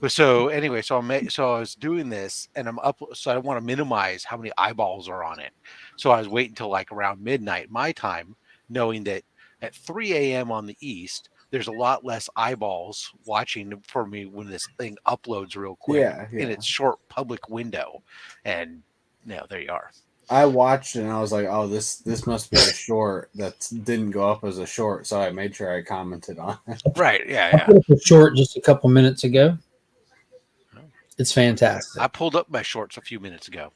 But so anyway, so I was doing this, and I'm up. So I want to minimize how many eyeballs are on it. So I was waiting until like around midnight my time, knowing that at 3 a.m. on the east, there's a lot less eyeballs watching for me when this thing uploads real quick Yeah, in yeah. its short public window, and there you are. I watched it and I was like, "Oh, this must be a short that didn't go up as a short." So I made sure I commented on it. Right? Yeah, I yeah. put up a short just a couple minutes ago. Oh, It's I fantastic. pulled up my shorts a few minutes ago.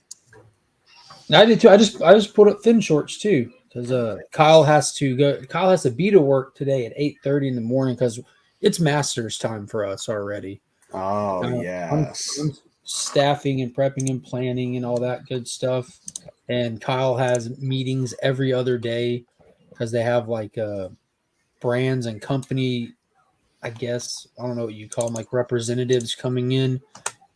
I did too. I just put up thin shorts too because Kyle has to go. Kyle has to be to work today at 8:30 in the morning because it's Masters time for us already. Oh Uh, I'm, yes. I'm staffing and prepping and planning and all that good stuff. And Kyle has meetings every other day because they have like brands and company. I guess I don't know what you call them, like representatives coming in.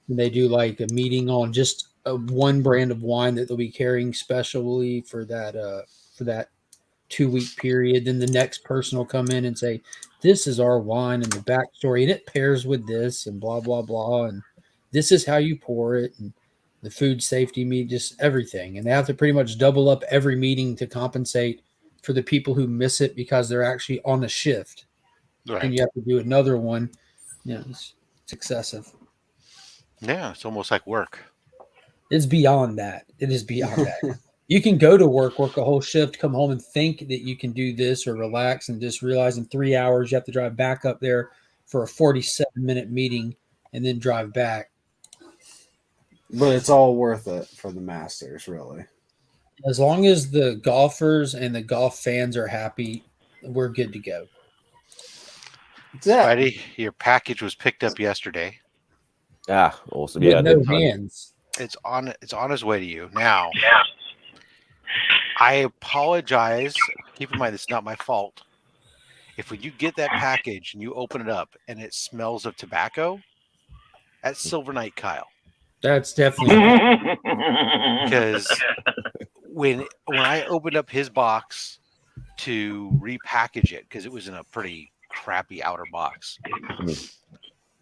And they do like a meeting on just one brand of wine that they'll be carrying specially for that 2 week period. Then the next person will come in and say, "This is our wine and the backstory, and it pairs with this and blah blah blah, and this is how you pour it and the food safety meet, just everything." And they have to pretty much double up every meeting to compensate for the people who miss it because they're actually on a shift, and Right? you have to do another one. It's excessive. Yeah, it's almost like work. It's beyond that. It is beyond that. You can go to work, work a whole shift, come home and think that you can do this or relax, and just realize in 3 hours you have to drive back up there for a 47-minute meeting and then drive back. But it's all worth it for the Masters, really. As long as the golfers and the golf fans are happy, we're good to go. Yeah. Spidey, your package was picked up yesterday. Ah, awesome. With Yeah, I no did. hands. It's on his way to you now. I apologize. Keep in mind, it's not my fault. If when you get that package and you open it up and it smells of tobacco, that's Silver Knight Kyle. That's definitely bad. Because when I opened up his box to repackage it, because it was in a pretty crappy outer box,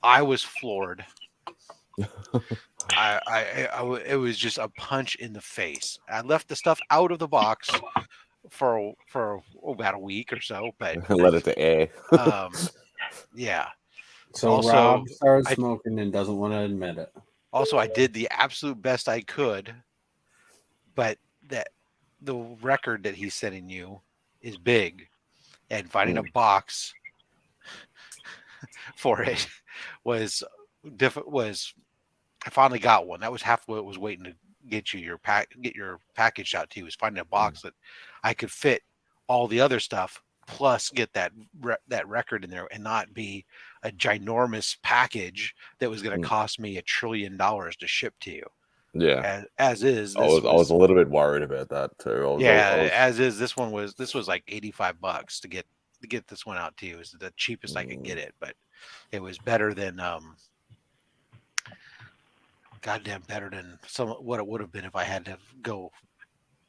I was floored. It was just a punch in the face. I left the stuff out of the box for about a week or so, but Let it to air. yeah. So Also, Rob started I smoking and doesn't want to admit it. I did the absolute best I could, but that the record that he's sending you is big, and finding a box for it was was I finally got one. That was half what was waiting to get your package out to you, was finding a box that I could fit all the other stuff plus get that record in there and not be a ginormous package that was going to cost me $1 trillion to ship to you. Yeah. As is, I was a little bit worried about that too. as is, this was like $85 to get this one out to you. It was the cheapest I could get it, but it was better than goddamn better than what it would have been if I had to go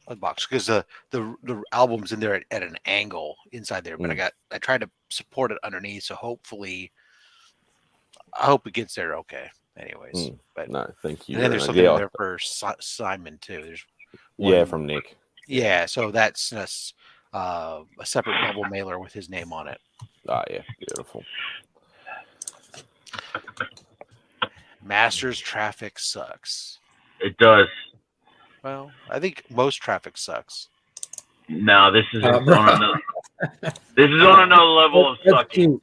unbox, because the album's in there at an angle inside there, but I tried to support it underneath, so hopefully I hope it gets there okay. Anyways, but no, thank you. And then there's something in there for Simon too. There's one, from Nick. Yeah, so that's a separate bubble mailer with his name on it. Ah, yeah, beautiful. Masters traffic sucks. It does. Well, I think most traffic sucks. No, this is on another. This is on another level of sucking.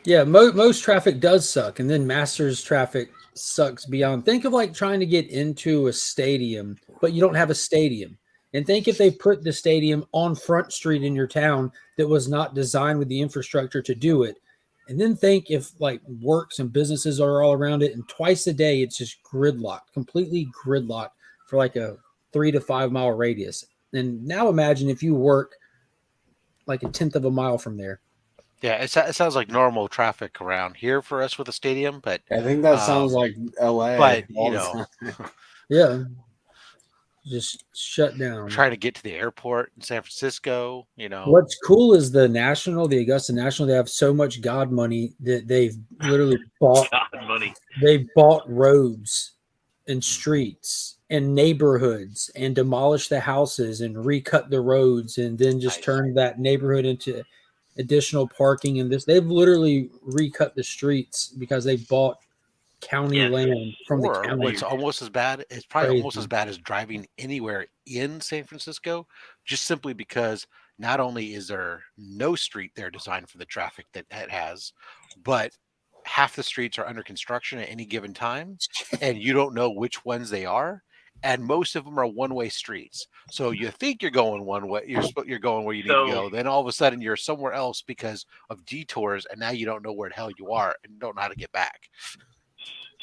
Yeah, most traffic does suck, and then Masters traffic sucks beyond. Think of like trying to get into a stadium, but you don't have a stadium. And think if they put the stadium on Front Street in your town that was not designed with the infrastructure to do it. And then think if like works and businesses are all around it, and twice a day it's just gridlocked, completely gridlocked for like a 3 to 5 mile radius. And now imagine if you work like a 10th of a mile from there. Yeah, it sounds like normal traffic around here for us with a stadium, but I think that sounds like LA. But yeah. just shut down. Trying to get to the airport in San Francisco, What's cool is the Augusta National. They have so much God money that they've literally bought. God money. They bought roads and streets and neighborhoods and demolished the houses and recut the roads and then just turned that neighborhood into additional parking. And they've literally recut the streets because they bought county land from the county. What's almost as bad, it's probably almost as bad as driving anywhere in San Francisco, just simply because not only is there no street there designed for the traffic that it has, but half the streets are under construction at any given time, and you don't know which ones they are. And most of them are one-way streets. So you think you're going one way, you're going where you need to go. Then all of a sudden you're somewhere else because of detours, and now you don't know where the hell you are and don't know how to get back.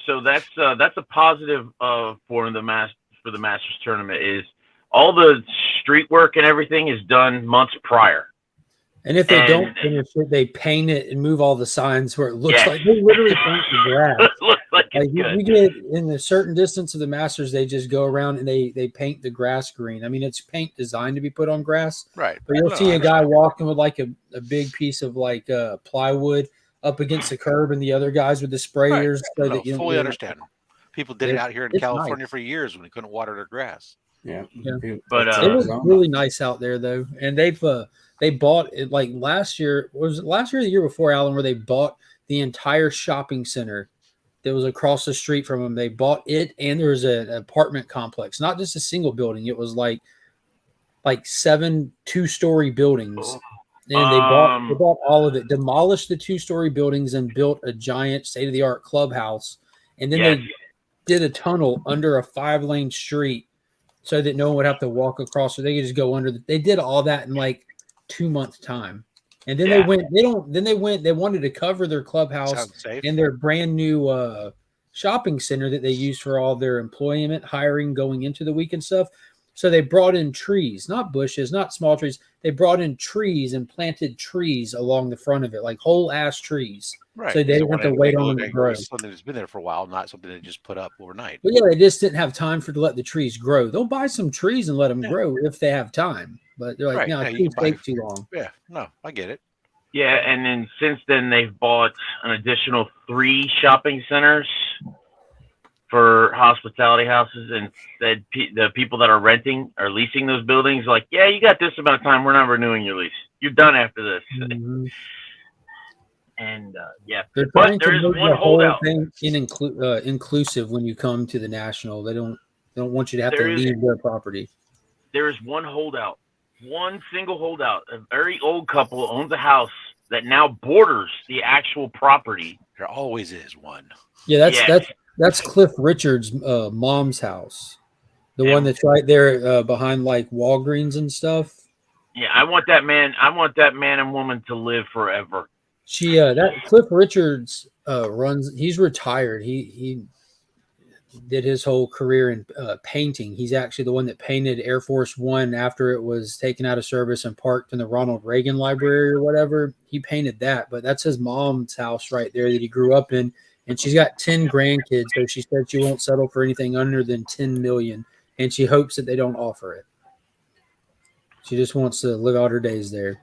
So that's a positive for the Masters tournament is all the street work and everything is done months prior. And if they don't finish it, they paint it and move all the signs where it looks like they literally paint the grass. It looks like you get in a certain distance of the Masters, they just go around and they paint the grass green. I mean, it's paint designed to be put on grass, right? But you'll see a guy walking with like a big piece of like plywood up against the curb, and the other guys with the sprayers. Right. So that you fully understand. People did it out here in California for years when they couldn't water their grass. Yeah. But it was really nice out there though, and they bought it like last year. Was it last year or the year before, Alan, where they bought the entire shopping center that was across the street from them? They bought it, and there was an apartment complex, not just a single building. It was like 7 2-story buildings. And they bought all of it, demolished the 2-story buildings, and built a giant state-of-the-art clubhouse. And then they did a tunnel under a 5-lane street so that no one would have to walk across, so they could just go under. They did all that in like 2-month time. And then they wanted to cover their clubhouse and their brand new shopping center that they use for all their employment hiring going into the week and stuff. So they brought in trees, not bushes, not small trees. They brought in trees and planted trees along the front of it, like whole ass trees. Right. So they didn't have to wait on them to grow. Something that's been there for a while, not something they just put up overnight. But yeah, they just didn't have time to let the trees grow. They'll buy some trees and let them grow if they have time. But they're like, no, trees take too long. Yeah, no, I get it. Yeah, and then since then they've bought an additional 3 shopping centers for hospitality houses, and said the people that are renting or leasing those buildings, like, yeah, you got this amount of time. We're not renewing your lease. You're done after this. Mm-hmm. And they're but there is one holdout. Inclusive when you come to the National. They don't want you to have to leave their property. There is one holdout, one single holdout. A very old couple owns a house that now borders the actual property. There always is one. Yeah, that's Cliff Richard's mom's house, the one that's right there behind like Walgreens and stuff. Yeah, I want that man and woman to live forever. That Cliff Richards he's retired. He did his whole career in painting. He's actually the one that painted Air Force One after it was taken out of service and parked in the Ronald Reagan Library or whatever. He painted that, but that's his mom's house right there that he grew up in. And she's got 10 grandkids, so she said she won't settle for anything under than $10 million, and she hopes that they don't offer it. She just wants to live out her days there.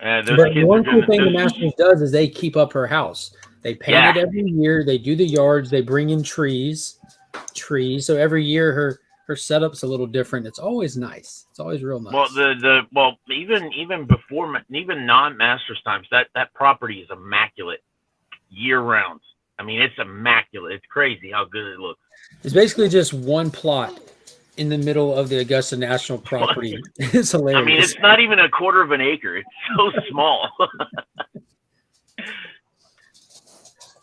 But one cool thing the Masters does is they keep up her house. They paint it every year. They do the yards. They bring in trees. So every year her setup's a little different. It's always nice. It's always real nice. Well, even before, even non-Masters times, that property is immaculate year round. I mean, it's immaculate. It's crazy how good it looks. It's basically just one plot in the middle of the Augusta National property. It's hilarious. I mean, it's not even a quarter of an acre. It's so small.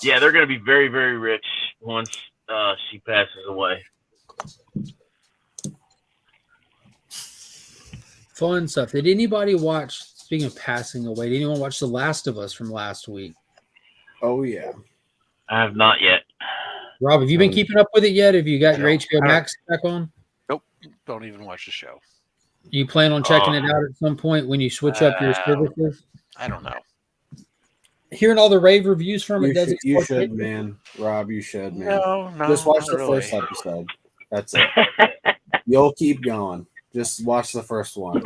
Yeah, they're going to be very, very rich once she passes away. Fun stuff. Did anybody watch, speaking of passing away, did anyone watch The Last of Us from last week? Oh, yeah. I have not yet. Rob, have you been keeping up with it yet? Have you got your HBO Max back on? Nope. Don't even watch the show. You plan on checking it out at some point when you switch up your services? I don't know. Hearing all the rave reviews from it, you should, man. Rob, you should, man. No, just watch the really. first episode. That's it. You'll keep going. Just watch the first one.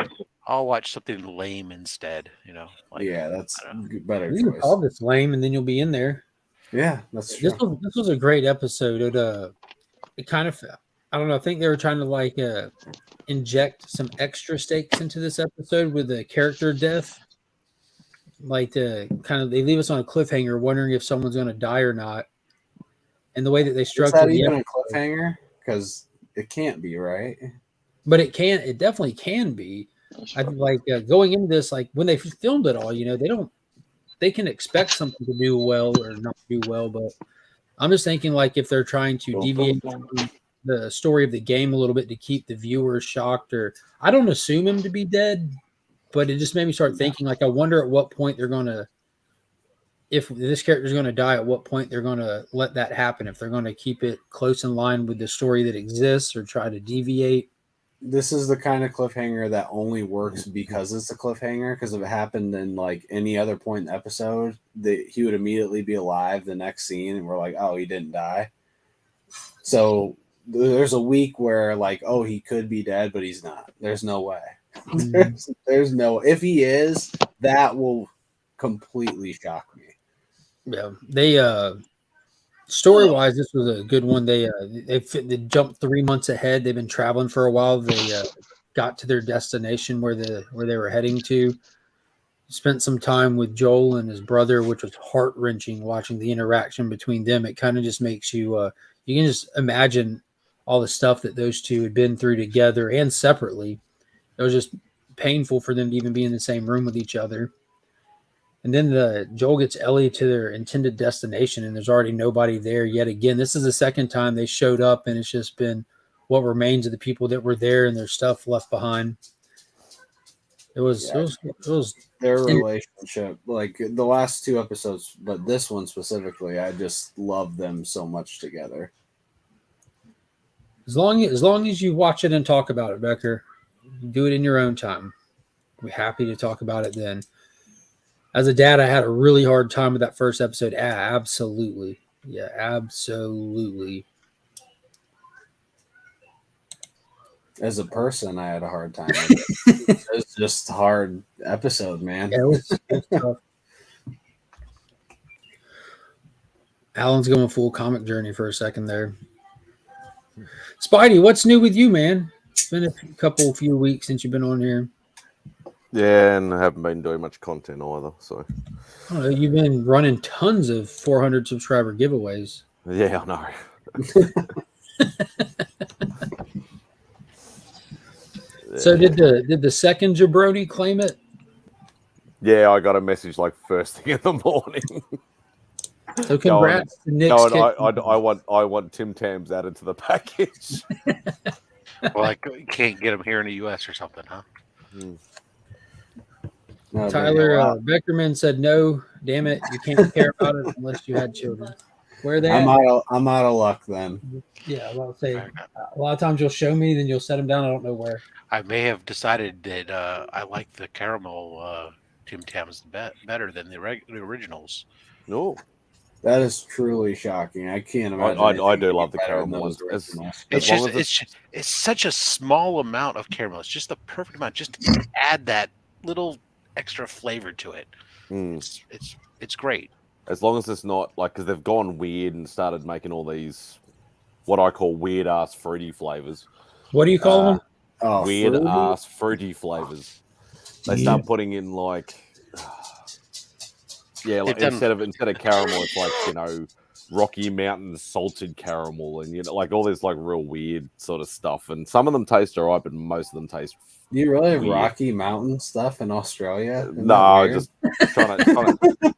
I'll watch something lame instead. You know, like Yeah, that's I don't know. better You can choice. call this lame, and then you'll be in there. Yeah, that's true. This was a great episode. It kind of, I don't know. I think they were trying to like inject some extra stakes into this episode with the character death. Like they leave us on a cliffhanger, wondering if someone's going to die or not. And the way that they Is structured that the even a episode, cliffhanger? Because it can't be, right? but it definitely can be. I think like going into this, like when they filmed it all, you know, they can expect something to do well or not do well, but I'm just thinking like if they're trying to deviate from the story of the game a little bit to keep the viewers shocked, or I don't assume him to be dead, but it just made me start thinking like I wonder at what point they're gonna, if this character's gonna die, at what point they're gonna let that happen, if they're gonna keep it close in line with the story that exists or try to deviate. This is the kind of cliffhanger that only works because it's a cliffhanger. Because if it happened in like any other point in the episode, he would immediately be alive the next scene, and we're like, oh, he didn't die. So there's a week where like, oh, he could be dead, but he's not. There's no way. There's no. If he is, that will completely shock me. Yeah, they story wise, this was a good one. They jumped 3 months ahead. They've been traveling for a while. They got to their destination where they were heading to. Spent some time with Joel and his brother, which was heart wrenching. Watching the interaction between them, it kind of just makes you you can just imagine all the stuff that those two had been through together and separately. It was just painful for them to even be in the same room with each other. And then Joel gets Ellie to their intended destination, and there's already nobody there yet again. This is the second time they showed up, and it's just been what remains of the people that were there and their stuff left behind. It was Their relationship, like the last two episodes, but this one specifically, I just love them so much together. as long as you watch it and talk about it, Becker, do it in your own time. We're happy to talk about it then. As a dad, I had a really hard time with that first episode. Absolutely. Yeah, absolutely. As a person, I had a hard time with it. It was just a hard episode, man. Yeah, it was tough. Alan's going full comic journey for a second there. Spidey, what's new with you, man? It's been a few weeks since you've been on here. Yeah, and I haven't been doing much content either. So I don't know, you've been running tons of 400 subscriber giveaways. yeah, I know. So did the second jabroni claim it? Yeah, I got a message like first thing in the morning. So congrats to Nick's No, kick. I want Tim Tams added to the package. Well, I can't get them here in the U.S. or something, huh? No, Tyler Beckerman said no. Damn it, you can't care about it unless you had children. Where are they? I'm out of luck then. Yeah, well, I'll say a lot of times you'll show me, then you'll set them down. I don't know where. I may have decided that I like the caramel Tim Tams better than the originals. No, That is truly shocking. I can't imagine. I do anything love the better than caramel those ones. originals. It's such a small amount of caramel. It's just the perfect amount, just to add that little extra flavor to it. It's great. As long as it's not like, because they've gone weird and started making all these what I call weird ass fruity flavors. What do you call them? Weird fruity? ass fruity flavors. They start putting in like, like instead of caramel, it's like, you know, Rocky Mountain salted caramel, and you know, like all this like real weird sort of stuff. And some of them taste alright, but most of them taste. Do you really have weird. Rocky Mountain stuff in Australia? Isn't No, that just trying to.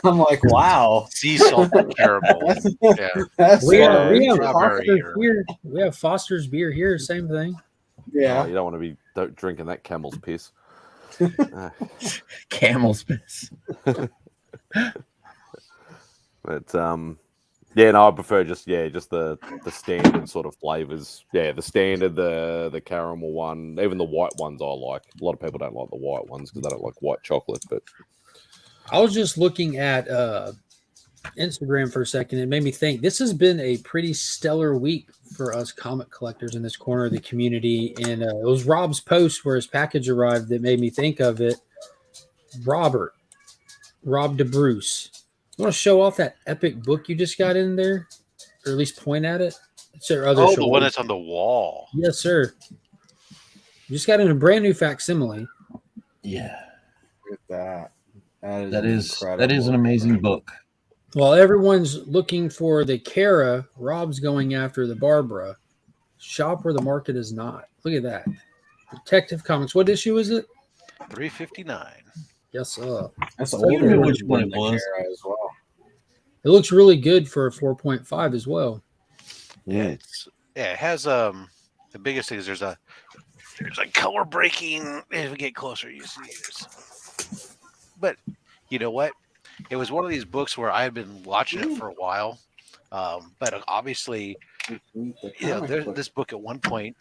I'm like, wow. Sea salted caramel. Yeah. That's We have strawberry Foster's or- beer. We have Foster's beer here. Same thing. yeah. You don't want to be drinking that camel's piss. Camel's piss. But I prefer just the standard sort of flavors. Yeah, the standard, the caramel one, even the white ones I like. A lot of people don't like the white ones because they don't like white chocolate. But I was just looking at Instagram for a second, it made me think this has been a pretty stellar week for us comic collectors in this corner of the community. And it was Rob's post where his package arrived that made me think of it. Rob DeBruce, you want to show off that epic book you just got in there, or at least point at it? It's our other Oh, show. the one that's on the wall. Yes, sir. You just got in a brand new facsimile. Yeah, Look at that. That that is incredible. an amazing book. While everyone's looking for the Kara, Rob's going after the Barbara. Shop where the market is not. Look at that. Detective Comics. What issue is it? 359. Yes, sir. That's I older remember which than one it the was. Kara as well. It looks really good for a 4.5 as well. Yeah. It has the biggest thing is there's a color breaking. As we get closer, you see this. But you know what? It was one of these books where I had been watching it for a while. But obviously, this book at one point,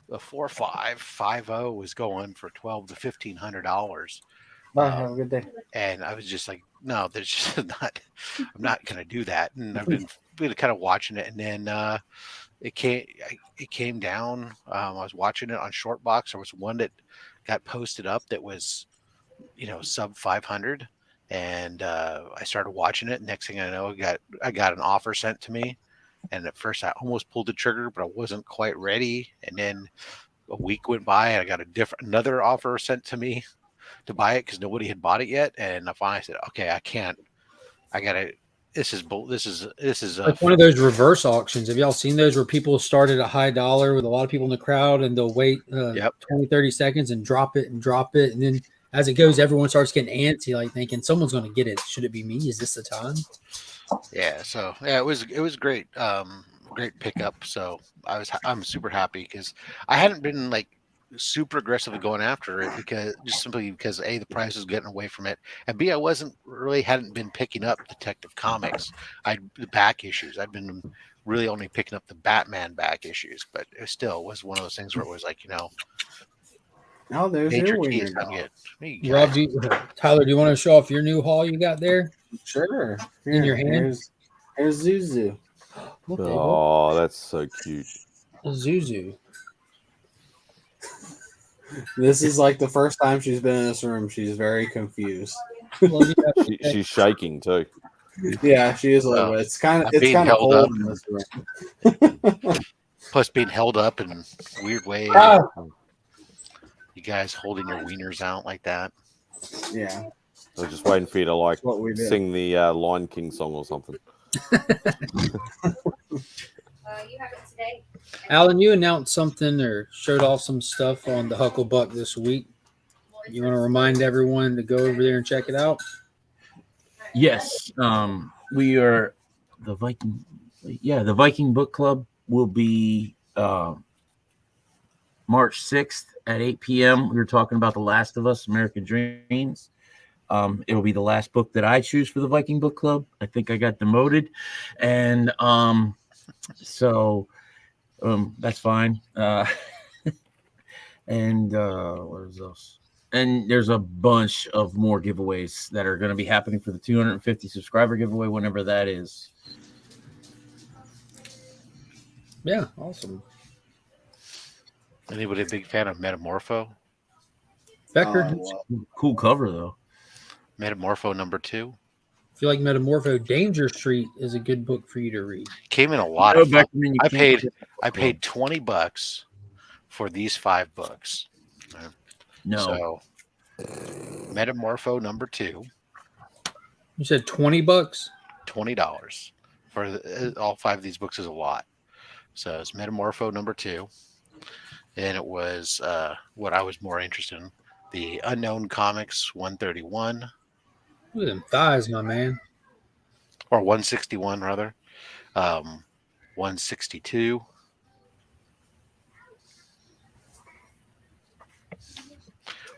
the 4550 was going for $1,200 to $1,500. Bye. Have a good day. And I was just like, no, there's just not. I'm not going to do that. And I've been kind of watching it, and then it came down. I was watching it on Shortbox. There was one that got posted up that was, sub 500, and I started watching it. Next thing I know, I got an offer sent to me, and at first I almost pulled the trigger, but I wasn't quite ready. And then a week went by, and I got another offer sent to me to buy it because nobody had bought it yet. And I finally said, okay, I can't. I gotta. This is Like one of those reverse auctions. Have y'all seen those where people start at a high dollar with a lot of people in the crowd and they'll wait 20, 30 seconds and drop it. And then as it goes, everyone starts getting antsy, like thinking someone's going to get it. Should it be me? Is this the time? Yeah. So yeah, it was great. Great pickup. So I'm super happy because I hadn't been like super aggressively going after it because A, the price was getting away from it, and B, I hadn't been picking up Detective Comics. The back issues. I'd been really only picking up the Batman back issues, but it still was one of those things where it was like, Oh, there's your wiener dog. Rob, Tyler, do you want to show off your new haul you got there? Sure. In your hand? Here's Zuzu. Oh, that's so cute. Zuzu. This is like the first time she's been in this room. She's very confused. She's shaking too. Yeah, she is a little bit. It's kind of cold up in this room. Plus being held up in weird ways. Oh. You guys holding your wieners out like that. Yeah. I was just waiting for you to what we did. sing the Lion King song or something. You have it today. Alan, you announced something or showed off some stuff on the Hucklebuck this week. You want to remind everyone to go over there and check it out? Yes, we are the Viking. Yeah, the Viking Book Club will be March 6th at 8 p.m. We were talking about The Last of Us, American Dreams. It will be the last book that I choose for the Viking Book Club. I think I got demoted, and so that's fine. And what is else? And there's a bunch of more giveaways that are going to be happening for the 250 subscriber giveaway, whenever that is. Yeah, awesome. Anybody a big fan of Metamorpho? Becker, Cool cover though. Metamorpho #2. I feel like Metamorpho Danger Street is a good book for you to read. Came in a lot of fun. I paid $20 for these 5 books. No. So Metamorpho #2. You said $20? $20 for all 5 of these books is a lot. So it's Metamorpho #2. And it was what I was more interested in. The Unknown Comics 131. Look at them thighs, my man. Or 161 rather. 162.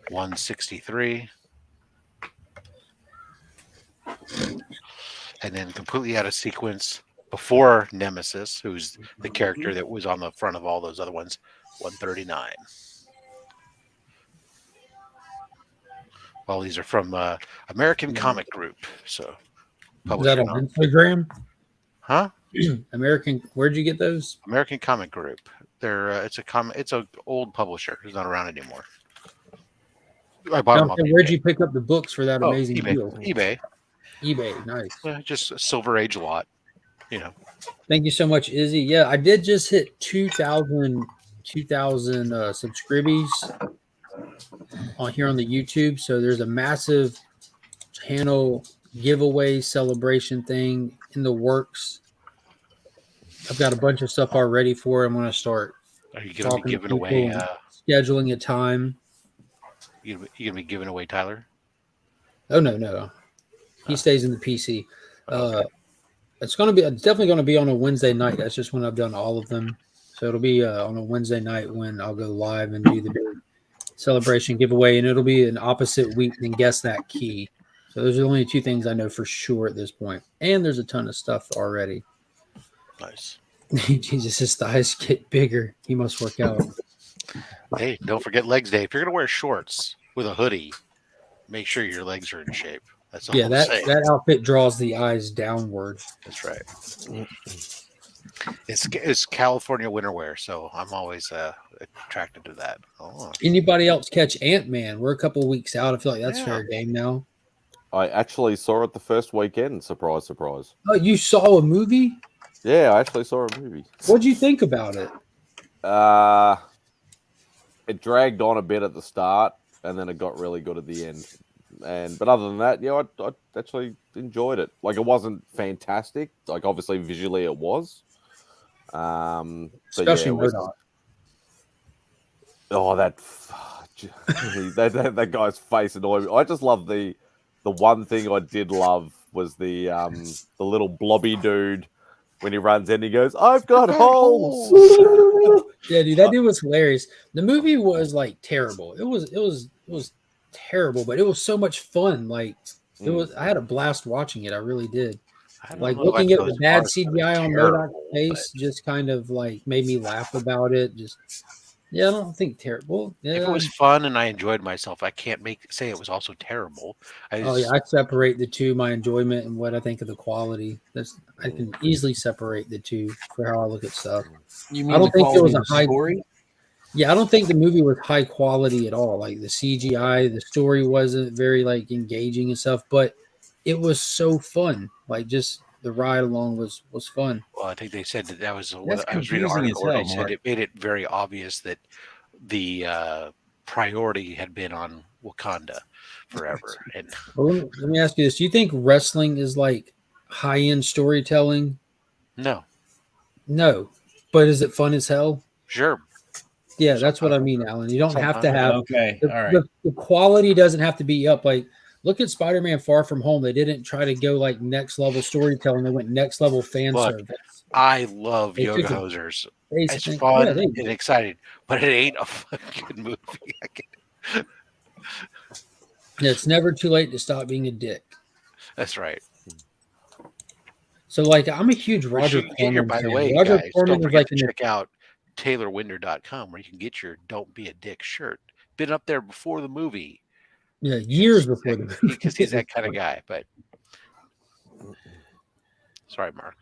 163. And then completely out of sequence before Nemesis, who's the character that was on the front of all those other ones, 139. All these are from American Comic Group. So that publisher. on Instagram? Huh? American, where'd you get those? American Comic Group. They're it's a old publisher who's not around anymore. I bought them off Where'd eBay. you pick up the books for that amazing eBay. deal? eBay. eBay, nice. Just a Silver Age lot. Thank you so much, Izzy. Yeah, I did just hit 2,000 subscribers on here on the YouTube. So there's a massive channel giveaway celebration thing in the works. I've got a bunch of stuff already for it. I'm going to start. Are you going to be giving away? Scheduling a time. You going to be giving away Tyler? Oh no. He stays in the PC. It's definitely going to be on a Wednesday night. That's just when I've done all of them. So it'll be on a Wednesday night when I'll go live and do the big celebration giveaway, and it'll be an opposite week than Guess That Key. So those are the only two things I know for sure at this point. And there's a ton of stuff already. Nice. Jesus, his thighs get bigger. He must work out. Hey, don't forget legs day. If you're going to wear shorts with a hoodie, make sure your legs are in shape. That's all I'm saying. That outfit draws the eyes downward. That's right. It's California winter wear, so I'm always attracted to that. Oh. Anybody else catch Ant-Man? We're a couple weeks out. I feel like that's fair game now. I actually saw it the first weekend. Surprise, surprise. Oh, you saw a movie? Yeah, I actually saw a movie. What'd you think about it? It dragged on a bit at the start, and then it got really good at the end. But other than that, yeah, I actually enjoyed it. Like, it wasn't fantastic. Like, obviously, visually, it was. Especially Murdoch. Oh, that guy's face annoyed me. I just love the one thing I did love was the little blobby dude when he runs in. He goes, "I've got holes." Yeah, dude, that dude was hilarious. The movie was like terrible. It was terrible, but it was so much fun. Like I had a blast watching it. I really did. Like looking at the bad CGI on Murdoch's face just kind of like made me laugh about it. I don't think terrible. Yeah. If it was fun and I enjoyed myself, I can't say it was also terrible. I separate the two, my enjoyment and what I think of the quality. I can easily separate the two for how I look at stuff. You mean I don't think it was a high story? Yeah, I don't think the movie was high quality at all. Like the CGI, the story wasn't very like engaging and stuff, but it was so fun. Like just the ride along was fun. Well, I think they said that was. That's I was reading an confusing as article where hell, they said Mark. it made it very obvious that the priority had been on Wakanda forever. And Well, let me ask you this: do you think wrestling is like high-end storytelling? no, No, but is it fun as hell? sure, Yeah, that's what I mean, Alan. You don't have to have Okay, all right. the quality doesn't have to be up. Like, look at Spider-Man: Far From Home. They didn't try to go like next level storytelling. They went next level fan Look, service. I love They yoga took it- hosers. Basic It's thing. fun Yeah, and exciting, but it ain't a fucking movie. it's never too late to stop being a dick. That's right. So, like, I'm a huge Which Roger you can get here, Corman by the fan. way, Roger guys, Corman don't is forget like to check out TaylorWinder.com where you can get your "Don't Be a Dick" shirt. Been up there before the movie. years before the movie. Because he's that kind of guy. But sorry, Mark.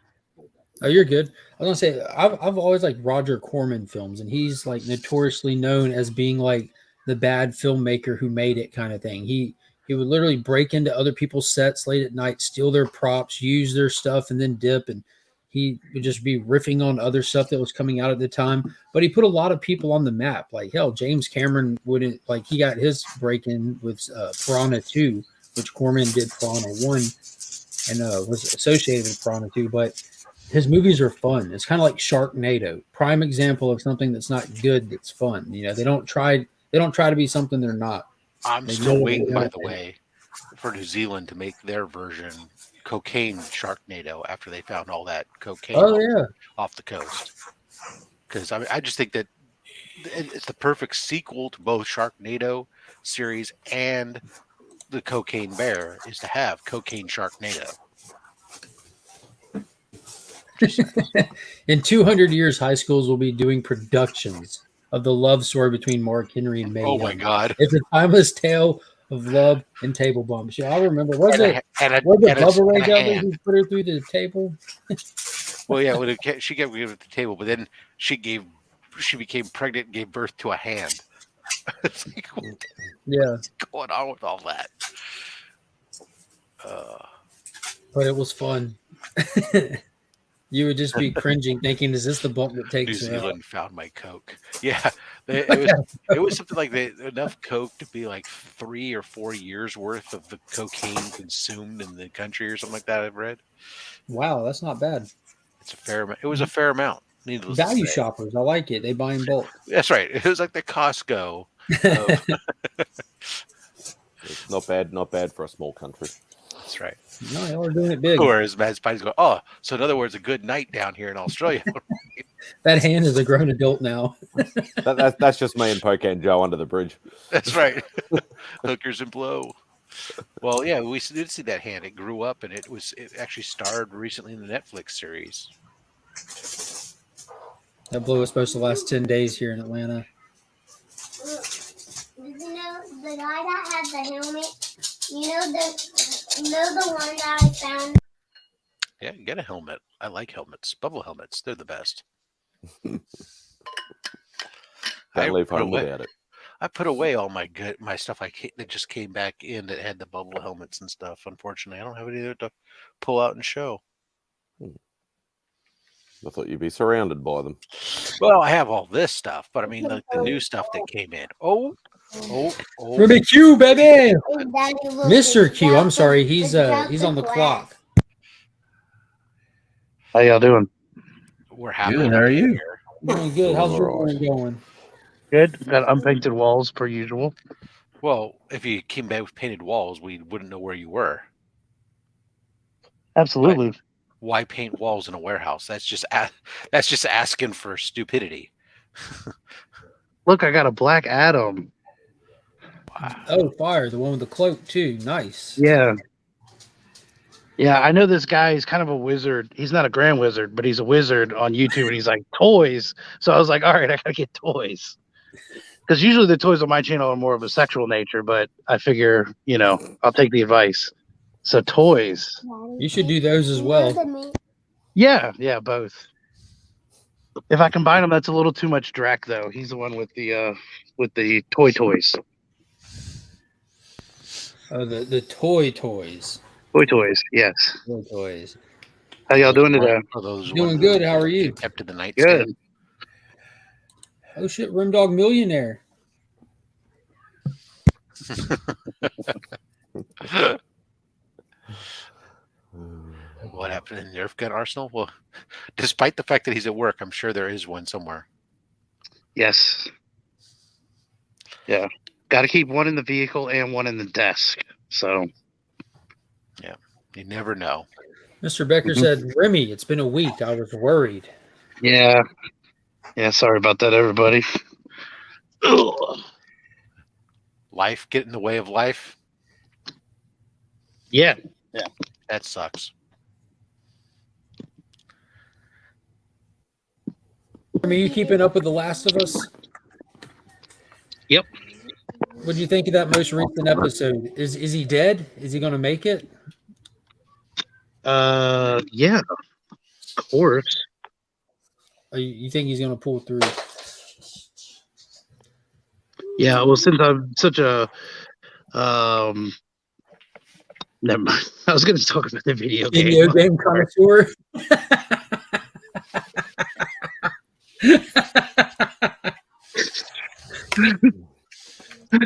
Oh, you're good. I was gonna say I've always liked Roger Corman films, and he's like notoriously known as being like the bad filmmaker who made it kind of thing. He would literally break into other people's sets late at night, steal their props, use their stuff, and then dip. And he would just be riffing on other stuff that was coming out at the time. But he put a lot of people on the map. Like hell, James Cameron wouldn't like he got his break in with Piranha 2, which Corman did Piranha 1 and was associated with Piranha 2, but his movies are fun. It's kind of like Sharknado, prime example of something that's not good that's fun. You know, they don't try to be something they're not. I'm They still know waiting, what by they're the doing. way, for New Zealand to make their version cocaine Sharknado after they found all that cocaine off the coast. Because I just think that it's the perfect sequel to both Sharknado series and the Cocaine Bear is to have Cocaine Sharknado. In 200 years, high schools will be doing productions of the love story between Mark Henry and Mae Oh my Young. God. It's a timeless tale of love and table bumps. Yeah, I remember. Was And it a Bubba Ray and a Dudley hand. who put her through the table? Well, yeah, when she gave it at the table, but then she became pregnant and gave birth to a hand. It's like, what's Yeah, going on with all that? but it was fun. You would just be cringing, thinking, "Is this the bump that New takes her out?" Zealand found my Coke. Yeah, it was something like enough Coke to be like 3 or 4 years worth of the cocaine consumed in the country or something like that. I've read. Wow, that's not bad. It's a fair amount. It was a fair amount. Needless Value to say. shoppers, I like it. They buy in bulk. That's right. It was like the Costco. It's not bad for a small country. That's right. No, y'all are doing it big. Whereas Mad Spidey's going, oh, so in other words, a good night down here in Australia. That hand is a grown adult now. That's just me and Pocan Joe under the bridge. That's right. Hookers and blow. Well, yeah, we did see that hand. It grew up, and it actually starred recently in the Netflix series. That blow was supposed to last 10 days here in Atlanta. You know the guy that had the helmet? You know the one that I found? Yeah, get a helmet. I like helmets. Bubble helmets. They're the best. Don't leave home without it. I put away all my stuff that just came back in that had the bubble helmets and stuff. Unfortunately, I don't have any to pull out and show. I thought you'd be surrounded by them. Well, I have all this stuff, but I mean the new stuff that came in. Oh. Ruby Q, baby! Mr. Mr. Q, I'm sorry, he's on the clock. How y'all doing? We're happy. Good, how are you? Here. Doing good. How's your All right. morning going? Good. Got unpainted walls per usual. Well, if you came back with painted walls, we wouldn't know where you were. Absolutely. Why paint walls in a warehouse? That's just asking for stupidity. Look, I got a Black Adam. Oh, fire. The one with the cloak, too. Nice. Yeah. Yeah, I know this guy is kind of a wizard. He's not a grand wizard, but he's a wizard on YouTube, and he's like, toys. So I was like, all right, I got to get toys. Because usually the toys on my channel are more of a sexual nature, but I figure, I'll take the advice. So toys. You should do those as well. Yeah, both. If I combine them, that's a little too much Drac, though. He's the one with the toys. Oh, the toys. Toys, yes. Toys. How y'all doing today? Are those Doing ones good. that How are you? Kept to the nightstand. Good. Oh, shit. Rimdog Millionaire. What happened in Nerf gun arsenal? Well, despite the fact that he's at work, I'm sure there is one somewhere. Yes. Yeah. Got to keep one in the vehicle and one in the desk. So. Yeah. You never know. Mr. Becker said, Remy, it's been a week. I was worried. Yeah. Yeah. Sorry about that, everybody. Ugh. Life get in the way of life. Yeah. That sucks. Remy, you keeping up with The Last of Us? Yep. What do you think of that most recent episode? Is he dead? Is he going to make it? Yeah. Of course. Or you think he's going to pull through? Yeah. Well, since I'm such a never mind. I was going to talk about the video game. Video game connoisseur.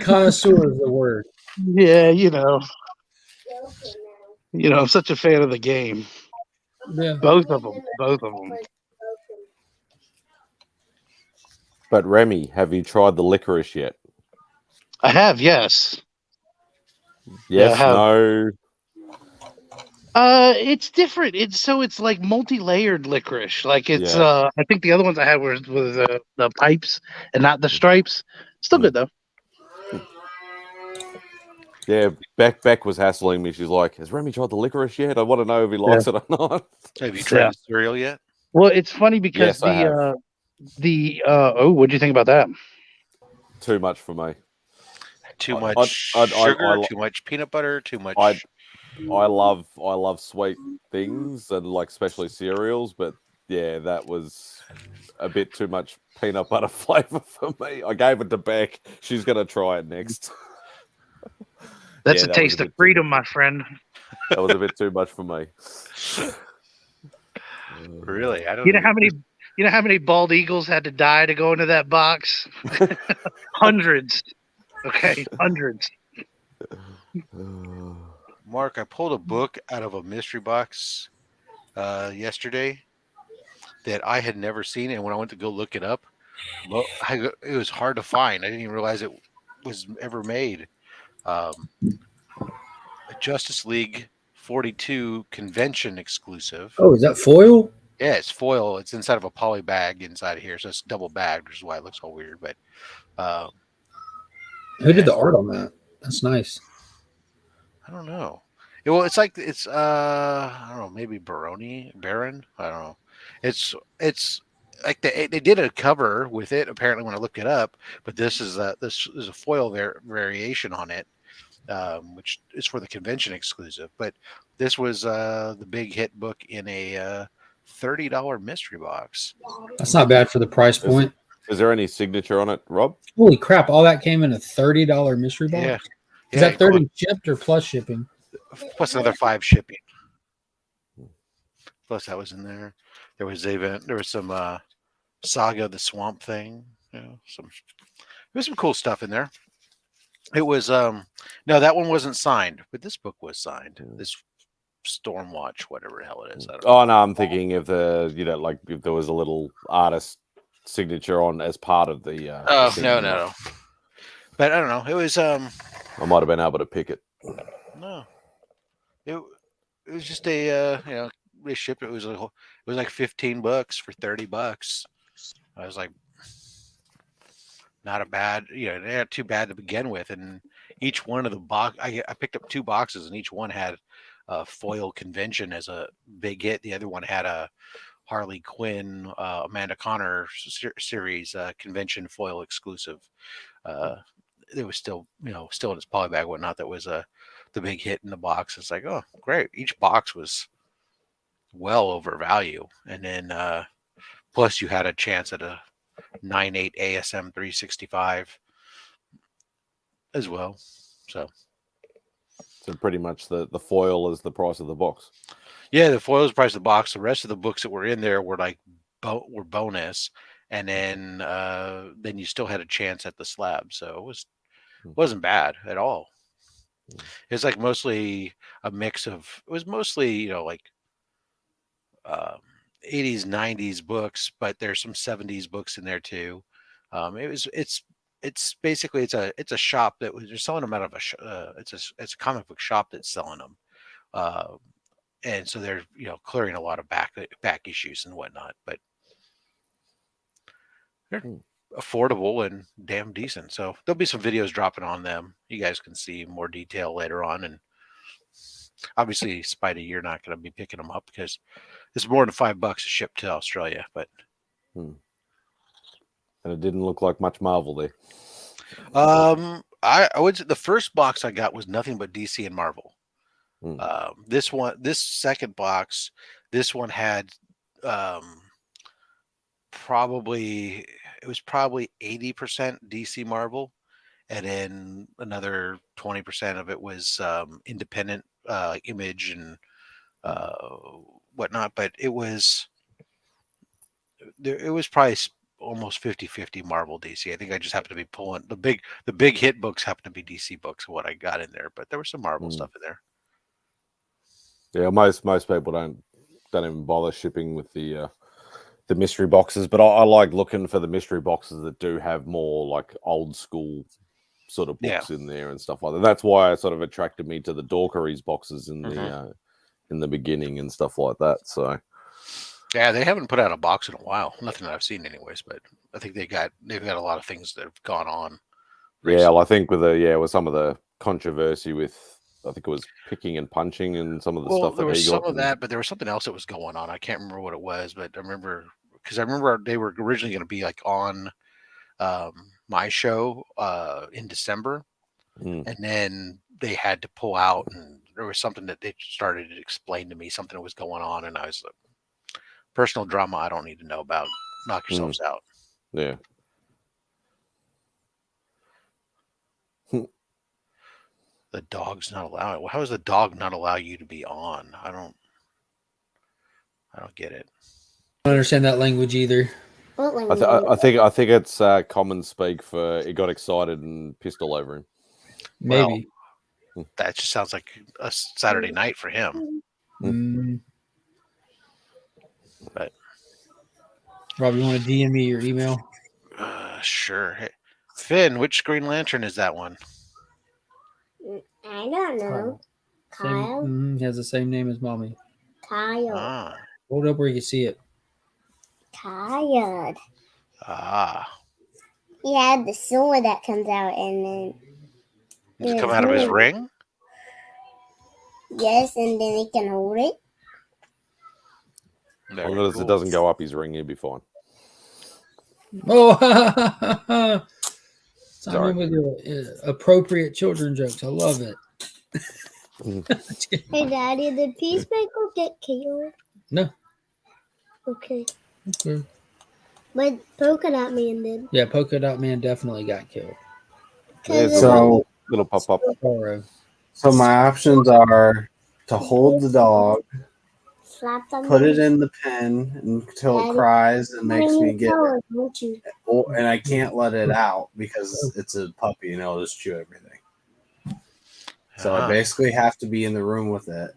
Connoisseur is the word. Yeah, I'm such a fan of the game. Yeah. Both of them. But Remy, have you tried the licorice yet? I have, yes. Yes, I have. no. It's different. It's like multi-layered licorice. Like it's Yeah. I think the other ones I had was the pipes and not the stripes. Still good though. Yeah, Beck was hassling me. She's like, "Has Remy tried the licorice yet? I want to know if he likes it or not." Have you tried the cereal yet? Well, it's funny because Yes, I have. what'd you think about that? Too much for me. Too I- much sugar, I- too much peanut butter, too much. I love sweet things and like especially cereals, but yeah, that was a bit too much peanut butter flavor for me. I gave it to Beck. She's gonna try it next. That's Yeah, a that was taste a of bit too freedom, much. my friend. That was a bit too much for me. Really, I don't. You know Even, how many bald eagles had to die to go into that box? Hundreds. Okay, hundreds. Mark, I pulled a book out of a mystery box yesterday that I had never seen, and when I went to go look it up, it was hard to find. I didn't even realize it was ever made. Um, a Justice League 42 convention exclusive. Oh, is that foil? Yeah, it's foil. It's inside of a poly bag inside of here, so it's double bagged, which is why it looks all weird. But Who did yeah, the art on that? That's nice. I don't know. It's like it's I don't know, maybe Baron. I don't know. It's like they did a cover with it apparently when I looked it up, but this is a foil variation on it, which is for the convention exclusive. But this was the big hit book in a $30 mystery box. That's not bad for the price point. Is there any signature on it, Rob? Holy crap! All that came in a $30 mystery box. Yeah, Is that 30 shipped or plus shipping? plus another 5 shipping. Plus that was in there. There was some Saga the Swamp Thing. There's some cool stuff in there. It was no, that one wasn't signed, but this book was signed. This Stormwatch, whatever the hell it is. I don't know. Oh no, I'm thinking if like if there was a little artist signature on as part of the. No. But I don't know. It was I might have been able to pick it. no. It was just a they shipped it. It was like $15 for $30. I was like, not a bad, not too bad to begin with. And each one of the box, I picked up 2 boxes, and each one had a foil convention as a big hit. The other one had a Harley Quinn, Amanda Connor series convention foil exclusive. It was still in its polybag, whatnot. That was the big hit in the box. It's like, oh, great! Each box was well over value, and then plus you had a chance at a 9.8 ASM 365 as well. So pretty much the foil is the price of the box. Yeah, the foil is the price of the box. The rest of the books that were in there were like were bonus, and then you still had a chance at the slab. So it wasn't bad at all. It's like mostly a mix of. It was mostly like 80s, 90s books, but there's some 70s books in there too. It's basically it's a shop that they're selling them out of it's a comic book shop that's selling them. And so they're clearing a lot of back issues and whatnot, but they're affordable and damn decent. So there'll be some videos dropping on them. You guys can see more detail later on. And obviously, Spidey, you're not going to be picking them up because it's more than $5 to ship to Australia. But and it didn't look like much Marvel there. I would say the first box I got was nothing but DC and Marvel. This second box, this one had probably 80% DC Marvel, and then another 20% of it was independent Image and whatnot. But it was probably almost 50-50 Marvel DC. I think I just happened to be pulling the big hit books happen to be DC books, what I got in there, but there was some Marvel stuff in there. Yeah, most people don't even bother shipping with the mystery boxes, but I like looking for the mystery boxes that do have more like old school sort of books in there and stuff like that. That's why it sort of attracted me to the Dorkeries boxes in the beginning and stuff like that. So yeah, they haven't put out a box in a while. Nothing that I've seen, anyways. But I think they've got a lot of things that have gone on recently. Yeah, well, I think with some of the controversy with. I think it was picking and punching and some of the stuff. There was some of that, but there was something else that was going on. I can't remember what it was, but I remember they were originally going to be like on my show in December, and then they had to pull out, and there was something that they started to explain to me, something that was going on, and I was like, personal drama I don't need to know about. Knock yourselves out. Yeah. The dog's not allowed. How does the dog not allow you to be on? I don't get it. I don't understand that language either. What I language? think it's common speak for it got excited and pissed all over him. Maybe. That just sounds like a Saturday night for him. But Rob, you want to DM me your email? sure. Hey, Finn, which Green Lantern is that one? I don't know. Kyle? He has the same name as mommy. Tired. Ah. Hold up where you can see it. Tired. Ah. He had the sword that comes out and then. Does it come out of his ring? Yes, and then he can hold it. As long as it doesn't go up his ring, he'll be fine. Oh, Sorry. Simon with the appropriate children jokes. I love it. Hey, Daddy, did Peacemaker get killed? No. Okay. Okay. But Polka Dot Man did. Yeah, Polka Dot Man definitely got killed. There's So- a little pop up. Sorrow. So my options are to hold the dog, Slap them. put it in the pen until it cries and makes me get it, Won't you? and I can't let it out because it's a puppy and it'll just chew everything. So I basically have to be in the room with it.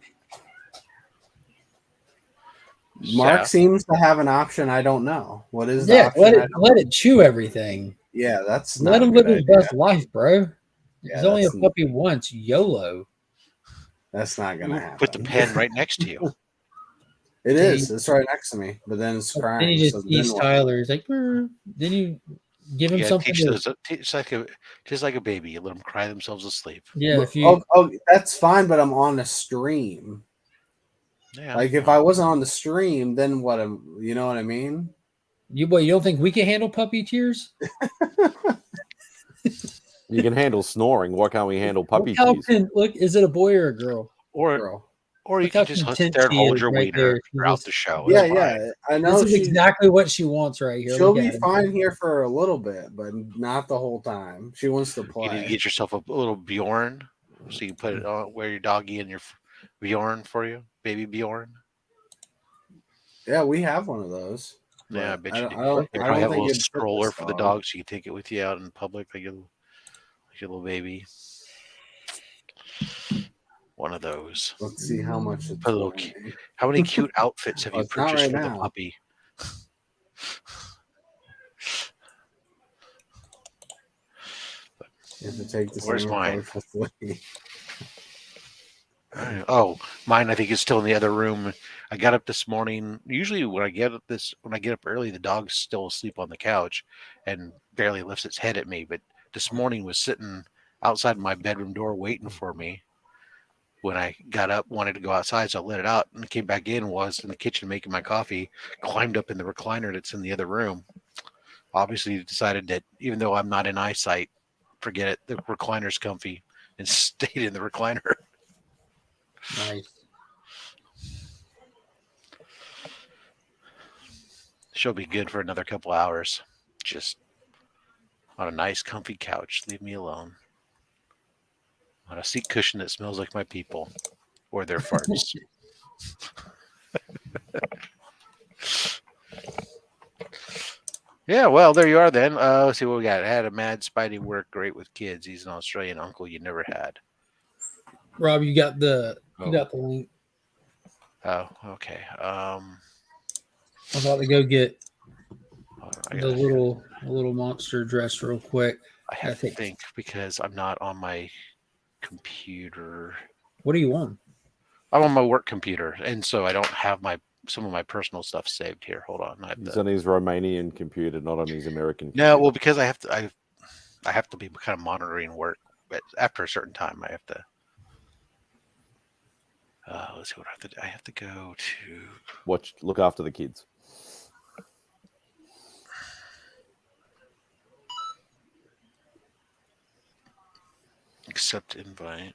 Mark Chef. seems to have an option. I don't know. What is the Yeah, option? let it chew everything. Yeah, that's Let not a him good live his idea. best life, bro. Yeah, He's only a that's- puppy once. YOLO. That's not gonna happen. Put the pen right next to you. It is. It's right next to me, but then it's Then crying. he So just then eats what? Tyler. He's like, "Brr." Then you give him Yeah, something. teach those. Just like a baby. You let them cry themselves asleep. Yeah, if you Oh, that's fine, but I'm on a stream. Yeah. Like if I wasn't on the stream, then what? You know what I mean? you don't think we can handle puppy tears? You can handle snoring. Why can't we handle puppy Look how tears? look, is it a boy or a girl? Or Girl. or you Look how can just sit content there and she hold is your right wiener there. She throughout just- the show. Yeah, It's fine. yeah. I know This is exactly what she wants right here. She'll Look be at her. fine here for a little bit, but not the whole time. She wants to You need to play. get yourself a little Bjorn, so you can put it on where your doggy and your Bjorn for you, baby Bjorn. Yeah, we have one of those. Yeah, I but bet I you don't, do. I don't, They I probably don't have a think little it'd fit stroller this for the dog. dog, so you can take it with you out in public, like your little baby. One of those. Let's see how much it's Put a little weighing. How many cute outfits have Well, you it's not purchased right for the now. puppy? You have to take the Where's same mine? approach with Lee. Oh, mine I think is still in the other room. I got up this morning. Usually when I get up early, the dog's still asleep on the couch and barely lifts its head at me. But this morning was sitting outside my bedroom door waiting for me. When I got up, wanted to go outside, so I let it out and came back in, was in the kitchen making my coffee, climbed up in the recliner that's in the other room. Obviously decided that even though I'm not in eyesight, forget it, the recliner's comfy, and stayed in the recliner. Nice. She'll be good for another couple hours. Just on a nice comfy couch. Leave me alone. On a seat cushion that smells like my people or their farts. Yeah, well, there you are then. Let's see what we got. I had a mad Spidey work great with kids. He's an Australian uncle you never had. Rob, you got the link. Oh, okay. I'm about to go get I the little monster dress real quick. have to think because I'm not on my computer. What are you on? I'm on my work computer, and so I don't have some of my personal stuff saved here. Hold on. He's on his Romanian computer, not on his American computer. No, well, because I have to be kind of monitoring work, but after a certain time, I have to. Let's see what I have to do. I have to go to Look after the kids. Accept invite.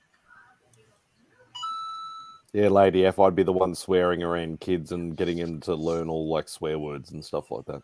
Yeah, Lady F, I'd be the one swearing around kids and getting them to learn all like swear words and stuff like that.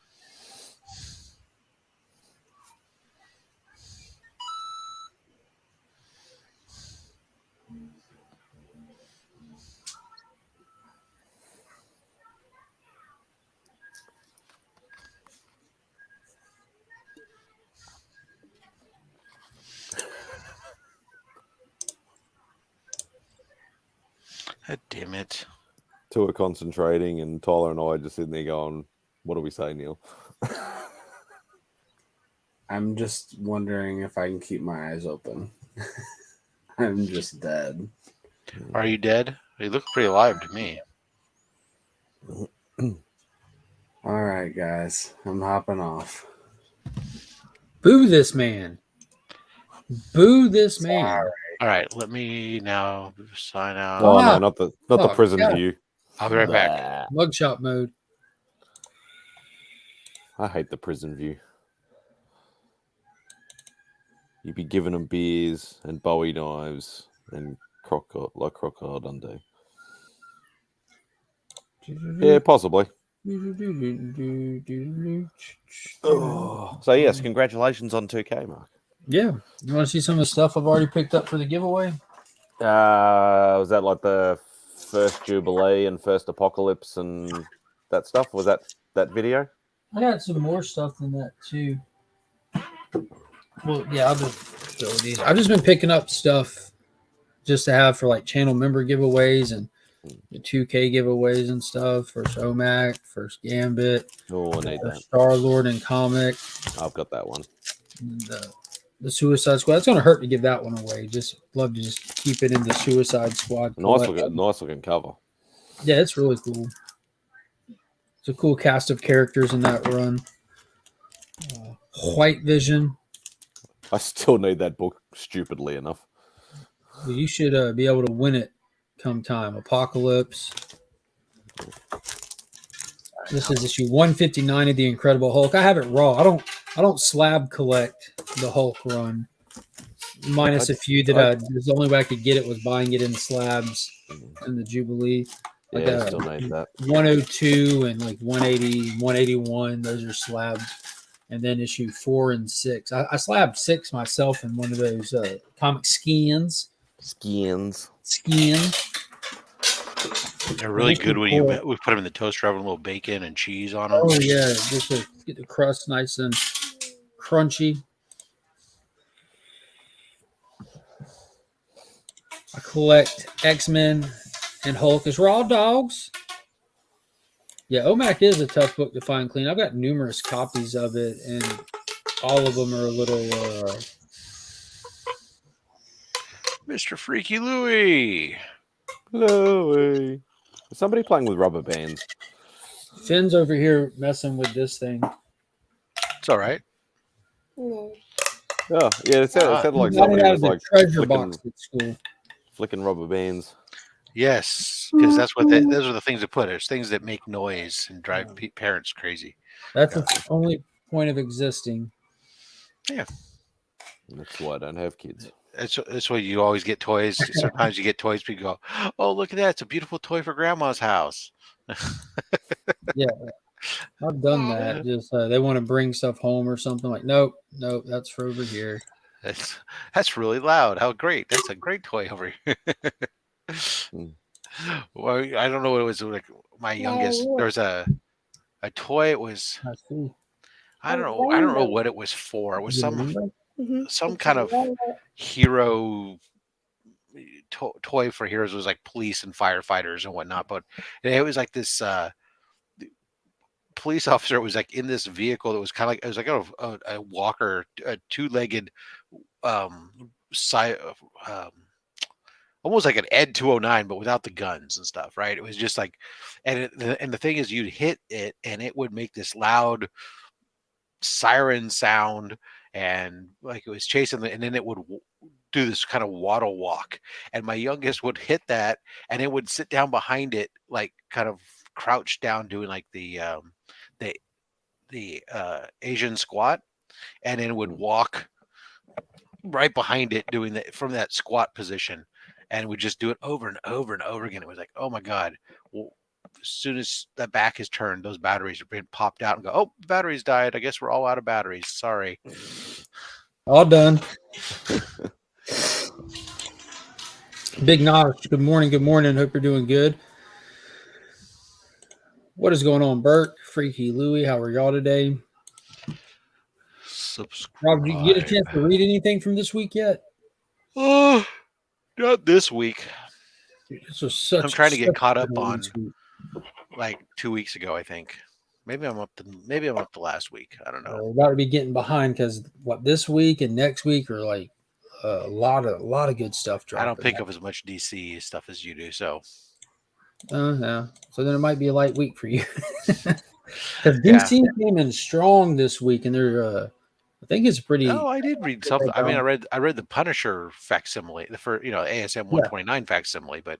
God damn it. Two are concentrating, and Tyler and I are just sitting there going, "What do we say, Neil?" I'm just wondering if I can keep my eyes open. I'm just dead. Are you dead? You look pretty alive to me. All right, guys, I'm hopping off. Boo this man. Boo this man. All right, let me now sign out. Oh Ah. no, not the Oh, prison God. view. I'll be right back. Mugshot mode. I hate the prison view. You'd be giving them beers and Bowie knives and crocodile Dundee. Yeah, possibly. Oh, so yes, congratulations on 2K, Mark. Yeah. You want to see some of the stuff I've already picked up for the giveaway? Was that like the first Jubilee and first Apocalypse and that stuff? Was that video? I got some more stuff than that too. Well, yeah, I'll just show these. I've just been picking up stuff just to have for like channel member giveaways and the 2K giveaways and stuff. First OMAC, first Gambit, Oh, I need that. Star Lord and Comic. I've got that one. The Suicide Squad. It's going to hurt to give that one away. Just love to just keep it in the Suicide Squad. Nice looking cover. Yeah, it's really cool. It's a cool cast of characters in that run. White Vision. I still need that book, stupidly enough. Well, you should be able to win it come time. Apocalypse. This is issue 159 of the Incredible Hulk. I have it raw. I don't slab collect the Hulk run. Minus a few that the only way I could get it was buying it in slabs in the Jubilee. Like Yeah, I still need that. 102 and like 180, 181. Those are slabs. And then issue 4 and 6. I slabbed 6 myself in one of those comic skins. Skin. They're really good when we put them in the toaster oven, a little bacon and cheese on them. Oh yeah, just to get the crust nice and crunchy. I collect X-Men and Hulk as raw dogs. Yeah, OMAC is a tough book to find clean. I've got numerous copies of it, and all of them are a little. Mr. Freaky Louie. Louie. Is somebody playing with rubber bands? Finn's over here messing with this thing. It's all right. No. Oh, yeah, it sounded like Got somebody it out was of the like treasure box at school. flicking rubber bands. Yes, because that's what those are the things to put. It's things that make noise and drive parents crazy. That's the only point of existing. Yeah. That's why I don't have kids. That's why you always get toys. Sometimes you get toys, people go, "Oh, look at that! It's a beautiful toy for Grandma's house." Yeah, I've done that. Just they want to bring stuff home or something. Like, nope, that's for over here. That's really loud. How great! That's a great toy over here. Well, I don't know what it was like. My youngest, there was a toy. It was I see. I don't know what it was for. It was some kind of hero toy for heroes. It was like police and firefighters and whatnot. But it was like this police officer was like in this vehicle that was kind of like it was like a walker, a two-legged almost like an Ed 209, but without the guns and stuff, right? It was just like, and the thing is, you'd hit it and it would make this loud siren sound, and like it was chasing, and then it would do this kind of waddle walk. And my youngest would hit that, and it would sit down behind it, like kind of crouched down, doing like the Asian squat, and then would walk right behind it doing that from that squat position, and would just do it over and over and over again. It was like, oh my god. Well, as soon as that back is turned, those batteries are being popped out and go, oh, batteries died. I guess we're all out of batteries. Sorry. All done. Big Notch. Good morning. Good morning. Hope you're doing good. What is going on, Bert? Freaky Louie, how are y'all today? Subscribe. Rob, did you get a chance to read anything from this week yet? Oh, not this week. Dude, this was such. I'm trying to get such caught a up good one on this week. like 2 weeks ago, I think. Maybe I'm up to last week. I don't know. We're about to be getting behind because this week and next week are like a lot of good stuff dropping. I don't pick up as much DC stuff as you do, so. Yeah. So then it might be a light week for you. Because DC came in strong this week, and they're I think it's pretty. Oh, I did read something. I mean, I read the Punisher facsimile, the first, ASM 129 facsimile, but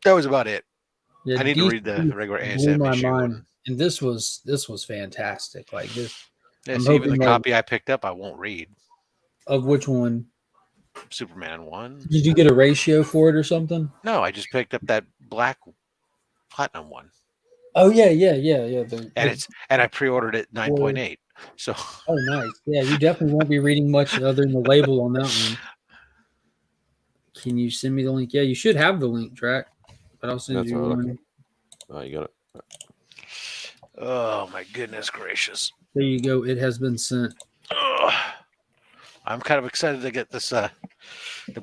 that was about it. Yeah, I need to read the regular blew ASM my issue. mind. And this was fantastic. Like this. Yeah, I'm so even the hoping, copy I picked up, I won't read. Of which one? Superman 1. Did you get a ratio for it or something? No, I just picked up that black platinum one. Oh yeah. And I pre-ordered it 9.8. So. Oh, nice. Yeah, you definitely won't be reading much other than the label on that one. Can you send me the link? Yeah, you should have the link, Track. But I'll send you one. Oh, you got it. Oh my goodness gracious! There you go. It has been sent. I'm kind of excited to get this the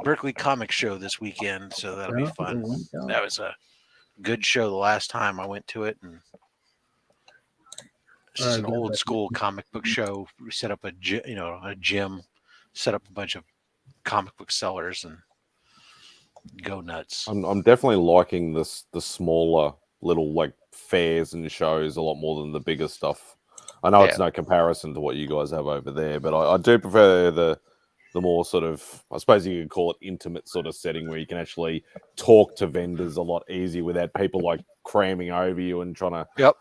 Berkeley Comic Show this weekend, so that'll be fun. That was a good show the last time I went to it, and this is an old school comic book show. We set up a gym, set up a bunch of comic book sellers, and go nuts. I'm definitely liking the smaller little like fairs and shows a lot more than the bigger stuff. I know it's no comparison to what you guys have over there, but I do prefer the more sort of, I suppose you could call it intimate sort of setting where you can actually talk to vendors a lot easier without people like cramming over you and trying to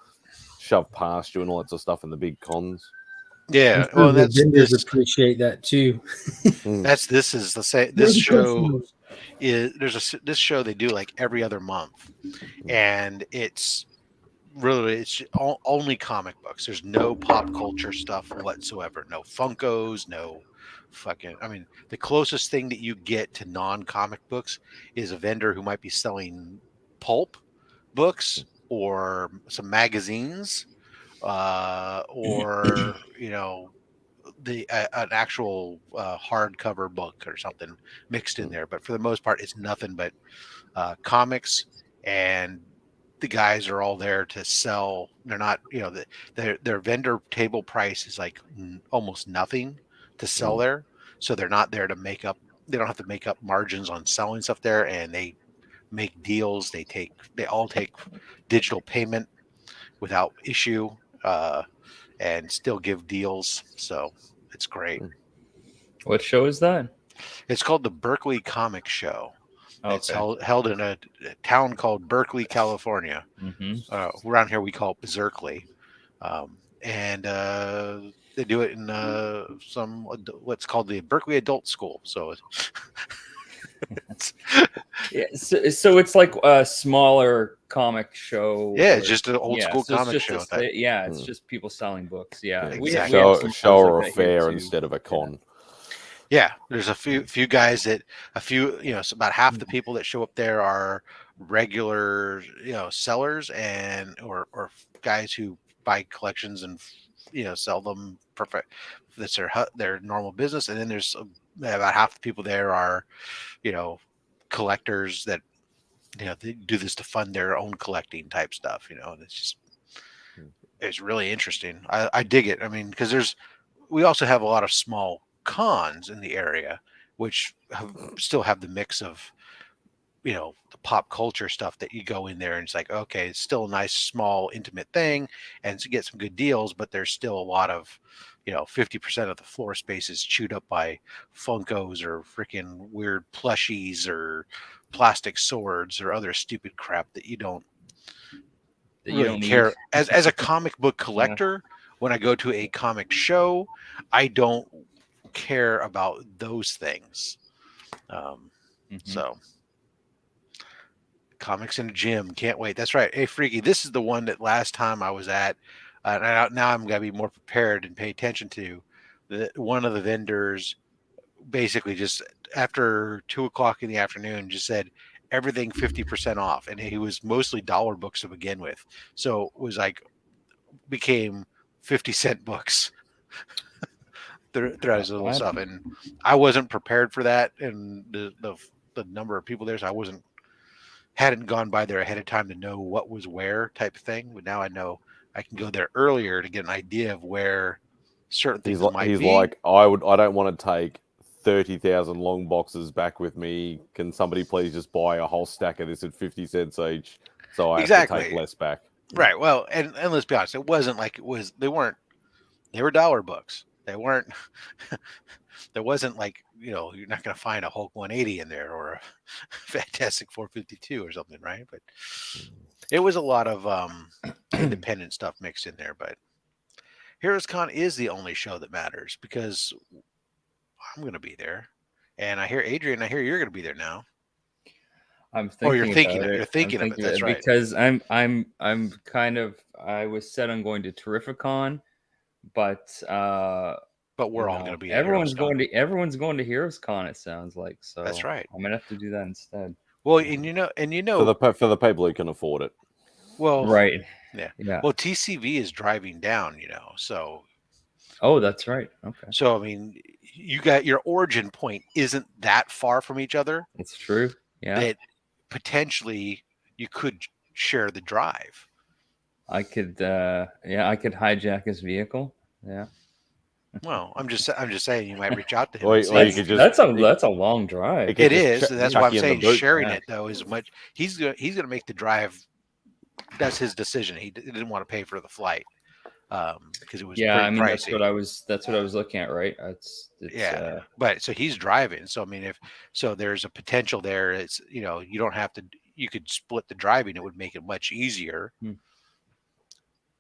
shove past you and all that sort of stuff in the big cons. Yeah, well, the vendors appreciate that too. This is the same. This show is this show they do like every other month, and it's only comic books. There's no pop culture stuff whatsoever. No Funkos, no fucking. I mean, the closest thing that you get to non-comic books is a vendor who might be selling pulp books or some magazines, or an actual hardcover book or something mixed in there. But for the most part, it's nothing but comics, and the guys are all there to sell. They're not, their vendor table price is like almost nothing to sell there. So they're not there to make up. They don't have to make up margins on selling stuff there, and they make deals. They all take digital payment without issue, and still give deals. So it's great. What show is that? It's called the Berkeley Comic Show. Okay. It's held in a town called Berkeley, California. Mm-hmm. Around here we call it Berkeley, and they do it in what's called the Berkeley Adult School. So so it's like a smaller comic show. Yeah, it's just an old school comic show. It's just people selling books. Yeah, exactly. A show or a fair instead of a con. Yeah, there's a few guys that so about half the people that show up there are regular sellers or guys who buy collections and sell them perfect. That's their normal business, and then there's about half the people there are collectors that they do this to fund their own collecting type stuff. And it's really interesting. I dig it. I mean, because we also have a lot of small cons in the area, which still have the mix of the pop culture stuff that you go in there and it's like, okay, it's still a nice small intimate thing and to get some good deals, but there's still a lot of 50% of the floor space is chewed up by Funkos or freaking weird plushies or plastic swords or other stupid crap that you don't care. As a comic book collector, when I go to a comic show, I don't care about those things. So comics in a gym, can't wait. That's right. Hey, Freaky, this is the one that last time I was at. Now I'm gonna be more prepared and pay attention to. One of the vendors basically just after 2 o'clock in the afternoon just said everything 50% off, and he was mostly dollar books to begin with, so it was like became 50-cent books throughout his little stuff, and I wasn't prepared for that, and the number of people there, so I hadn't gone by there ahead of time to know what was where type of thing, but now I know I can go there earlier to get an idea of where certain things might he's be. like, I don't want to take 30,000 long boxes back with me. Can somebody please just buy a whole stack of this at 50 cents each, so I have to take less back? Right. Well, and let's be honest, it wasn't like they were dollar books. They weren't there wasn't like, you're not going to find a Hulk 180 in there or a Fantastic 452 or something, right? But it was a lot of independent stuff mixed in there. But Heroes Con is the only show that matters because I'm going to be there, and I hear Adrian. I hear you're going to be there now. I'm thinking. You're thinking about it. You're thinking of it. That's right. Because I'm kind of. I was set on going to Terrificon, but we're all going to be. Everyone's going to Heroes Con. It sounds like so. That's right. I'm gonna have to do that instead. Well, and you know, for the people who can afford it. Well, right. Yeah. Well, TCV is driving down, so. Oh, that's right. Okay. So, I mean, you got your origin point isn't that far from each other. It's true. Yeah. That potentially you could share the drive. I could hijack his vehicle. Yeah. Well, I'm just saying you might reach out to him. That's a long drive. It is. That's why I'm saying sharing it though is much. He's gonna make the drive. That's his decision. He didn't want to pay for the flight because it was pretty pricey. That's what I was looking at. Right. But so he's driving. So I mean, there's a potential there. It's you don't have to. You could split the driving. It would make it much easier.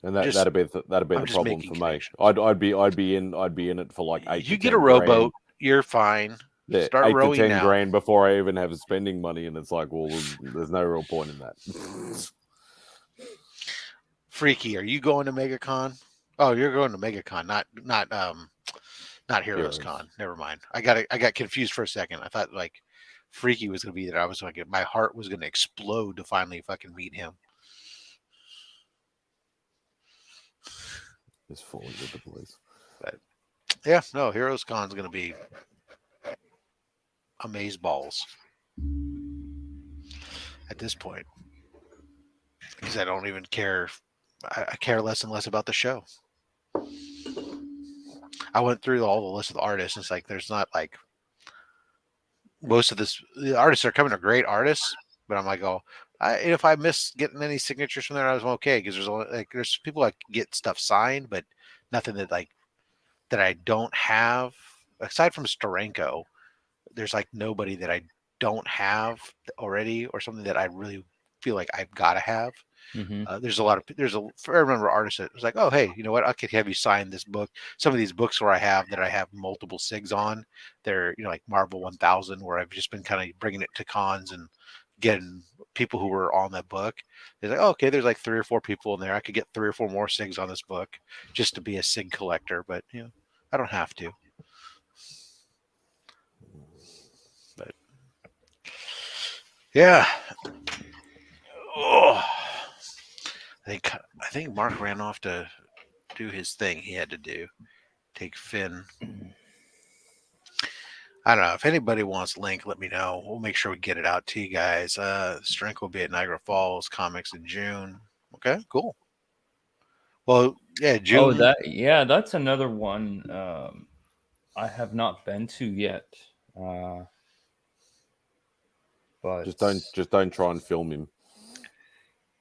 And that'd be the problem for me. I'd be in it for like 8. You get a rowboat, you're fine. Yeah, start 8 rowing to 10 now. grand before I even have spending money, and it's like, well, there's no real point in that. Freaky, are you going to MegaCon? Oh, you're going to MegaCon, not Heroes Con. Never mind. I got confused for a second. I thought like Freaky was going to be there. I was like, my heart was going to explode to finally fucking meet him. It's falling with the police. But yeah, no, Heroes Con is going to be amazeballs at this point because I don't even care. I care less and less about the show. I went through all the list of the artists. And it's like there's not like most of the artists are coming are great artists, but I'm like, if I miss getting any signatures from there, I was okay because there's people that get stuff signed, but nothing that I don't have aside from Steranko. There's like nobody that I don't have already or something that I really feel like I've got to have. Mm-hmm. There's a fair number of artists that was like, oh, hey, you know what? I could have you sign this book. Some of these books where I have multiple SIGs on, they're, like Marvel 1000, where I've just been kind of bringing it to cons and getting people who were on that book. They're like, oh, okay, there's like 3 or 4 people in there. I could get 3 or 4 more SIGs on this book just to be a SIG collector, but I don't have to. But yeah. Oh. I think Mark ran off to do his thing he had to do. Take Finn. I don't know. If anybody wants link, let me know. We'll make sure we get it out to you guys. Strength will be at Niagara Falls Comics in June. Okay, cool. Well, yeah, June. Oh, that's another one I have not been to yet. But just don't try and film him.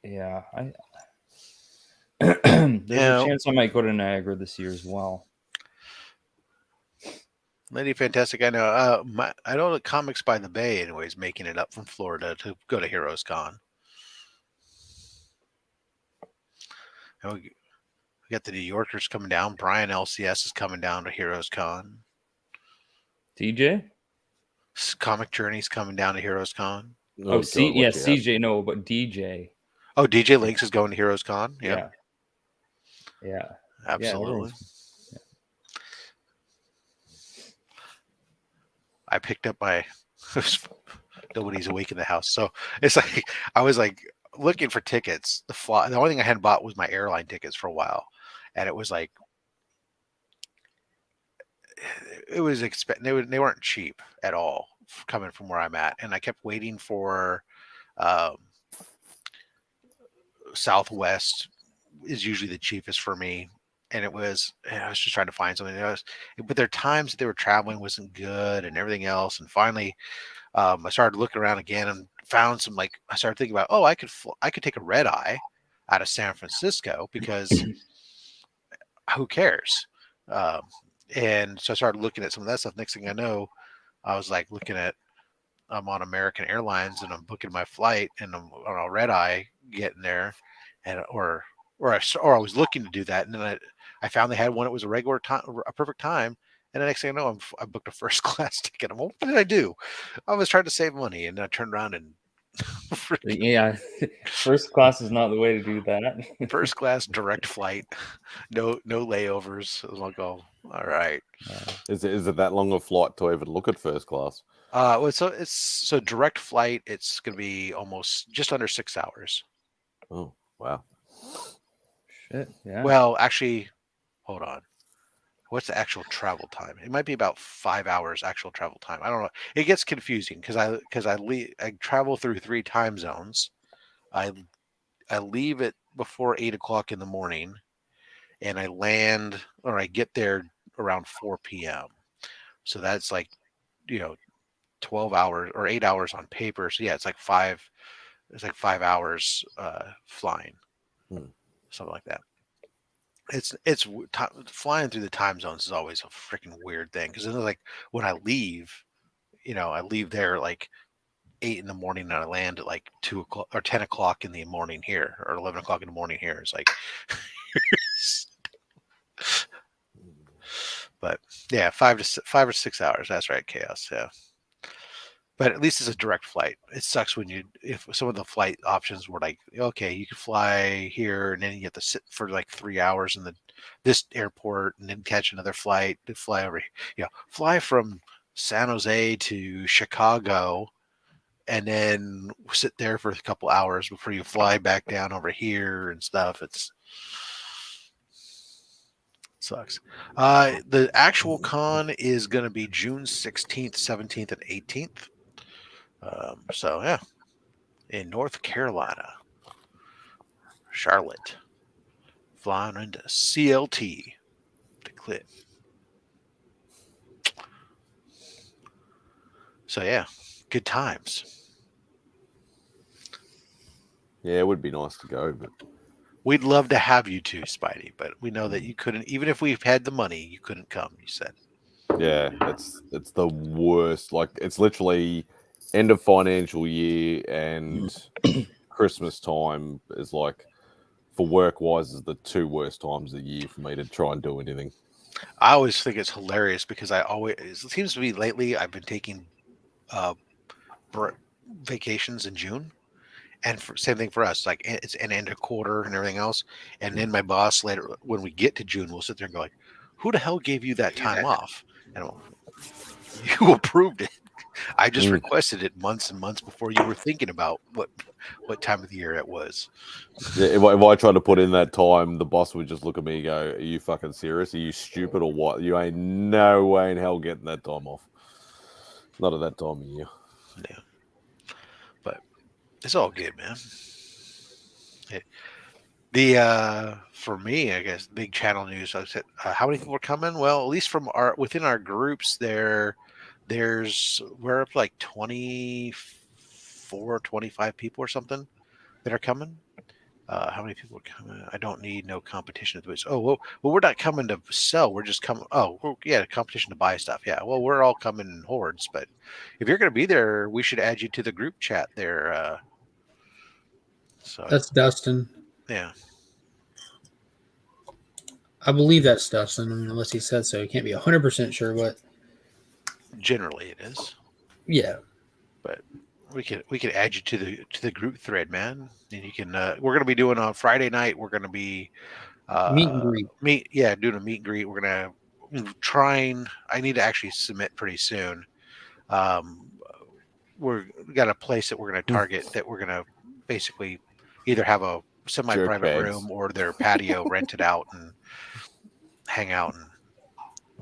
Yeah, there's a chance I might go to Niagara this year as well. Lady Fantastic, I know. I know that Comics by the Bay, anyways, making it up from Florida to go to Heroes Con. And we got the New Yorkers coming down. Brian LCS is coming down to Heroes Con. TJ? Comic Journey's coming down to Heroes Con. Oh, God, what you have. CJ. No, but DJ. Oh, DJ Links is going to Heroes Con. Yeah, Yeah. absolutely. I picked up my. Nobody's awake in the house, so it's like I was like looking for tickets. The only thing I hadn't bought was my airline tickets for a while, and it was like it was expensive. They weren't cheap at all coming from where I'm at, and I kept waiting for Southwest is usually the cheapest for me. And I was just trying to find something else, but their times that they were traveling wasn't good and everything else. And finally, I started looking around again and found some, like, I started thinking about, oh, I could take a red eye out of San Francisco because who cares? And so I started looking at some of that stuff. Next thing I know, I was like looking at, I'm on American Airlines and I'm booking my flight and I'm on a red eye getting there, and or I was looking to do that, and then I found they had one. It was a regular time, a perfect time, and the next thing I know, I booked a first class ticket. I'm, what did I do? I was trying to save money, and I turned around and Yeah. First class is not the way to do that. first class direct flight, no layovers. I was like, oh, all right. Is it that long a flight to even look at first class? Well, so direct flight. It's going to be almost just under 6 hours. Oh, wow. Shit. Yeah. Well, actually, hold on. What's the actual travel time? It might be about 5 hours actual travel time. I don't know. It gets confusing because I travel through 3 time zones. I leave it before 8 o'clock in the morning, and I land or I get there around 4 p.m. So that's like, 12 hours or 8 hours on paper. So yeah, it's like 5 hours flying, something like that. Flying through the time zones is always a freaking weird thing because then like when I leave, I leave there like 8 in the morning and I land at like 2 o'clock or 10 o'clock in the morning here or 11 o'clock in the morning here. It's like, but yeah, 5 or 6 hours. That's right, Chaos. Yeah. But at least it's a direct flight. It sucks if some of the flight options were like, okay, you can fly here and then you have to sit for like 3 hours in this airport and then catch another flight to fly over. Fly from San Jose to Chicago and then sit there for a couple hours before you fly back down over here and stuff. It sucks. The actual con is going to be June 16th, 17th, and 18th. So yeah, in North Carolina, Charlotte, flying into CLT to clip. So yeah, good times. Yeah, it would be nice to go, but We'd love to have you too, Spidey, but we know that you couldn't. Even if we've had the money, you couldn't come. You said. yeah, it's the worst. Like it's literally end of financial year and Christmas time is like, for work wise, is the 2 worst times of the year for me to try and do anything. I always think it's hilarious because it seems to be lately I've been taking vacations in June, and same thing for us. Like it's an end of quarter and everything else, and then my boss later when we get to June, we'll sit there and go like, "Who the hell gave you that time off?" And you approved it. I just requested it months and months before you were thinking about what time of the year it was. Yeah, if I tried to put in that time, the boss would just look at me and go, "Are you fucking serious? Are you stupid or what? You ain't no way in hell getting that time off. Not at that time of year." Yeah, but it's all good, man. For me, I guess big channel news. I said, how many people are coming? Well, at least from within our groups, we're up to like 24, 25 people or something that are coming. How many people are coming? I don't need no competition at the booth. Oh, well, we're not coming to sell. We're just coming. Oh, yeah, competition to buy stuff. Yeah, well, we're all coming in hordes. But if you're going to be there, we should add you to the group chat there. So That's Dustin. Yeah. I believe that's Dustin. I mean, unless he said so. He can't be 100% sure, but Generally, it is. Yeah. But we could add you to the group thread, man. And you can. We're gonna be doing on Friday night. We're gonna be Meet and greet. doing a meet and greet. We're gonna trying. I need to actually submit pretty soon. We got a place that we're gonna target that we're gonna basically either have a semi-private Jerkbags. room or their patio rented out and hang out and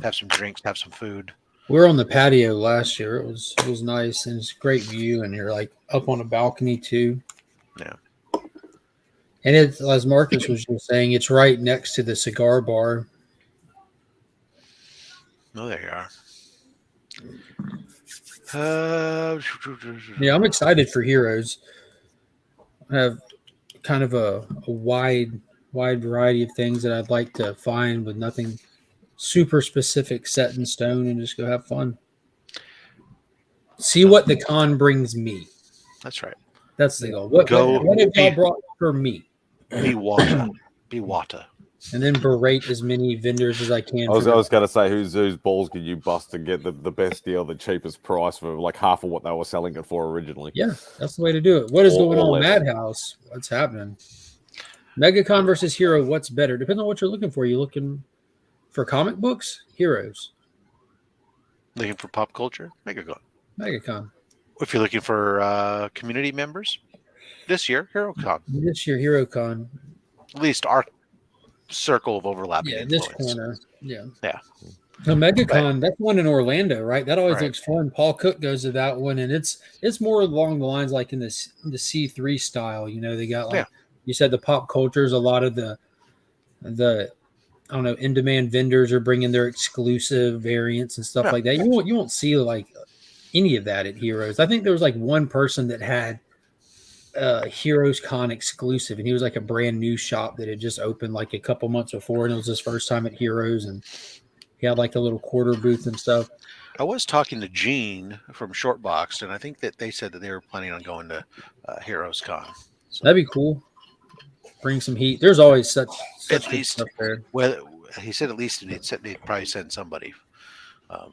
have some drinks, have some food. We were on the patio last year. It was nice, and it's a great view, and you're like up on a balcony too. Yeah. And it's, as Marcus was just saying, it's right next to the cigar bar. Oh, there you are. Yeah, I'm excited for Heroes. I have kind of a wide variety of things that I'd like to find with nothing super specific set in stone and just go have fun. See what the con brings me. That's right. That's the goal. What have y'all brought for me? Be Wata. Be Wata. And then berate as many vendors as I can. I was going to say, whose balls can you bust to get the best deal, the cheapest price for like half of what they were selling it for originally? Yeah, that's the way to do it. What is going on, less. Madhouse? What's happening? MegaCon versus Hero. What's better? Depends on what you're looking for. You looking for comic books? Heroes. Looking for pop culture? MegaCon. MegaCon. If you're looking for community members, this year, HeroCon. This year, HeroCon. At least our circle of overlapping this influence. corner. Yeah. Yeah. So MegaCon, that's one in Orlando, right? That always Right. looks fun. Paul Cook goes to that one, and it's more along the lines like in the C3 style. You know, they got like you said, the pop cultures. A lot of the I don't know, in demand vendors are bringing their exclusive variants and stuff like that. You won't see like any of that at Heroes. I think there was like one person that had Heroes Con exclusive, and he was like a brand new shop that had just opened like a couple months before, and it was his first time at Heroes, and he had like a little quarter booth and stuff. I was talking to Gene from Shortboxed, and I think that they said that they were planning on going to Heroes Con. So that'd be cool. Bring some heat. There's always such at good least stuff there. Well, he said at least they'd probably send somebody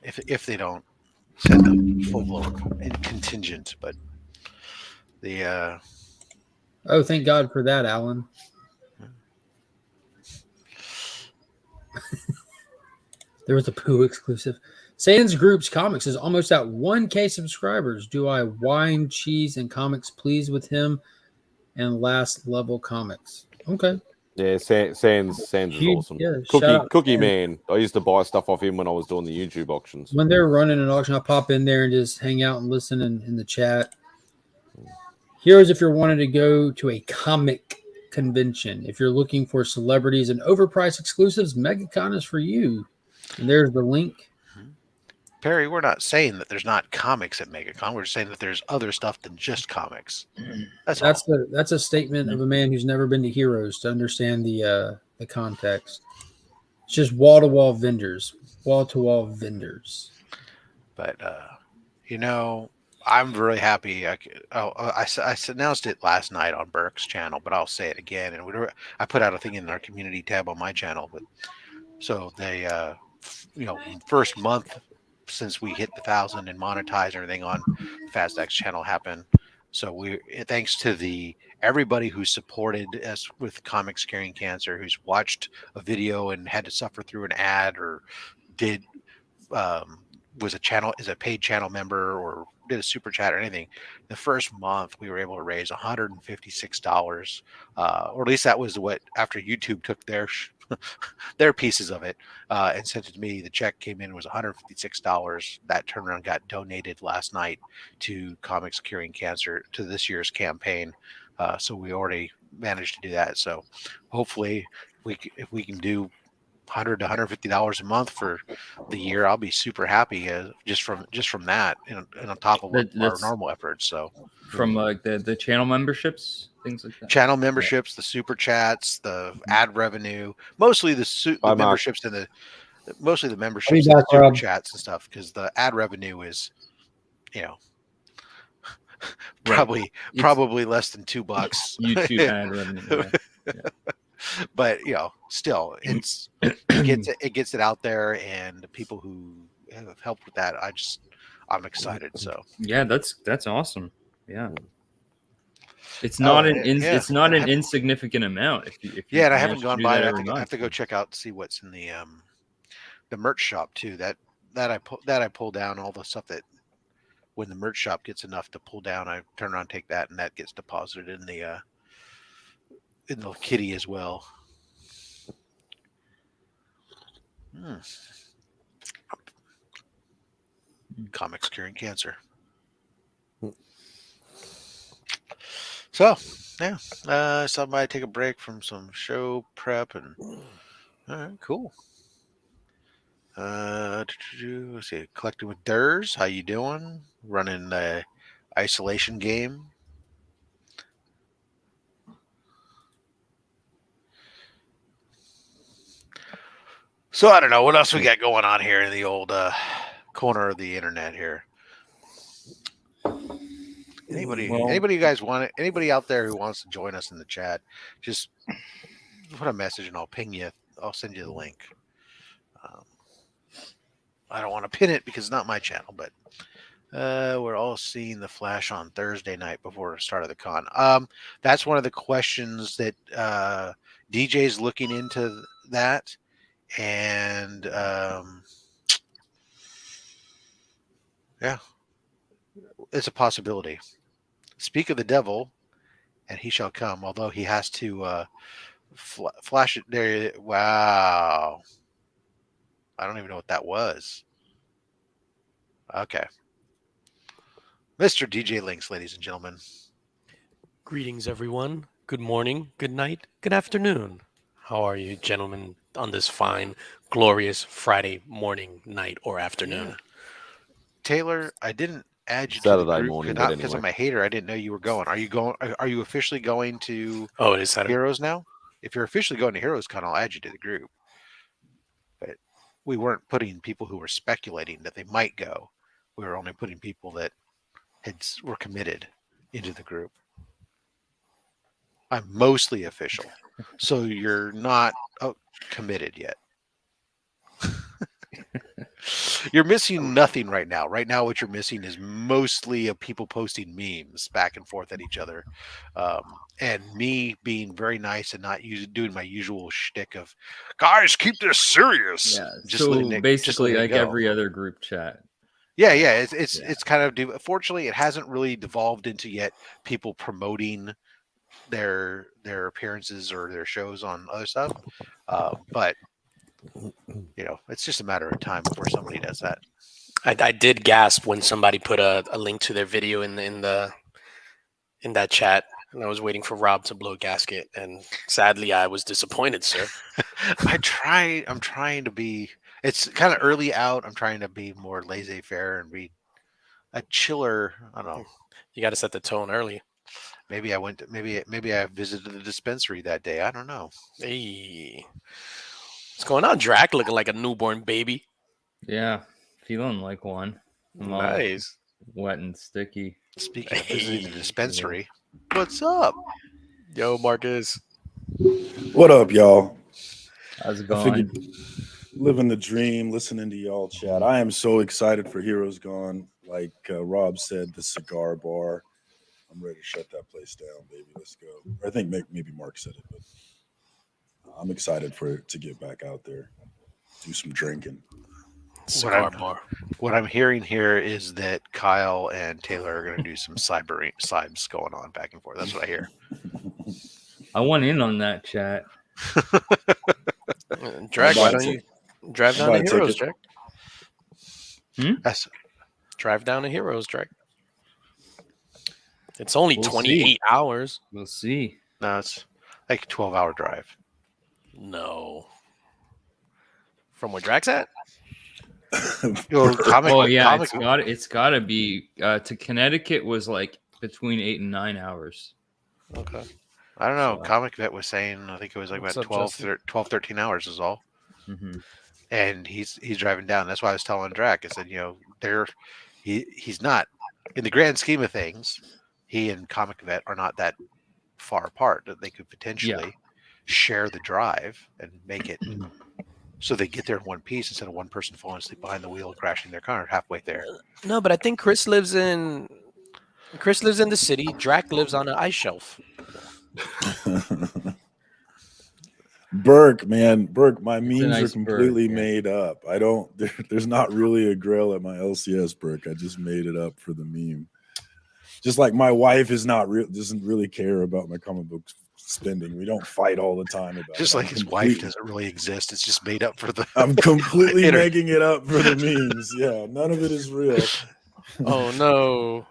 if they don't send a full blown contingent, but the oh, thank God for that, Alan. There was a Pooh exclusive. Sans Groups Comics is almost at 1K subscribers. Do I wine, cheese, and comics please with him and Last Level Comics? Okay. Yeah, Sans is awesome. Yeah, Cookie Man. I used to buy stuff off him when I was doing the YouTube auctions. When they're running an auction, I'll pop in there and just hang out and listen in the chat. Heroes, if you're wanting to go to a comic convention, if you're looking for celebrities and overpriced exclusives, MegaCon is for you. And there's the link. Perry, we're not saying that there's not comics at MegaCon. We're just saying that there's other stuff than just comics. That's a statement of a man who's never been to Heroes to understand the context. It's just wall-to-wall vendors. But I'm really happy. I announced it last night on Burke's channel, but I'll say it again. And I put out a thing in our community tab on my channel. But so they, first month since we hit the 1,000 and monetize everything on FastX channel happened. So thanks to everybody who supported us with Comics Curing Cancer, who's watched a video and had to suffer through an ad or was a paid channel member or did a super chat or anything. The first month we were able to raise $156, or at least that was what, after YouTube took their pieces of it and sent it to me. The check came in, was $156. That turnaround got donated last night to Comics Curing Cancer, to this year's campaign. So we already managed to do that. So hopefully if we can do $100 to $150 a month for the year, I'll be super happy just from that, and on top of our normal efforts. So from like the channel memberships, things like that. Channel memberships, the super chats, the ad revenue, mostly the memberships and mostly the memberships, and the super chats and stuff, because the ad revenue is, probably less than $2. YouTube ad revenue. Yeah. But still, it gets it out there, and the people who have helped with that, I'm excited. So Yeah, that's awesome. Yeah. It's Oh, not yeah. it's not I an haven't- insignificant amount if you yeah, and I manage haven't to gone do by. that I every have month. to go check out, see what's in the merch shop too. That I pull down all the stuff that when the merch shop gets enough to pull down, I turn around, take that, and that gets deposited in the kitty as well. Comics curing cancer. So, yeah, somebody take a break from some show prep and all right, cool. Let's see, collecting with Durs. How you doing? Running the isolation game. So I don't know what else we got going on here in the old corner of the internet here. Anybody you guys want it? Anybody out there who wants to join us in the chat, just put a message and I'll ping you. I'll send you the link. I don't want to pin it because it's not my channel, but we're all seeing the Flash on Thursday night before the start of the con. That's one of the questions that DJ's looking into that, and yeah, it's a possibility. Speak of the devil, and he shall come. Although he has to flash it there. Wow, I don't even know what that was. Okay, Mr. DJ Links, ladies and gentlemen. Greetings, everyone. Good morning, good night, good afternoon. How are you, gentlemen, on this fine, glorious Friday morning, night, or afternoon? Yeah. Taylor, I didn't add you to Saturday the group morning, not but because I'm anyway. a hater. I didn't know you were going. Are you going? Are you officially going to Oh, it is Saturday. Heroes now? If you're officially going to Heroes Con, I'll add you to the group. But we weren't putting people who were speculating that they might go. We were only putting people that were committed into the group. I'm mostly official, so you're not committed yet. You're missing nothing right now. Right now, what you're missing is mostly of people posting memes back and forth at each other, and me being very nice and not doing my usual shtick of, guys, keep this serious. Yeah. Just So letting it, basically, like go. every other group chat. Yeah. It's kind of. Fortunately, it hasn't really devolved into yet people promoting their appearances or their shows on other stuff, but it's just a matter of time before somebody does that. I did gasp when somebody put a link to their video in that chat, and I was waiting for Rob to blow a gasket, and sadly, I was disappointed, sir. I'm trying to be. It's kind of early out. I'm trying to be more laissez-faire and be a chiller. I don't know. You got to set the tone early. Maybe maybe I visited the dispensary that day. I don't know. Hey, what's going on, Drac? Looking like a newborn baby. Yeah, feeling like one. I'm all Nice. wet and sticky. Speaking of visiting the dispensary, what's up? Yo, Marcus. What up, y'all? How's it I going? figured living the dream, listening to y'all chat. I am so excited for Heroes Gone. Like Rob said, the cigar bar. I'm ready to shut that place down, baby. Let's go. Or I think maybe Mark said it, but I'm excited for it to get back out there, do some drinking. Cigar bar. What I'm hearing here is that Kyle and Taylor are going to do some cybes going on back and forth. That's what I hear. I went in on that chat. Drag, why don't you drive down to Heroes, Drag? Drive down to Heroes, Drag. It's only 28 hours. We'll see. No, it's like a 12-hour drive. No. From where Drag's at? It's got to be to Connecticut was like between 8 and 9 hours. Okay. I don't know. Comic Vet was saying I think it was like about 12, 13 hours is all. Mm-hmm. And he's driving down. That's why I was telling Drac. I said, he's not in the grand scheme of things. He and Comic Vet are not that far apart that they could potentially share the drive and make it So they get there in one piece instead of one person falling asleep behind the wheel and crashing their car halfway there. No, but I think Chris lives in the city. Drac lives on an ice shelf. Burke, man, Burke, my It's a memes are nice bird, completely yeah. made up. I don't. There's not really a grill at my LCS, Burke. I just made it up for the meme. Just like my wife doesn't really care about my comic book spending. We don't fight all the time about Just it. like his wife doesn't really exist. It's just made up for the. I'm completely Inter- making it up for the memes. Yeah, none of it is real. Oh no.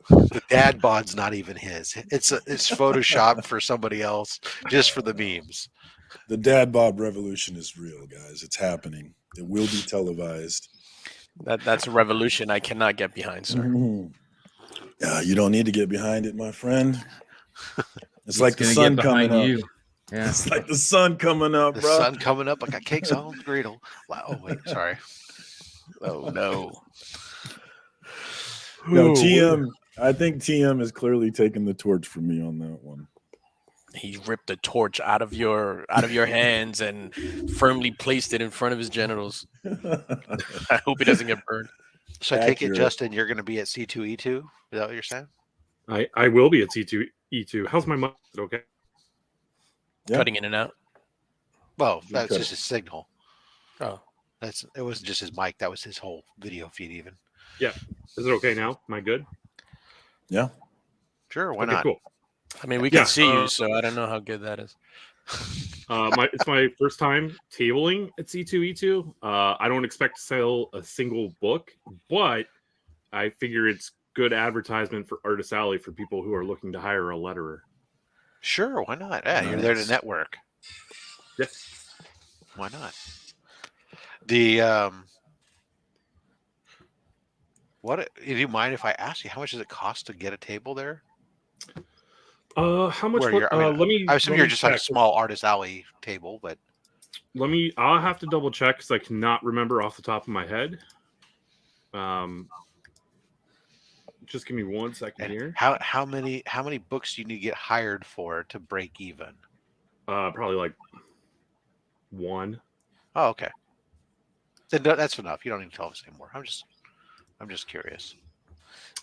The dad bod's not even his. It's photoshopped for somebody else, just for the memes. The dad bod revolution is real, guys. It's happening. It will be televised. That's a revolution I cannot get behind, sir. Mhm. You don't need to get behind it, my friend. It's like the gonna sun get coming behind up. you. Yeah. It's like the sun coming up, The bro. sun coming up. I got cakes on the griddle. Oh wait, sorry. Oh no. No, TM. I think TM has clearly taken the torch from me on that one. He ripped the torch out of your hands and firmly placed it in front of his genitals. I hope he doesn't get burned. So I take it, Accurate. Justin, you're going to be at C2E2? Is that what you're saying? I will be at C2E2. How's my mic? Is it okay? Yeah. Cutting in and out. Well, You that's cut just his signal. Oh. It wasn't just his mic. That was his whole video feed even. Yeah. Is it okay now? Am I good? Yeah. Sure, why Okay, not? cool. I mean, we can Yeah, see you, so I don't know how good that is. It's my first time tabling at C2E2. I don't expect to sell a single book, but I figure it's good advertisement for Artist Alley for people who are looking to hire a letterer. Sure, why not? Yeah, you're there to Nice. network. Yes. Why not? The what? Do you mind if I ask you how much does it cost to get a table there? How much? Where you're, I mean, I assume let you're me just on a check. small Artist Alley table, but I'll have to double check because I cannot remember off the top of my head. Just give me 1 second and here. how many books do you need to get hired for to break even? Probably like 1. Oh, okay. Then that's enough. You don't need to tell us anymore. I'm just curious.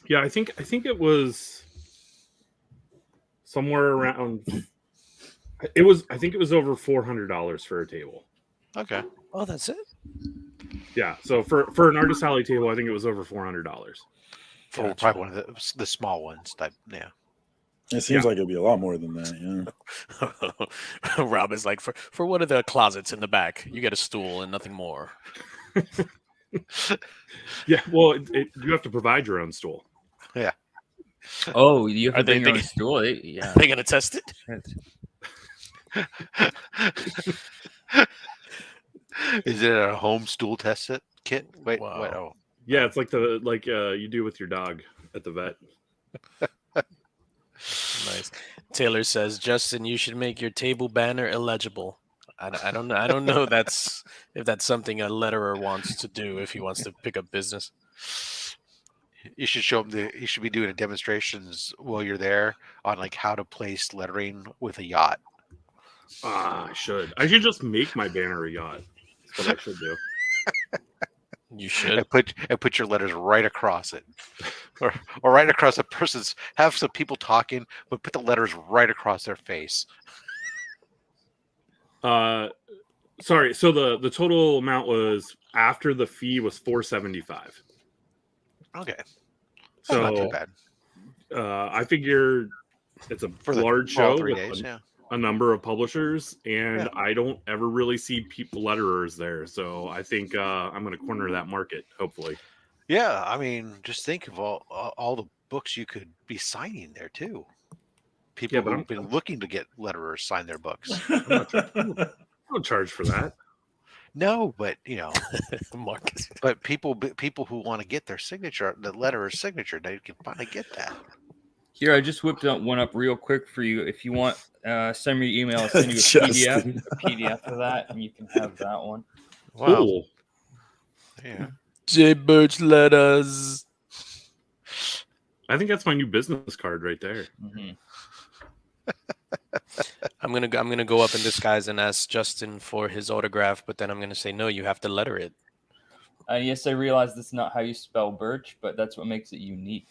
Yeah, I think it was somewhere around. I think it was over $400 for a table. Okay. Oh, that's it? Yeah, so for an Artist Alley table, I think it was over $400. For probably one of the small ones. Yeah. It seems like it'd be a lot more than that. Yeah. Rob is like, for one of the closets in the back, you get a stool and nothing more. Yeah, well, you have to provide your own stool. Yeah. Oh, you have Are to they bring your own thinking- stool. Yeah. Are they going to test it? Is it a home stool test kit? Wait, Wow. what? Oh, Yeah, it's like you do with your dog at the vet. Nice. Taylor says, Justin, you should make your table banner illegible. I don't know. I don't know if that's something a letterer wants to do if he wants to pick up business. you should show them you should be doing demonstrations while you're there on like how to place lettering with a yacht. I should just make my banner a yacht. That's what I should do. You should. And put your letters right across it, or right across a person's. Have some people talking, but put the letters right across their face. Sorry. So the total amount was after the fee was $475. Okay, that's So not too bad I figure it's a for the large all show 3 with days. Yeah. a number of publishers, and Yeah. I don't ever really see letterers there. So I think I'm going to corner that market, hopefully. Yeah, I mean, just think of all the books you could be signing there too. People but who've been looking to get letterers sign their books. I don't charge for that. No, but Marcus. but people who want to get their signature, the letterer's signature, they can finally get that. Here, I just whipped one up real quick for you. If you want, send me your email. I'll send you a Justin. PDF of that, and you can have that one. Wow. Cool. Yeah. J Birch letters. I think that's my new business card right there. Mm-hmm. I'm gonna go up in disguise and ask Justin for his autograph, but then I'm gonna say no. You have to letter it. Yes, I realize that's not how you spell birch, but that's what makes it unique.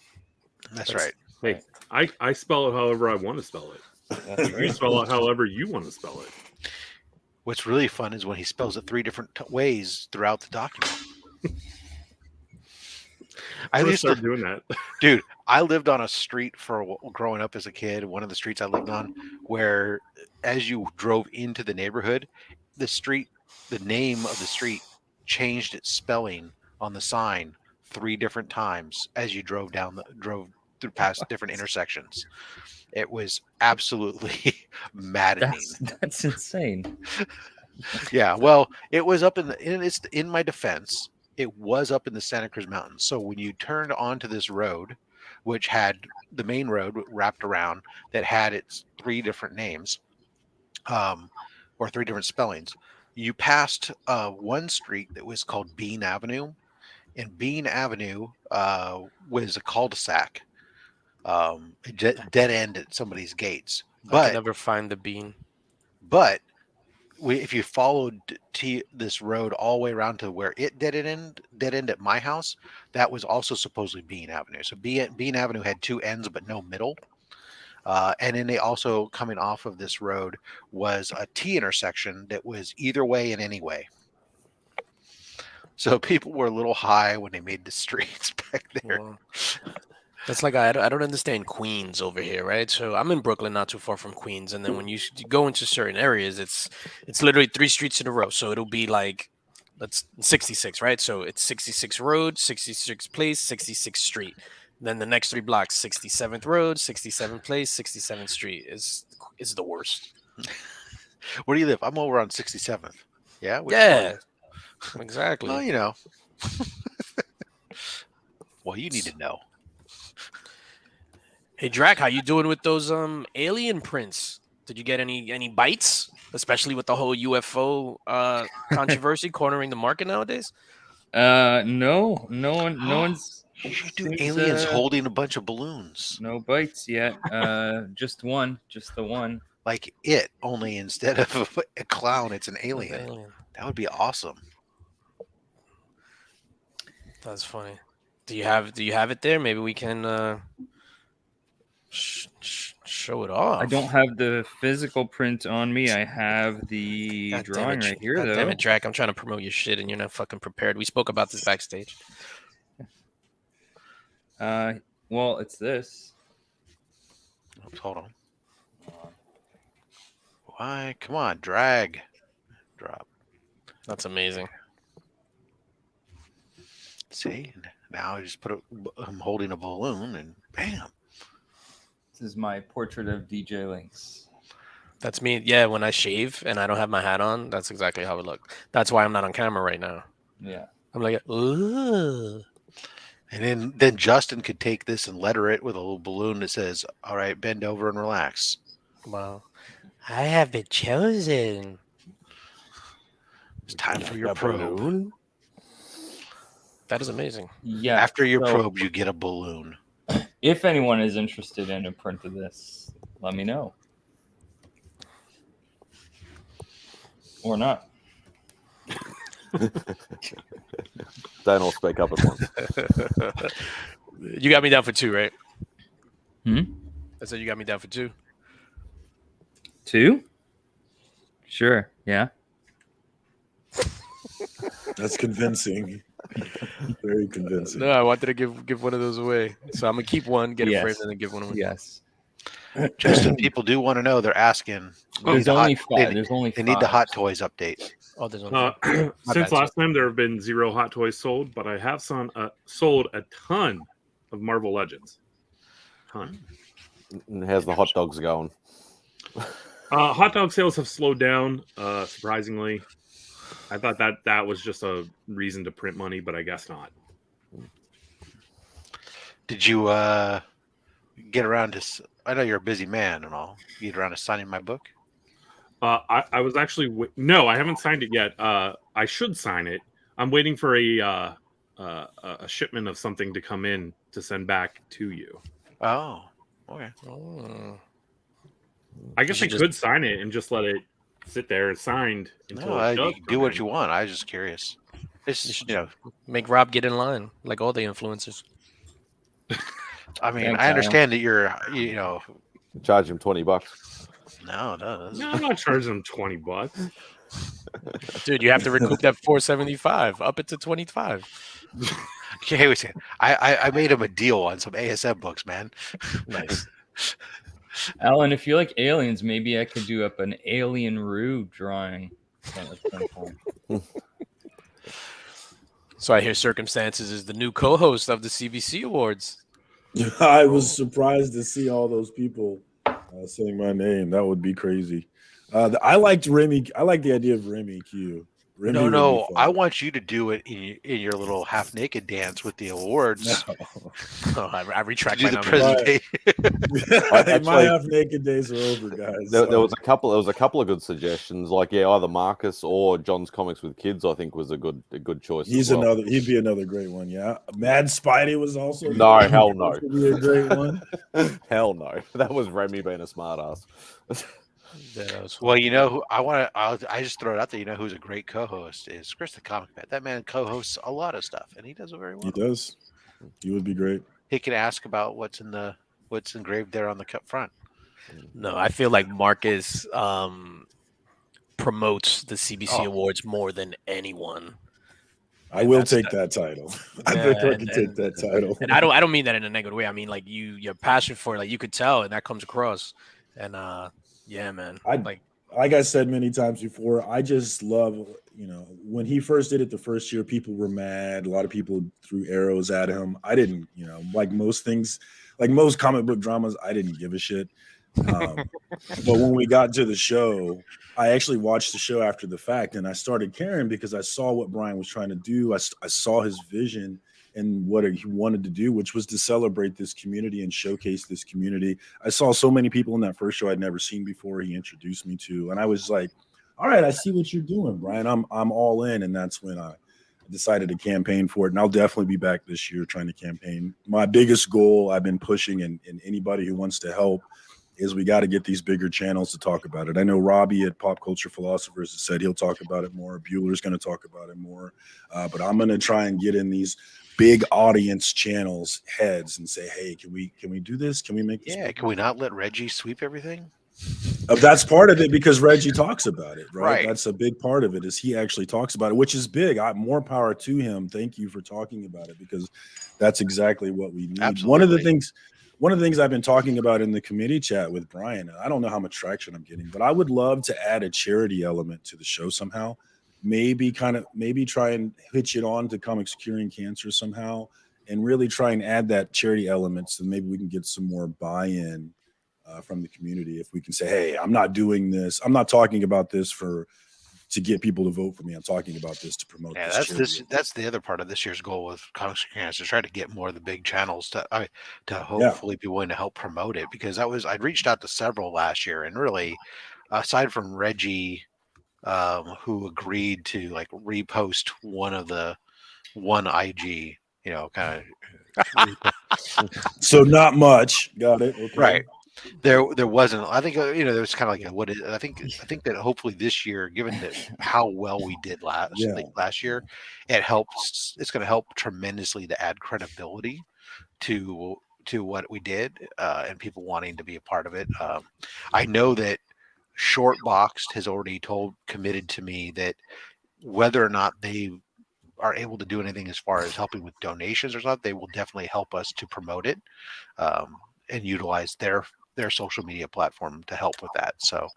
That's right. Hey, I spell it however I want to spell it. That's You right. spell it however you want to spell it. What's really fun is when he spells it 3 different ways throughout the document. I I'm gonna used start to, doing that. dude. I lived on a street growing up as a kid. One of the streets I lived on, where as you drove into the neighborhood, the name of the street changed its spelling on the sign 3 different times as you drove through past different intersections. It was absolutely maddening. That's insane. Yeah, well, it was up in my defense, it was up in the Santa Cruz Mountains. So when you turned onto this road, which had the main road wrapped around that had its 3 different names, or 3 different spellings, you passed one street that was called Bean Avenue, and Bean Avenue was a cul-de-sac, dead end at somebody's gates. I can never find the bean. But if you followed this road all the way around to where it dead end at my house, that was also supposedly Bean Avenue. So Bean Avenue had 2 ends but no middle. And then they also, coming off of this road, was a T intersection that was either way and any way. So people were a little high when they made the streets back there. Well, that's like I don't understand Queens over here, right? So I'm in Brooklyn, not too far from Queens, and then when you go into certain areas, it's literally 3 streets in a row. So it'll be like that's 66, right? So it's 66 Road, 66 Place, 66 Street. Then the next 3 blocks, 67th Road, 67th Place, 67th Street is the worst. Where do you live? I'm over on 67th. Yeah. Yeah. Exactly. Well, you know. Well, you need to know. Hey Drac, how you doing with those alien prints? Did you get any bites, especially with the whole UFO controversy cornering the market nowadays? No one's. You should do aliens holding a bunch of balloons. No bites yet. Just the one. Like it, only instead of a clown, it's an alien. That would be awesome. That's funny. Do you have it there? Maybe we can show it off. I don't have the physical print on me. I have the drawing right here, though. Damn it, Drac! I'm trying to promote your shit, and you're not fucking prepared. We spoke about this backstage. Well, it's this. Hold on. Why? Come on, drop. That's amazing. See, now I just I'm holding a balloon, and bam. This is my portrait of DJ Lynx. That's me. Yeah, when I shave and I don't have my hat on, that's exactly how it looks. That's why I'm not on camera right now. Yeah. I'm like, ooh. And then Justin could take this and letter it with a little balloon that says, "All right, bend over and relax." Wow. I have been chosen. It's time for your probe. That is amazing. Yeah. After your probe, you get a balloon. If anyone is interested in a print of this, let me know. Or not. Don't all speak up at once. You got me down for 2, right? Hmm? I said you got me down for 2. 2? Sure. Yeah. That's convincing. Very convincing. No, I wanted to give one of those away. So I'm gonna keep one, get it framed, and then give one away. Yes. Justin, people do want to know. They're asking. There's only 5. They need the Hot Toys update. Oh, there's only Since last time, there have been 0 Hot Toys sold, but I have sold a ton of Marvel Legends. Ton. And how's the hot dogs going? Hot dog sales have slowed down, surprisingly. I thought that was just a reason to print money, but I guess not. Did you get around to? I know you're a busy man and all. You get around to signing my book? I was actually no, I haven't signed it yet. I should sign it. I'm waiting for a shipment of something to come in to send back to you. Oh, okay. Oh. I guess I should could sign it and just let it sit there and signed until No, it you does can come do what in. you want. I was just curious. You It's should make Rob get in line like all the influencers. I mean, Thanks, I Alan. understand that you're, Charge him $20. no, No, I'm not charging them $20. Dude, you have to recoup that 475 up it to 25. Okay, wait a second. I made him a deal on some ASM books, man. Nice. Alan, if you like aliens, maybe I could do up an alien Rue drawing at some point. So I hear Circumstances is the new co-host of the CBC Awards. I was surprised to see all those people saying my name. That would be crazy. I liked Remy. I like the idea of Remy Q. Remy would be No, fun. I want you to do it in your little half naked dance with the awards. No. Oh, I retract Do my the nomination. presentation. My half naked days are over, guys. There was a couple. There was a couple of good suggestions, like either Marcus or John's Comics with Kids. I think was a good choice. He's as well. another. He'd be another great one. Yeah, Mad Spidey was also. No, hell no. Would be a great one. Hell no. That was Remy being a smartass. Well, you know who I just throw it out there. You know who's a great co-host is Chris the Comic Man. That man co-hosts a lot of stuff, and he does it very well. He does. He would be great. He can ask about what's engraved there on the cup front. No, I feel like Marcus promotes the CBC Awards more than anyone. I will take that title. I think I can take that title. And I don't mean that in a negative way. I mean like your passion for it, like you could tell, and that comes across. And yeah, man. Like I said many times before, I just love, when he first did it the first year, people were mad. A lot of people threw arrows at him. I didn't, like most things, like most comic book dramas, I didn't give a shit. But when we got to the show, I actually watched the show after the fact, and I started caring because I saw what Brian was trying to do. I saw his vision and what he wanted to do, which was to celebrate this community and showcase this community. I saw so many people in that first show I'd never seen before. He introduced me to, and I was like, all right, I see what you're doing, Brian. I'm all in. And that's when I decided to campaign for it. And I'll definitely be back this year trying to campaign. My biggest goal I've been pushing, and anybody who wants to help, is we got to get these bigger channels to talk about it. I know Robbie at Pop Culture Philosophers has said he'll talk about it more. Bueller's going to talk about it more. But I'm going to try and get in these big audience channels heads and say, hey, can we do this? Can we make this? Yeah, can we not let Reggie sweep everything? That's part of it, because Reggie talks about it, right? Right. That's a big part of it, is he actually talks about it, which is big. More power to him. Thank you for talking about it, because that's exactly what we need. Absolutely. One of the things I've been talking about in the committee chat with Brian, and I don't know how much traction I'm getting, but I would love to add a charity element to the show somehow. Maybe try and hitch it on to Comics Curing Cancer somehow, and really try and add that charity element, so maybe we can get some more buy-in from the community. If we can say, hey, I'm not doing this, I'm not talking about this to get people to vote for me, I'm talking about this to promote. Yeah, that's the other part of this year's goal with Comics Cancer, to try to get more of the big channels to hopefully be willing to help promote it, because I'd reached out to several last year, and really, aside from Reggie, who agreed to like repost one IG, kind of. So not much. Got it. Okay. Right. There wasn't. I think there was kind of like I think that hopefully this year, given that how well we did last year, it's going to help tremendously to add credibility to what we did, and people wanting to be a part of it. I know that Shortboxed has already committed to me that whether or not they are able to do anything as far as helping with donations or something, they will definitely help us to promote it, and utilize their social media platform to help with that. So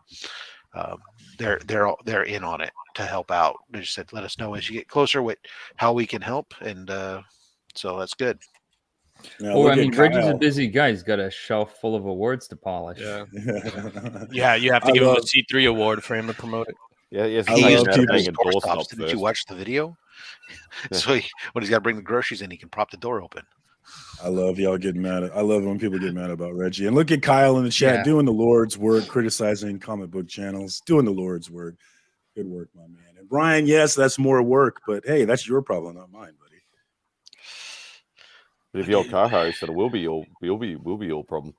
they're in on it to help out. They just said, let us know as you get closer how we can help, and so that's good. Well, I mean, Reggie's a busy guy. He's got a shelf full of awards to polish. Yeah, you have to give him a C3 award for him to promote it. Yeah, yes. He used doorstops. Did you watch the video? So when he's got to bring the groceries in, he can prop the door open. I love y'all getting mad. I love when people get mad about Reggie. And look at Kyle in the chat doing the Lord's work, criticizing comic book channels, doing the Lord's work. Good work, my man. And Brian, yes, that's more work, but hey, that's your problem, not mine, buddy. But if you're co-host, it will be your problem.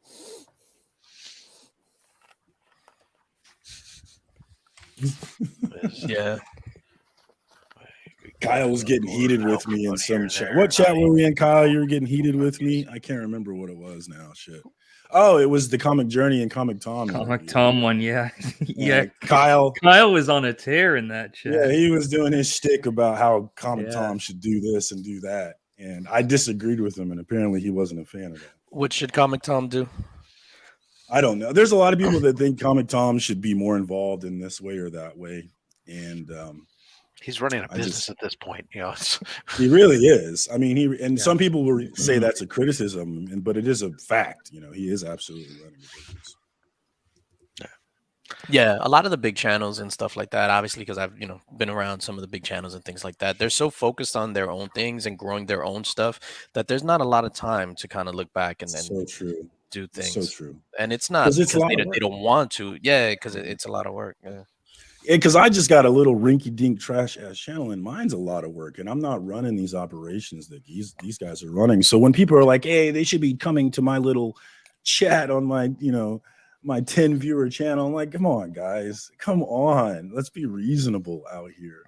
Yeah. Kyle was getting heated with me in some chat. What chat were we in, Kyle? You were getting heated with me? I can't remember what it was now. Shit. Oh, it was the Comic Journey and Comic Tom. Comic Tom one, yeah. Yeah. Kyle was on a tear in that chat. Yeah, he was doing his shtick about how Comic Tom should do this and do that. And I disagreed with him, and apparently he wasn't a fan of that. What should Comic Tom do? I don't know. There's a lot of people that think Comic Tom should be more involved in this way or that way. And he's running a business at this point. You know, he really is. I mean, some people will say that's a criticism, but it is a fact. You know, he is absolutely running a business. Yeah, a lot of the big channels and stuff like that, obviously, because I've been around some of the big channels and things like that. They're so focused on their own things and growing their own stuff that there's not a lot of time to kind of look back and so true. Do things. So true. And it's not because they don't want to. Yeah, because it's a lot of work. Yeah. Because I just got a little rinky-dink trash ass channel, and mine's a lot of work, and I'm not running these operations that these guys are running. So when people are like, "Hey, they should be coming to my little chat on my my 10 viewer channel," I'm like, "Come on, guys, come on, let's be reasonable out here."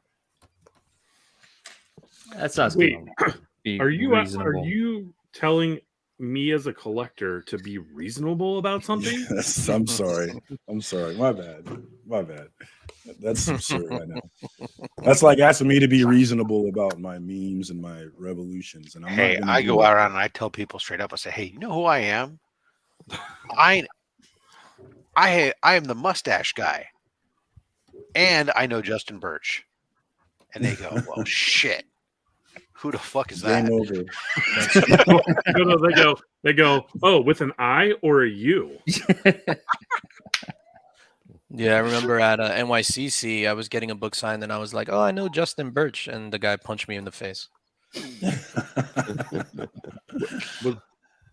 That's not. Wait, are you telling me as a collector to be reasonable about something? Yes, I'm sorry. My bad. That's absurd. I know. That's like asking me to be reasonable about my memes and my revolutions. And I go around and I tell people straight up. I say, "Hey, you know who I am? I am the mustache guy, and I know Justin Birch." And they go, "Well, shit. Who the fuck is that?" Game over. No, they go, "Oh, with an I or a U?" Yeah, I remember at NYCC, I was getting a book signed, and I was like, "Oh, I know Justin Birch," and the guy punched me in the face.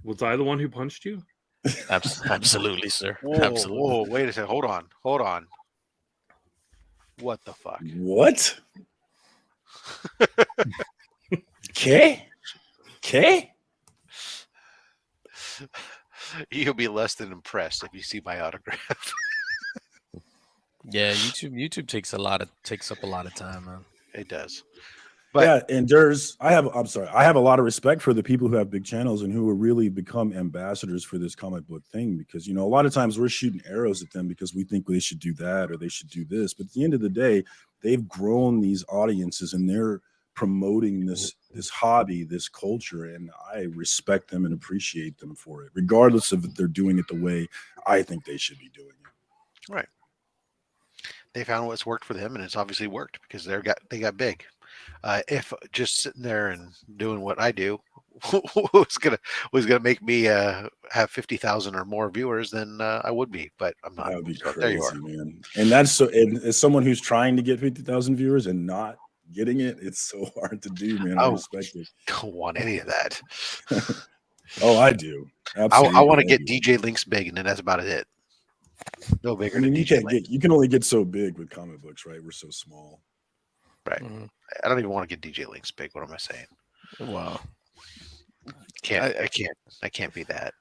Was I the one who punched you? Absolutely, sir. Whoa, Absolutely. Whoa, wait a second. Hold on. What the fuck? What? Okay. You'll be less than impressed if you see my autograph. Yeah, YouTube takes up a lot of time, man. It does. But yeah, and I have a lot of respect for the people who have big channels and who have really become ambassadors for this comic book thing, because a lot of times we're shooting arrows at them because we think they should do that or they should do this. But at the end of the day, they've grown these audiences and they're promoting this hobby, this culture, and I respect them and appreciate them for it, regardless of if they're doing it the way I think they should be doing it. Right. They found what's worked for them, and it's obviously worked because they got big. If just sitting there and doing what I do was gonna make me have 50,000 or more viewers, then I would be. But I'm not. That would be so crazy, there you are. man. And and as someone who's trying to get 50,000 viewers and not getting it, it's so hard to do, man. I respect it. Don't want any of that. Oh, I do. Absolutely. I want to get DJ Links big, and then that's about it. No bigger. I mean, than you can only get so big with comic books, right? We're so small. Right. Mm-hmm. I don't even want to get DJ Links big. What am I saying? Wow. I can't be that.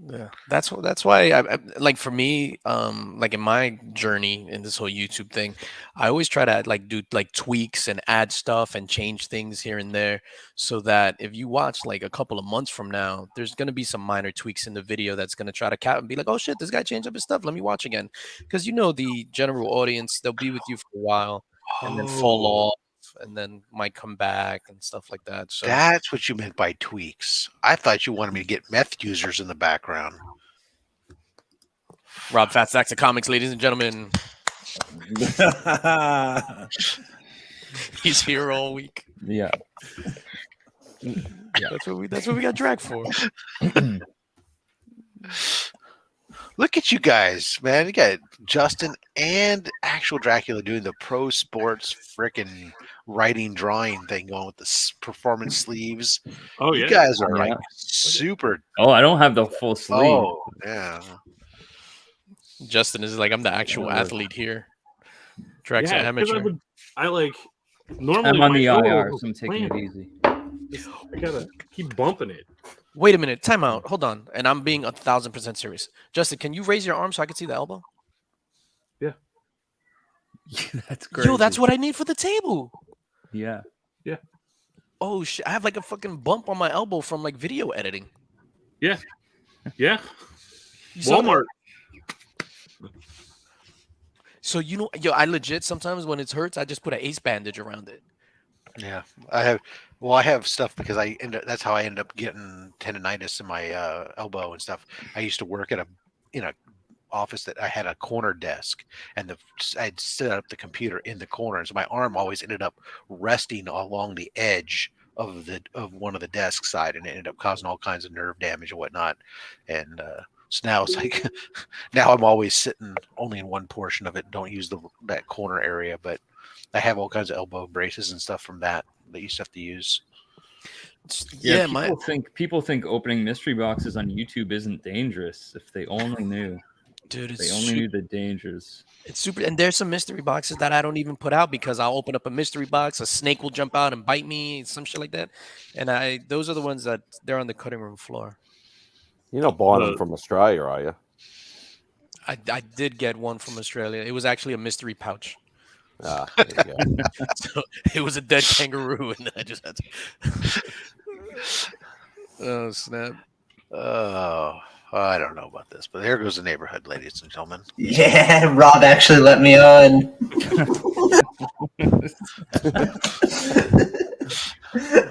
Yeah, that's why I like, for me, like in my journey in this whole YouTube thing, I always try to do tweaks and add stuff and change things here and there, so that if you watch like a couple of months from now, there's gonna be some minor tweaks in the video that's gonna try to cap and be like, "Oh shit, this guy changed up his stuff. Let me watch again," because the general audience, they'll be with you for a while and then fall off, and then might come back and stuff like that. So that's what you meant by tweaks. I thought you wanted me to get meth users in the background. Rob Fat Stacks of Comics, ladies and gentlemen. He's here all week. Yeah. That's what we got dragged for. Look at you guys, man. You got Justin and actual Dracula doing the pro sports freaking writing drawing thing going with the performance sleeves. Oh, you guys are like super. Oh, I don't have the full sleeve. Oh, yeah. Justin is like, I'm the actual athlete here. Drax amateur. Normally I'm on the IR, so I'm taking it easy. I gotta keep bumping it. Wait a minute, time out. Hold on. And I'm being 1,000% serious. Justin, can you raise your arm so I can see the elbow? Yeah. That's crazy. Yo, that's what I need for the table. Yeah. Oh shit! I have like a fucking bump on my elbow from like video editing. Yeah. You saw that? Walmart. So yo, I legit sometimes when it hurts, I just put an ace bandage around it. Yeah, I have stuff because that's how I end up getting tendonitis in my elbow and stuff. I used to work at a office that I had a corner desk, and I'd set up the computer in the corner, and so my arm always ended up resting along the edge of one of the desk side, and it ended up causing all kinds of nerve damage and whatnot. And so now it's like now I'm always sitting only in one portion of it, don't use that corner area, but I have all kinds of elbow braces and stuff from that you used to have to use. Yeah, people think opening mystery boxes on YouTube isn't dangerous. If they only knew. Dude, They only knew the dangers. It's super, and there's some mystery boxes that I don't even put out because I'll open up a mystery box, a snake will jump out and bite me, some shit like that. And those are the ones that they're on the cutting room floor. You're not buying them from Australia, are you? I did get one from Australia. It was actually a mystery pouch. Ah, there you go. So it was a dead kangaroo, and then I just had to. Oh snap! Oh, I don't know about this, but there goes the neighborhood, ladies and gentlemen. Yeah, Rob actually let me on.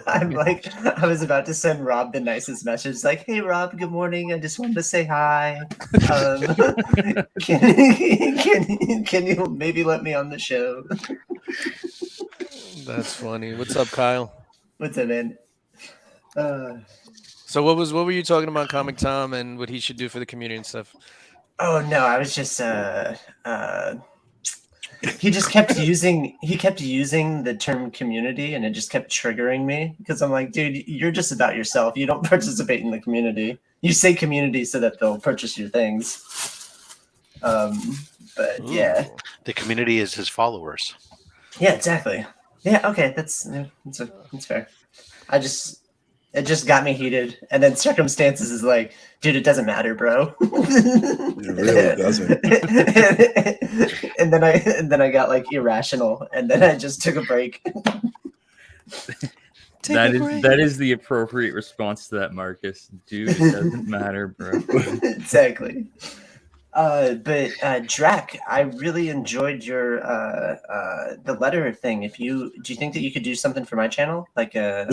I'm like, I was about to send Rob the nicest message, like, "Hey, Rob, good morning. I just wanted to say hi. Can you maybe let me on the show?" That's funny. What's up, Kyle? What's up, man? So what were you talking about, Comic Tom, and what he should do for the community and stuff? Oh no, I was just he kept using the term community, and it just kept triggering me because I'm like, dude, you're just about yourself. You don't participate in the community. You say community so that they'll purchase your things. But yeah, the community is his followers. Yeah, exactly. Yeah, okay, that's fair. It just got me heated, and then circumstances is like, dude, it doesn't matter, bro. It really doesn't. and then I got like irrational, and then I just took a break. That is the appropriate response to that, Marcus. Dude, it doesn't matter, bro. Exactly. But Drac, I really enjoyed your the letter thing. Do you think that you could do something for my channel, like a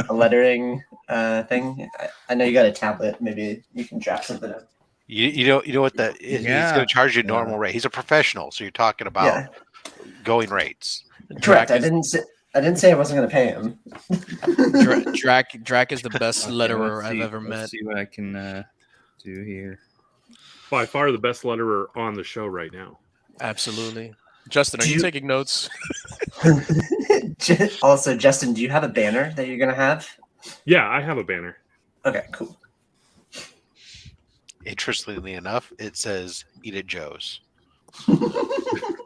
lettering thing? I know you got a tablet. Maybe you can draft something up. You know what that is? Yeah. He's going to charge you normal rate. He's a professional, so you're talking about going rates. Correct. I didn't say I wasn't going to pay him. Drac is the best letterer I've ever met. Let's see what I can do here. By far the best letterer on the show right now. Absolutely. Justin, are you taking notes? Also, Justin, do you have a banner that you're going to have? Yeah, I have a banner. Okay, cool. Interestingly enough, it says "Eat at Joe's."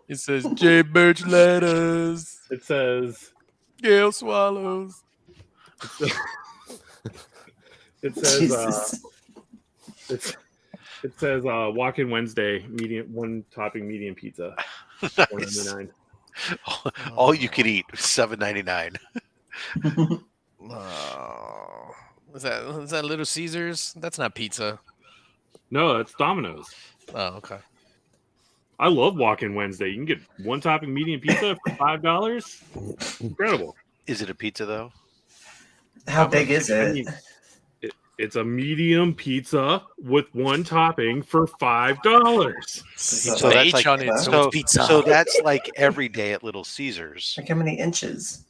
It says J Birch Letters. It says Gail Swallows. It says it says walk-in Wednesday, medium one topping medium pizza. Nice. $4.99. All you could eat, $7.99. Is that Little Caesars? That's not pizza. No, that's Domino's. Oh, okay. I love walk-in Wednesday. You can get one topping medium pizza for $5. Incredible. Is it a pizza though? How big is it? I mean, it's a medium pizza with one topping for $5. So that's like on it, so it's pizza. So that's like every day at Little Caesars. Like how many inches?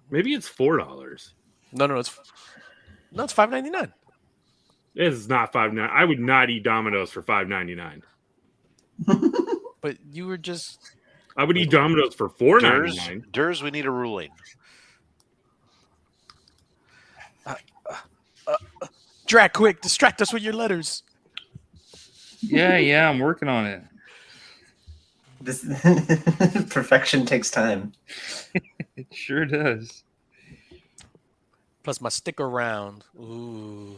Maybe it's $4. No, it's $5.99. It is not $5.99. I would not eat Domino's for $5.99. But you were just. I would eat Domino's for $4.99. Durs, we need a ruling. Drac, quick, distract us with your letters. Yeah, I'm working on it. This perfection takes time. It sure does. Plus my sticker round. Ooh.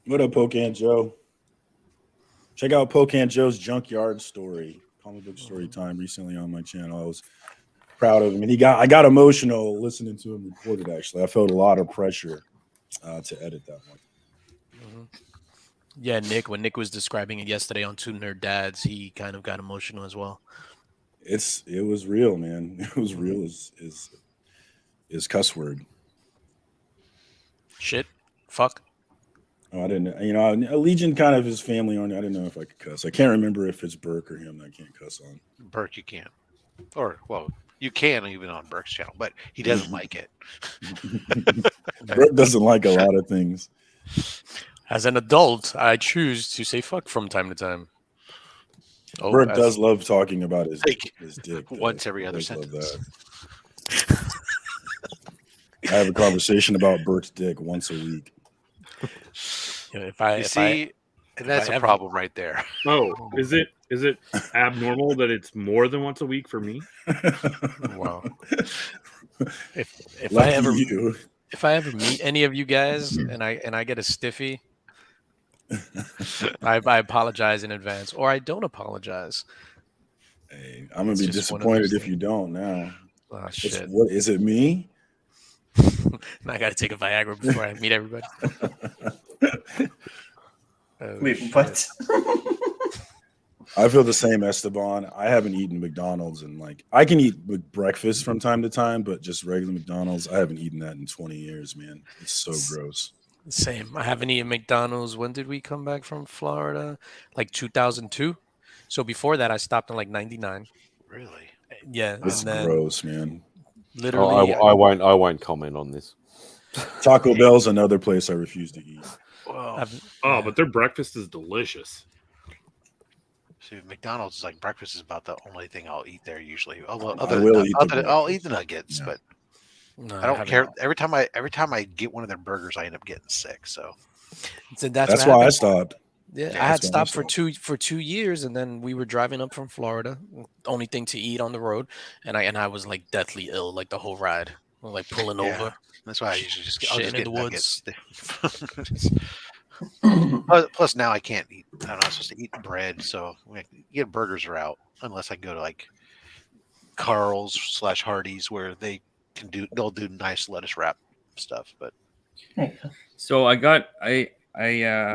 What up, Poke Joe? Check out Pocan Joe's Junkyard Story, comic book story time recently on my channel. I was proud of him, and I got emotional listening to him record it. Actually, I felt a lot of pressure to edit that one. Yeah, Nick. When Nick was describing it yesterday on Two Nerd Dads, he kind of got emotional as well. It was real, man. It was real is cuss word. Shit. Fuck. Oh, I didn't. You know, Legion kind of his family on. I didn't know if I could cuss. I can't remember if it's Burke or him that I can't cuss on. Burke, you can, or well, you can even on Burke's channel, but he doesn't like it. Burke doesn't like a lot of things. As an adult, I choose to say fuck from time to time. Oh, Burke does love talking about his dick once every other Burke sentence. I have a conversation about Burke's dick once a week. And that's a problem right there. Oh, is it abnormal that it's more than once a week for me? Wow. If I ever meet any of you guys and I get a stiffy, I apologize in advance, or I don't apologize. Hey, I'm gonna be disappointed if you don't now. Oh, shit. What is it, me? I gotta take a Viagra before I meet everybody. Wait, what? I feel the same, Esteban. I haven't eaten McDonald's and I can eat breakfast from time to time, but just regular McDonald's, I haven't eaten that in 20 years, man. It's so gross. Same. I haven't eaten McDonald's. When did we come back from Florida? Like 2002. So before that, I stopped in like 99. Really? Yeah. It's gross, man. Literally, I won't comment on this. Taco Bell's another place I refuse to eat. But their breakfast is delicious. See, McDonald's is like breakfast is about the only thing I'll eat there usually. I'll eat the nuggets, but no, I don't care. Every time I get one of their burgers, I end up getting sick. So that's why I stopped. Yeah, I had stopped for 2 years, and then we were driving up from Florida. Only thing to eat on the road, and I was like deathly ill like the whole ride, like pulling over. That's why I usually just shitting in the woods. Plus, now I can't eat. I'm not supposed to eat bread, so get burgers are out unless I go to like Carl's / Hardee's where they'll do nice lettuce wrap stuff. But so I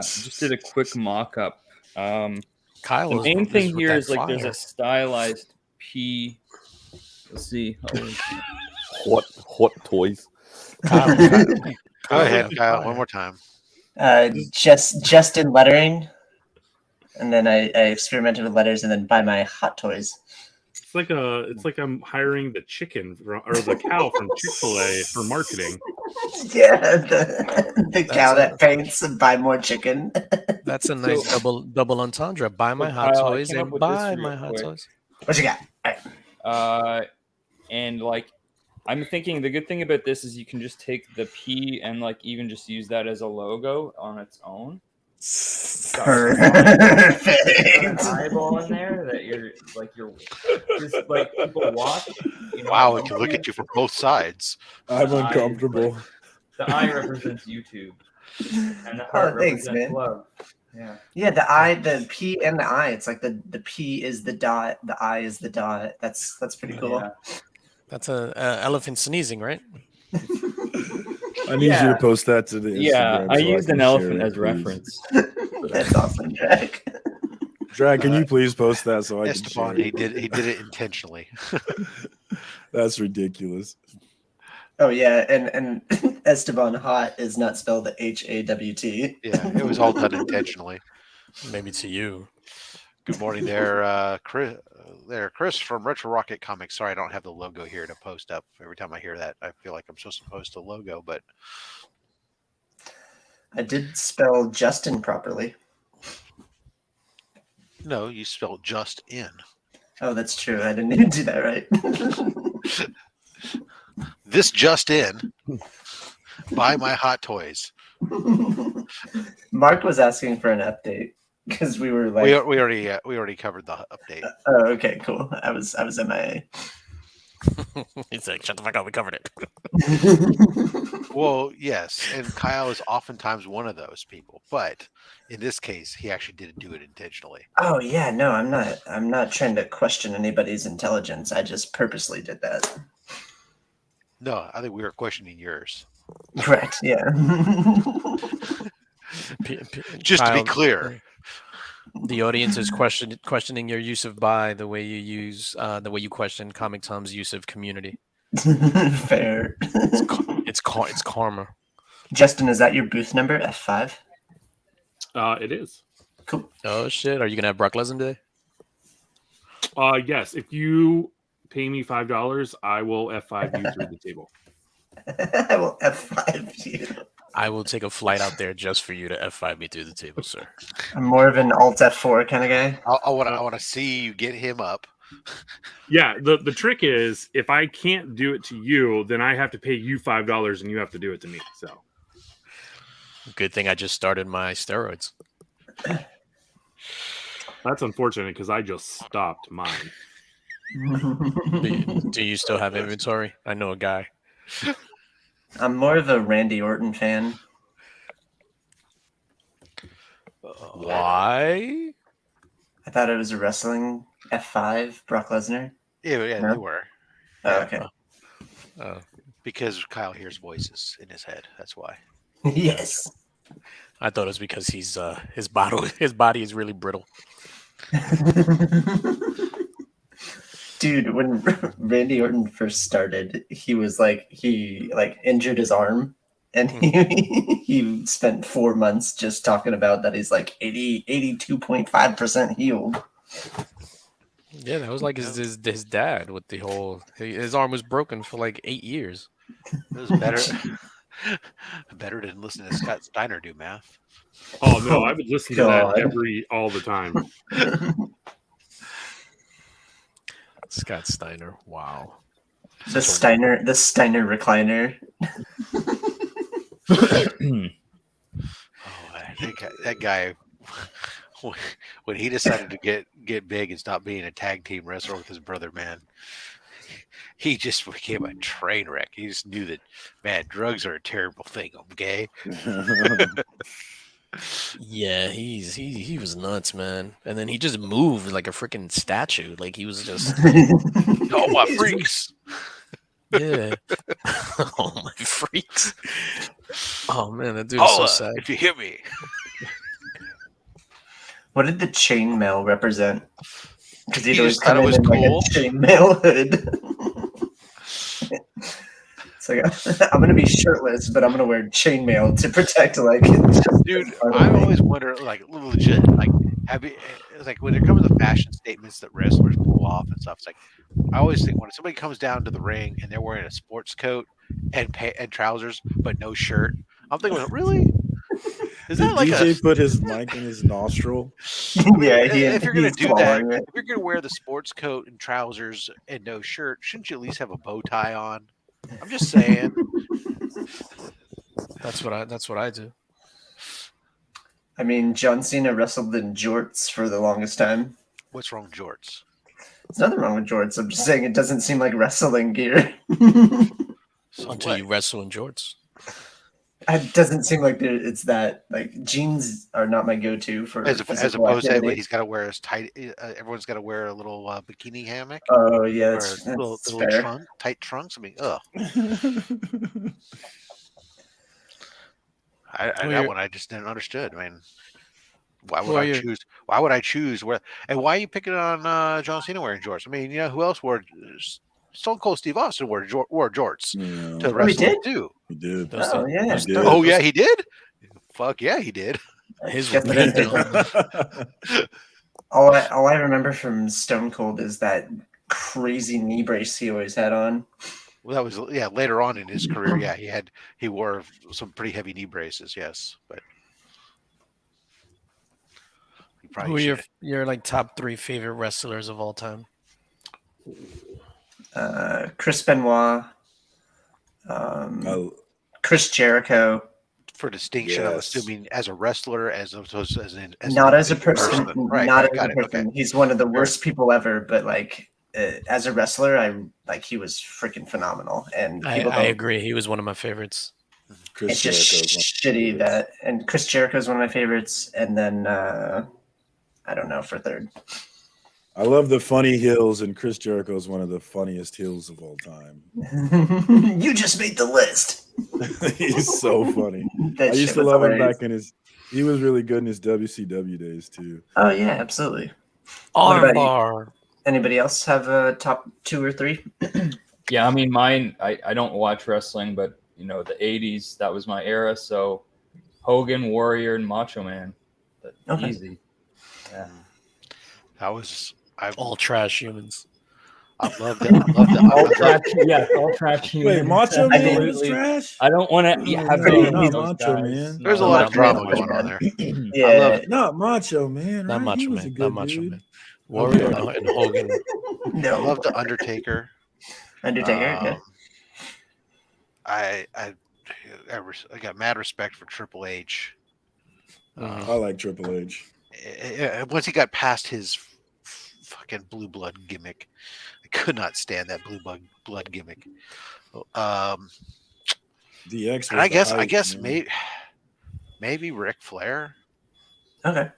just did a quick mock-up. Kyle, the main thing here is like there's a stylized P. Let's see. Hot toys. Kyle, go ahead, Kyle, one more time. Just in lettering, and then I experimented with letters, and then buy my hot toys. It's like I'm hiring the chicken or the cow from Chick-fil-A for marketing. Yeah, the cow that paints and buy more chicken. That's a nice double entendre. Buy my hot toys and buy my hot toys. What you got? And like, I'm thinking the good thing about this is you can just take the P and like even just use that as a logo on its own. Perfect. An eyeball in there that you're just like people watch. Wow, it can look at you from both sides. I'm uncomfortable. The eye represents YouTube, and the heart represents love. Yeah, the P and the I. It's like the P is the dot, the I is the dot. That's pretty cool. Yeah. That's a elephant sneezing, right? I need you to post that to the Instagram. Yeah, I used an elephant as reference. That's awesome, Drag. Drag, can you please post that so I Esteban, can he did it intentionally. That's ridiculous. Oh yeah, and Esteban Hot is not spelled HAWT. Yeah, it was all done intentionally. Maybe to you. Good morning there, Chris. Chris from Retro Rocket Comics. Sorry, I don't have the logo here to post up. Every time I hear that, I feel like I'm supposed to post a logo, but I did spell Justin properly. No, you spelled just in. Oh, that's true. I didn't even do that right. This just in. Buy my hot toys. Mark was asking for an update because we were like we already covered the update. Oh, okay, cool. I was MIA. He's like, shut the fuck up, we covered it. Well, yes, and Kyle is oftentimes one of those people, but in this case, he actually didn't do it intentionally. Oh yeah, no, I'm not. I'm not trying to question anybody's intelligence. I just purposely did that. No, I think we were questioning yours. Correct. Yeah. Just to be Kyle, clear, the audience is questioning your use of "by" the way you use the way you question Comic Tom's use of community. Fair. It's karma. Justin, is that your booth number? F5. It is. Cool. Oh shit! Are you gonna have Brock Lesnar today? Yes. If you pay me $5, I will F5 you through the table. I will F5 you. I will take a flight out there just for you to F5 me through the table, sir. I'm more of an Alt F4 kind of guy. I want to see you get him up. Yeah, the trick is if I can't do it to you, then I have to pay you $5 and you have to do it to me. So Good thing I just started my steroids. that's unfortunate because I just stopped mine. Do you still have inventory? I know a guy. I'm more of a Randy Orton fan. Why? I thought it was a wrestling F5, Brock Lesnar. Yeah, No? they were. Oh, okay. Because Kyle hears voices in his head. That's why. Yes. I thought it was because he's his body is really brittle. Dude, when Randy Orton first started, he injured his arm, and he spent 4 months just talking about that he's like 82.5% healed. Yeah, that was like his dad with the whole. His arm was broken for like 8 years. It was better than listening to Scott Steiner do math. Oh no, I would listen to God. that all the time. Scott Steiner. Wow. The Steiner recliner. That guy, when he decided to get big and stop being a tag team wrestler with his brother, man, he just became a train wreck. He just knew that, man, drugs are a terrible thing. Okay. Yeah, he was nuts, man. And then he just moved like a freaking statue. Like he was just Oh, my freaks. yeah. Oh my freaks. Oh man, that dude is so sad. If you hear me. What did the chainmail represent? Because he'd He always just thought come it in was like cool. a chainmail hood. It's like I'm gonna be shirtless, but I'm gonna wear chainmail to protect Dude, I always wonder, like, legit, like, it's like when it comes to fashion statements that wrestlers pull off and stuff. It's like I always think when somebody comes down to the ring and they're wearing a sports coat and trousers but no shirt, I'm thinking, really? Is that like DJ put his mic in his nostril? Yeah, if you're gonna he's do that, swallowing it. if you're gonna wear the sports coat and trousers and no shirt, shouldn't you at least have a bow tie on? I'm just saying. That's what I do. I mean, John Cena wrestled in jorts for the longest time. What's wrong with jorts? There's nothing wrong with jorts. I'm just saying it doesn't seem like wrestling gear. So Until what? you wrestle in jorts. It doesn't seem like it's that. Like jeans are not my go-to for As physical opposed to activity. he's got to wear his tight. Everyone's got to wear a little bikini hammock. Oh yeah, Or that's little fair. tight trunks. I mean, ugh. That one I just didn't understood. I mean, why would I choose? Why would I choose where? And why are you picking on John Cena wearing jorts? I mean, you know who else wore? Stone Cold Steve Austin wore jorts to wrestle too. He did. Oh yeah. He did. Oh yeah, he did. Fuck yeah, he did. His Guess I didn't all I remember from Stone Cold is that crazy knee brace he always had on. Well, that was later on in his career. Yeah, he wore some pretty heavy knee braces. Yes, but he probably Who are should. your like top 3 favorite wrestlers of all time? Chris Benoit, Chris Jericho. For distinction, I'm Yes. assuming as a wrestler, as opposed to as Not as a individual person, Right, not as got a it. person. Okay. He's one of the worst people ever, but like as a wrestler, he was freaking phenomenal. And I agree. He was one of my favorites. It's just shitty that, and Chris Jericho is one of my favorites, and then I don't know for third. I love the funny heels, and Chris Jericho is one of the funniest heels of all time. You just made the list. He's so funny. I used to love him back in his. He was really good in his WCW days too. Oh yeah, absolutely. Armbar. Anybody else have a top 2 or 3? Yeah, I mean, mine. I don't watch wrestling, but the '80s, that was my era. So Hogan, Warrior, and Macho Man. Okay. Easy. Yeah. That was all trash humans. I love that. All trash. Yeah, all trash humans. Wait, Macho Man was trash? I don't want to have not Macho Man. There's a lot of drama going on there. Yeah, I love not Macho Man. Not Right? Macho He was Man. a good Not Macho dude. Man. Warrior and Hogan. I love the Undertaker. Undertaker. I got mad respect for Triple H. I like Triple H. Once he got past his fucking blue blood gimmick, I could not stand that blue blood gimmick. DX. And I guess maybe Ric Flair. Okay.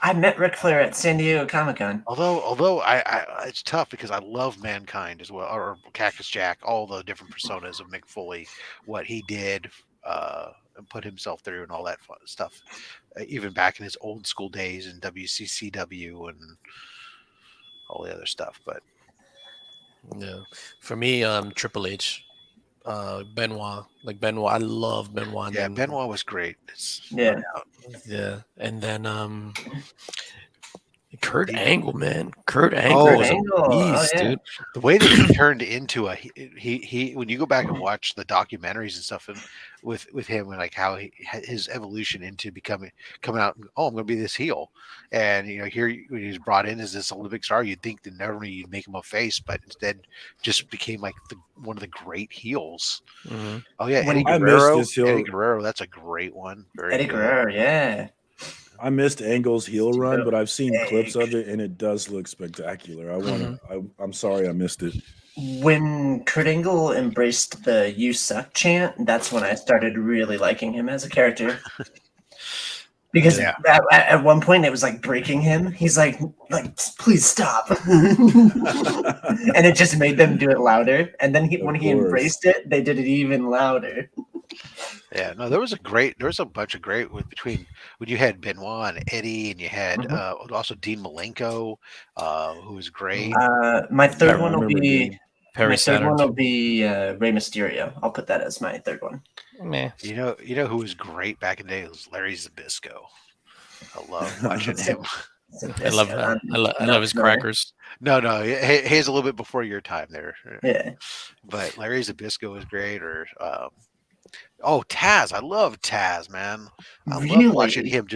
I met Ric Flair at San Diego Comic-Con. Although I it's tough because I love Mankind as well, or Cactus Jack, all the different personas of Mick Foley, what he did and put himself through and all that fun stuff, even back in his old school days in WCCW and all the other stuff. But yeah, for me, Triple H, Benoit, I love Benoit. Yeah, Benoit was great. Yeah, and then Kurt Angle, man. Kurt Angle was a beast, dude. The way that he turned into he when you go back and watch the documentaries and stuff and with him and like how his evolution into coming out, I'm going to be this heel, and here when he was brought in as this Olympic star, you'd think that never you'd make him a face, but instead just became like one of the great heels. Mm-hmm. Oh yeah, I missed his heel. Eddie Guerrero, that's a great one. Eddie Guerrero, yeah. I missed Angle's heel run, but I've seen clips of it, and it does look spectacular. I'm sorry I missed it. When Kurt Angle embraced the "You suck" chant, that's when I started really liking him as a character. Because at one point it was like breaking him. He's like, please stop, and it just made them do it louder. And then when he embraced it, they did it even louder. Yeah, no, there was a bunch of great between when you had Benoit and Eddie, and you had also Dean Malenko, who was great. My third one will be Perry Saturn. Rey Mysterio. I'll put that as my third one. Meh. You know who was great back in the day? It was Larry Zbyszko. I love watching him. I love that. I love his crackers. No, he's a little bit before your time there. Yeah, but Larry Zbyszko was great. Or Taz. I love Taz, man. I love watching him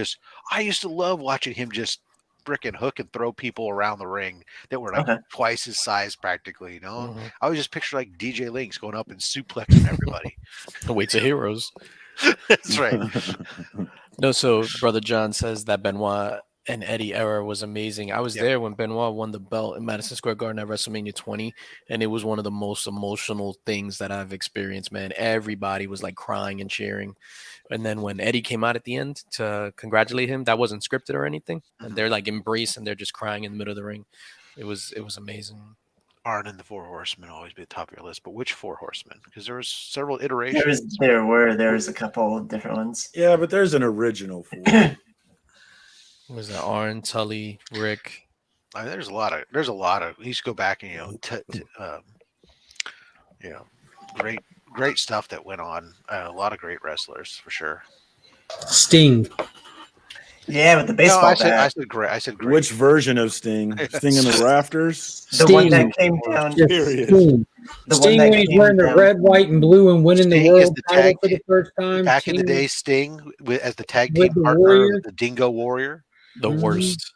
I used to love watching him just frickin' hook and throw people around the ring that were like twice his size practically, I was just picture like DJ Lynx going up and suplexing everybody. The weights of heroes. That's right. No, so Brother John says that Benoit and Eddie era was amazing. I was there when Benoit won the belt in Madison Square Garden at WrestleMania 20, and it was one of the most emotional things that I've experienced, man. Everybody was like crying and cheering. And then when Eddie came out at the end to congratulate him, that wasn't scripted or anything. And they're like embraced and they're just crying in the middle of the ring. It was amazing. Arn and the Four Horsemen always be at the top of your list, but which Four Horsemen? Because there was several iterations. There was a couple of different ones. Yeah, but there's an original four. Was that Arn, Tully, Rick? I mean, there's a lot of. You should go back and great stuff that went on. A lot of great wrestlers for sure. Sting. Yeah, with the baseball bat. I said great. Which version of Sting? Sting in the rafters? The one that came down. Sting. Sting when he's wearing the red, white, and blue and winning the world title for the first time. Back in the day, Sting as the tag team partner of the Dingo Warrior. The worst.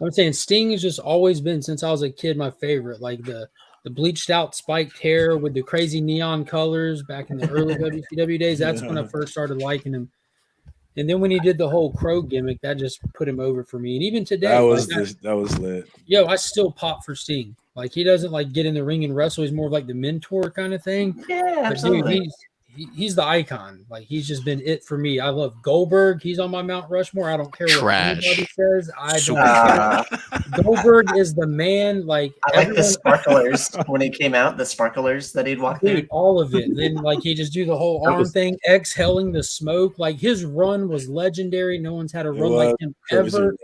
I'm saying Sting has just always been, since I was a kid, my favorite. Like the bleached out spiked hair with the crazy neon colors back in the early WCW days. That's when I first started liking him. And then when he did the whole Crow gimmick, that just put him over for me. And even today, That was like, that was lit. I still pop for Sting. Like, he doesn't like get in the ring and wrestle. He's more of like the mentor kind of thing. Yeah, But absolutely. dude, he's the icon. Like, he's just been it for me. I love Goldberg. He's on my Mount Rushmore. I don't care what anybody says. I Super don't care. Goldberg is the man. Like, I like the sparklers when he came out, the sparklers that he'd walk through. dude, all of it. Then like he just do the whole arm thing, exhaling the smoke. Like, his run was legendary. No one's had a run like him ever.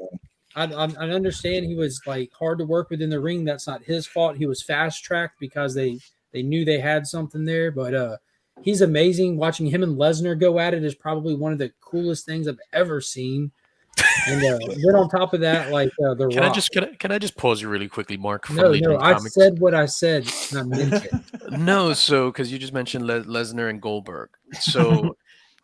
I understand he was like hard to work with in the ring. That's not his fault. He was fast tracked because they knew they had something there. But he's amazing. Watching him and Lesnar go at it is probably one of the coolest things I've ever seen. And then on top of that, like the Rock. Can I just pause you really quickly, Mark? From No, Legion I Comics? said what I said, and I meant it. No, so because you just mentioned Lesnar and Goldberg. So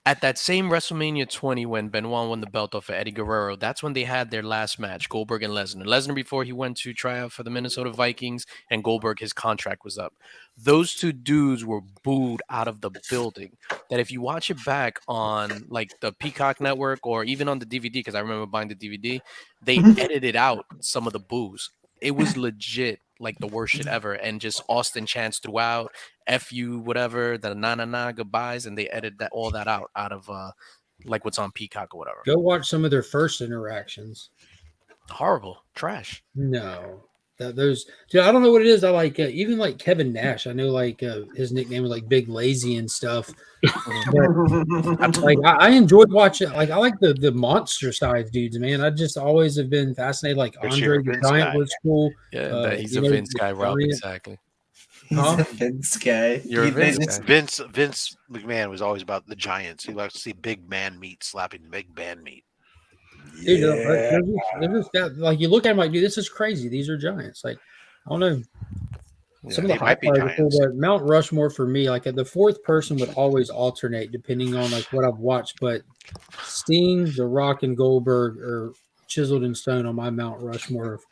at that same WrestleMania 20 when Benoit won the belt off of Eddie Guerrero, that's when they had their last match, Goldberg and Lesnar. Lesnar before he went to try out for the Minnesota Vikings, and Goldberg, his contract was up. Those two dudes were booed out of the building. That if you watch it back on like the Peacock Network or even on the DVD, because I remember buying the DVD, they edited out some of the boos. It was legit like the worst shit ever, and just Austin chants throughout, F you, whatever, the na goodbyes, and they edited all that out of like what's on Peacock or whatever. Go watch some of their first interactions. Horrible, trash. No, those. Dude, I don't know what it is. I like even like Kevin Nash. I know like his nickname was like Big Lazy and stuff. But, like I enjoyed watching. Like I like the monster size dudes, man. I just always have been fascinated. Like Andre the Giant was cool. Yeah, he's a Vince guy, Rob. Exactly. He's a Vince guy. You're a Vince guy. Vince McMahon was always about the Giants. He likes to see big man meat slapping big man meat. Dude, they're just like you look at them like, dude, this is crazy. These are giants. Like, I don't know. Some of the high flyers are cool, but Mount Rushmore for me, like the fourth person would always alternate depending on like what I've watched. But Sting, The Rock, and Goldberg are chiseled in stone on my Mount Rushmore of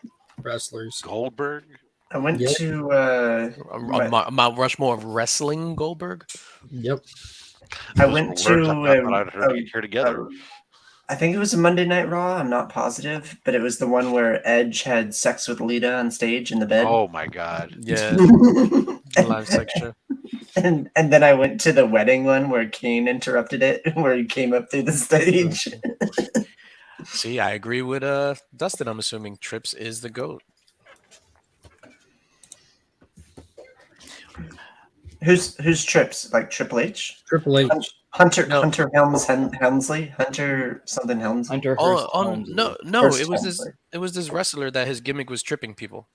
wrestlers. Goldberg. I went to Mount Rushmore of wrestling. Goldberg. Yep. I went to. I'd heard here together. I think it was a Monday Night Raw. I'm not positive, but it was the one where Edge had sex with Lita on stage in the bed. Oh my god! Yeah, live sex show. And then I went to the wedding one where Kane interrupted it, where he came up through the stage. See, I agree with Dustin. I'm assuming Trips is the GOAT. Who's Trips? Like Triple H? Triple H. Hunter Helmsley? Hunter something Helmsley? Hunter No, it was this wrestler that his gimmick was tripping people.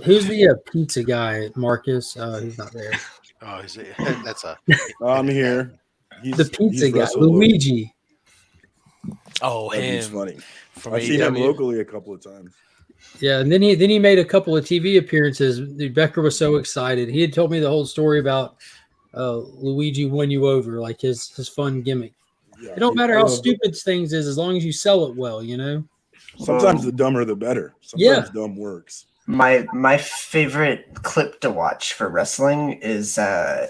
Who's the pizza guy, Marcus? He's not there. Oh, is it? That's a. I'm here. The pizza guy, Luigi. Oh, He's him. funny. From I've seen him AEW. locally a couple of times. Yeah, and then he made a couple of TV appearances. Becker was so excited. He had told me the whole story about Luigi won you over, like his fun gimmick. Yeah, it don't matter how stupid things is, as long as you sell it well, you know. Sometimes the dumber the better. Sometimes dumb works. My favorite clip to watch for wrestling is a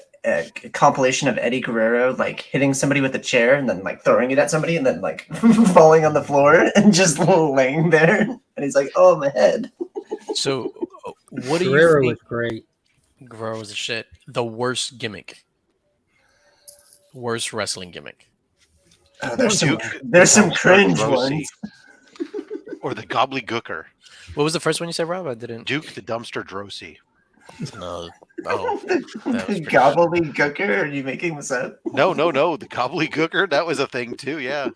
compilation of Eddie Guerrero like hitting somebody with a chair and then like throwing it at somebody and then like falling on the floor and just laying there. And he's like, "Oh, my head." So, what do Guerrero you think? was great. Guerrero was the shit. The worst gimmick. Worst wrestling gimmick. Oh, there's some cringe ones. Or the gobbledygooker. What was the first one you said, Rob? I didn't. Duke the Dumpster Drosy. No. Oh. Gobbledygooker? Are you making this up? No. The gobbledygooker. That was a thing too. Yeah.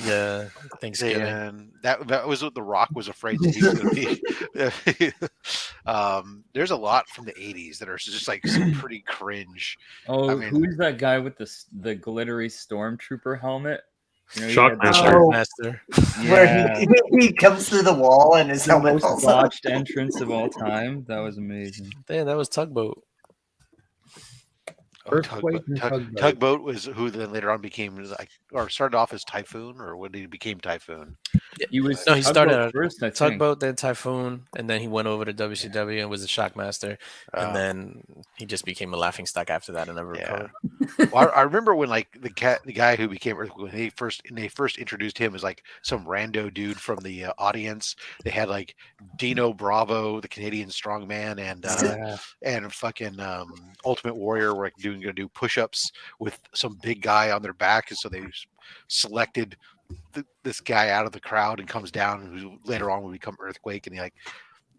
Yeah. Thanksgiving. And that was what The Rock was afraid that he was going to be. There's a lot from the 80s that are just like some pretty cringe. Oh, I mean, who's that guy with the glittery stormtrooper helmet? You know, Shockmaster. Yeah. Where he comes through the wall and his The helmet most falls off. watched entrance of all time. That was amazing. Yeah, that was Tugboat. Tugboat was who then later on became like, or started off as Typhoon, or when he became Typhoon. He was No, he started Tugboat out first, I think. Tugboat, then Typhoon, and then he went over to WCW and was the Shockmaster, and then he just became a laughingstock after that and never recovered. Well, I remember when like the guy who became Earthquake, when they first introduced him as like some rando dude from the audience. They had like Dino Bravo, the Canadian strongman, and fucking Ultimate Warrior were like gonna do push-ups with some big guy on their back, and so they selected this guy out of the crowd and comes down, who later on will become Earthquake, and he like.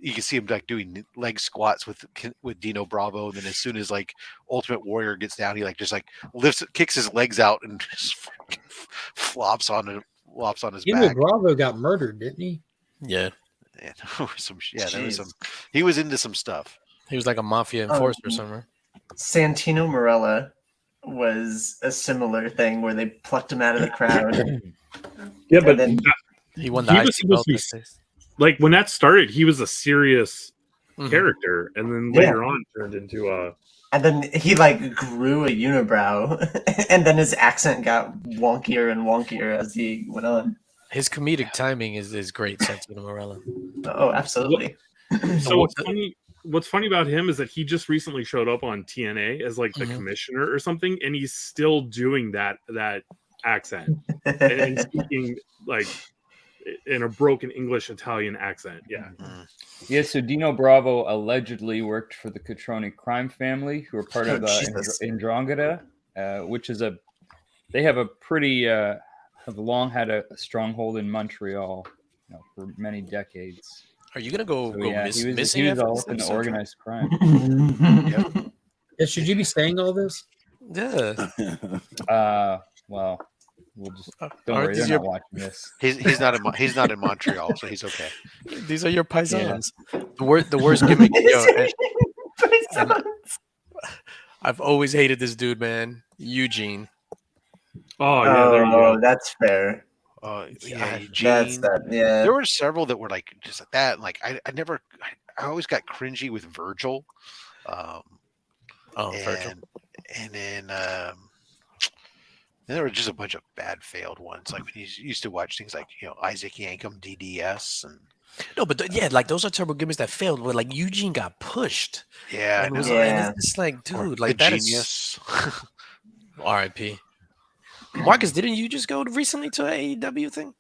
You can see him like doing leg squats with Dino Bravo, and then as soon as like Ultimate Warrior gets down, he like just like kicks his legs out and just flops on his You know, back. Bravo got murdered, didn't he? Yeah. And there was some. He was into some stuff. He was like a mafia enforcer or something. Santino Marella was a similar thing where they plucked him out of the crowd. Yeah, but then he won the he was supposed to be like when that started. He was a serious character, and then later on turned into a. And then he like grew a unibrow, and then his accent got wonkier and wonkier as he went on. His comedic timing is great, Santino Marella. Oh, absolutely. So what's funny about him is that he just recently showed up on TNA as like the commissioner or something, and he's still doing that accent and speaking like in a broken English Italian accent. Yeah, so Dino Bravo allegedly worked for the Catroni crime family, who are part of Ndrangheta, which is they have a pretty have long had a stronghold in Montreal, for many decades. Are you gonna go he missing? He was all up in organized crime. Yeah, should you be saying all this? Yeah. Well, we'll just don't worry. They're not watching this. He's not in Montreal, so he's okay. These are your paisans. Yeah. The worst gimmick. I've always hated this dude, man. Eugene. Oh yeah, there you go. That's fair. Eugene. Yeah. There were several that were like just like that. Like I always got cringy with Virgil. Virgil. And then there were just a bunch of bad failed ones. Like when you used to watch things like Isaac Yankem, DDS, and no, but like those are terrible gimmicks that failed. Where like Eugene got pushed. Yeah, and it's just like, dude, like that genius. R.I.P. Marcus, didn't you just go recently to an AEW thing?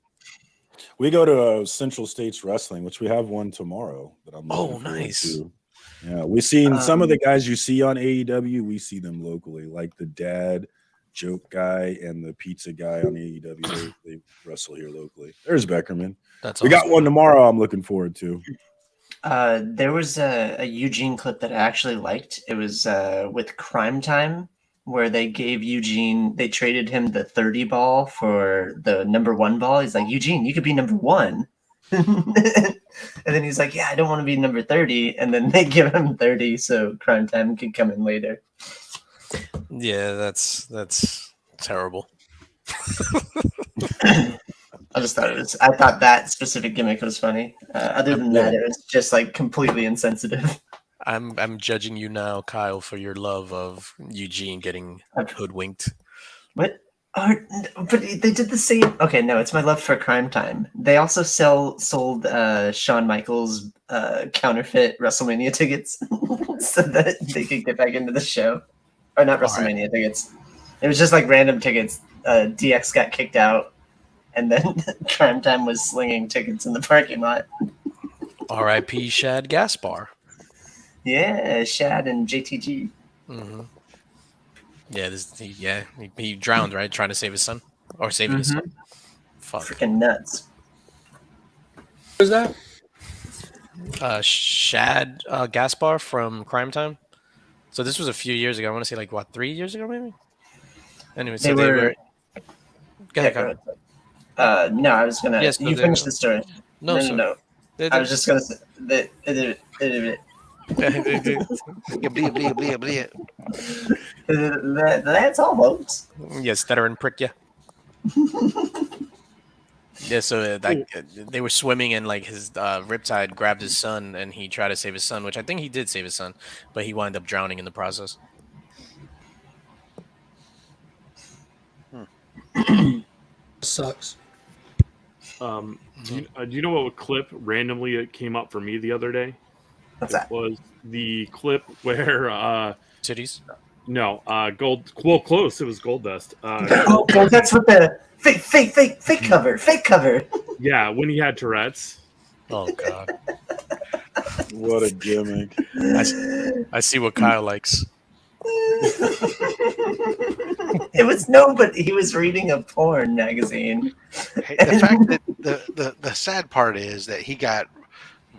We go to Central States Wrestling, which we have one tomorrow that I'm looking forward nice. to. Yeah, we've seen some of the guys you see on AEW. We see them locally, like the dad joke guy and the pizza guy on AEW. They wrestle here locally. There's Beckerman. That's we got one tomorrow. I'm looking forward to. There was a Eugene clip that I actually liked. It was with Crime Time, where they gave Eugene, they traded him the 30 ball for the number 1 ball. He's like, Eugene, you could be number 1. And then he's like, yeah, I don't want to be number 30. And then they give him 30 so Crime Time could come in later. Yeah, that's terrible. I thought that specific gimmick was funny. Other than that, it was just like completely insensitive. I'm judging you now, Kyle, for your love of Eugene getting hoodwinked. What? But they did the same. Okay, no, it's my love for Crime Time. They also sold Shawn Michaels counterfeit WrestleMania tickets so that they could get back into the show. Or not WrestleMania tickets. It was just like random tickets. DX got kicked out, and then Crime Time was slinging tickets in the parking lot. R.I.P. Shad Gaspar. Yeah, Shad and JTG. Mm-hmm. Yeah, he drowned, right? Trying to save his son or saving his son. Fuck. Freaking nuts. Who's that? Shad Gaspar from Crime Time. So this was a few years ago. I want to say 3 years ago, maybe. Anyway, so they were. Go ahead, Kyle. No, I was gonna. Yes, you finish the story. No. I was just gonna say that's all, folks. Yes, stutter and prick, yeah. Yeah, so they were swimming and his Riptide grabbed his son and he tried to save his son, which I think he did save his son, but he wound up drowning in the process. Sucks. Do you know what clip randomly it came up for me the other day? What's that? Was the clip where titties? No, gold. Well, close. It was Gold Dust. Oh, that's with the fake cover. Fake cover. Yeah, when he had Tourette's. Oh God. What a gimmick. I see what Kyle likes. It was no, but he was reading a porn magazine. Hey, the fact that the sad part is that he got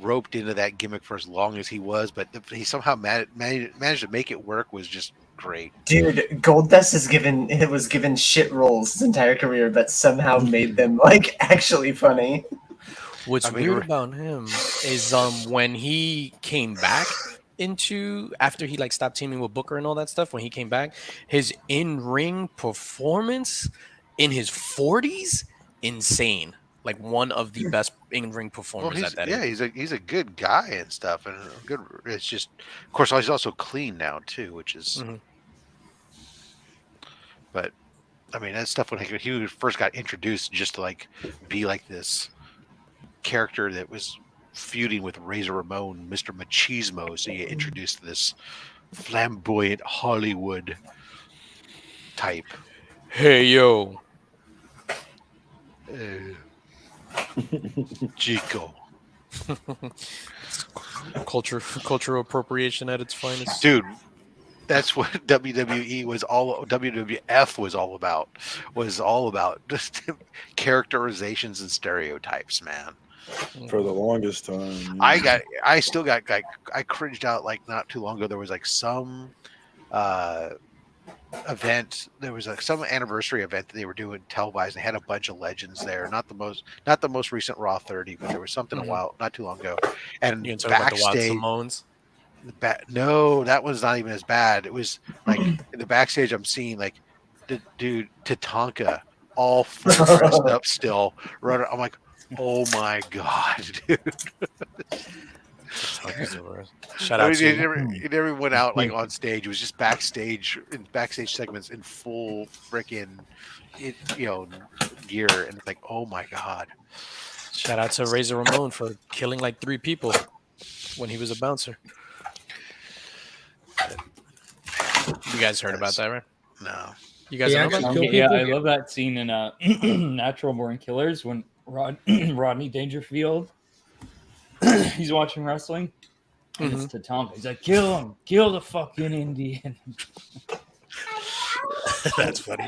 roped into that gimmick for as long as he was, but he somehow managed to make it work was just great. Dude, Goldust was given shit roles his entire career, but somehow made them like actually funny. What's weird about him is when he came back after he like stopped teaming with Booker and all that stuff, when he came back, his in-ring performance in his 40s, insane. Like one of the best in-ring performers at that age. He's a good guy and stuff, and good. It's just, of course, he's also clean now too, which is. Mhm. But I mean, that stuff when he first got introduced, just to like be like this character that was feuding with Razor Ramon, Mr. Machismo, so you introduced this flamboyant Hollywood type. Hey yo. Chico. Cultural appropriation at its finest. Dude, that's what WWF was all about. Was all about just characterizations and stereotypes, man. For the longest time. I cringed out like not too long ago. There was like some event. There was like some anniversary event that they were doing televised. They had a bunch of legends there. Not the most recent Raw 30, but there was something not too long ago. And you can talk about the Wild backstage, Samoans. no, that was not even as bad. It was like in the backstage. I'm seeing like the dude Tatanka all full dressed up still running. I'm like, oh my god, dude. Shout out he never went out like on stage. It was just backstage in backstage segments in full freaking gear, and it's like, oh my god. Shout out to Razor Ramon for killing like 3 people when he was a bouncer. You guys heard about that, right? No. You guys know about that? Yeah, I love that scene in Natural Born Killers when Rodney Dangerfield he's watching wrestling and it's Tatanka. He's like, kill the fucking Indian. That's funny.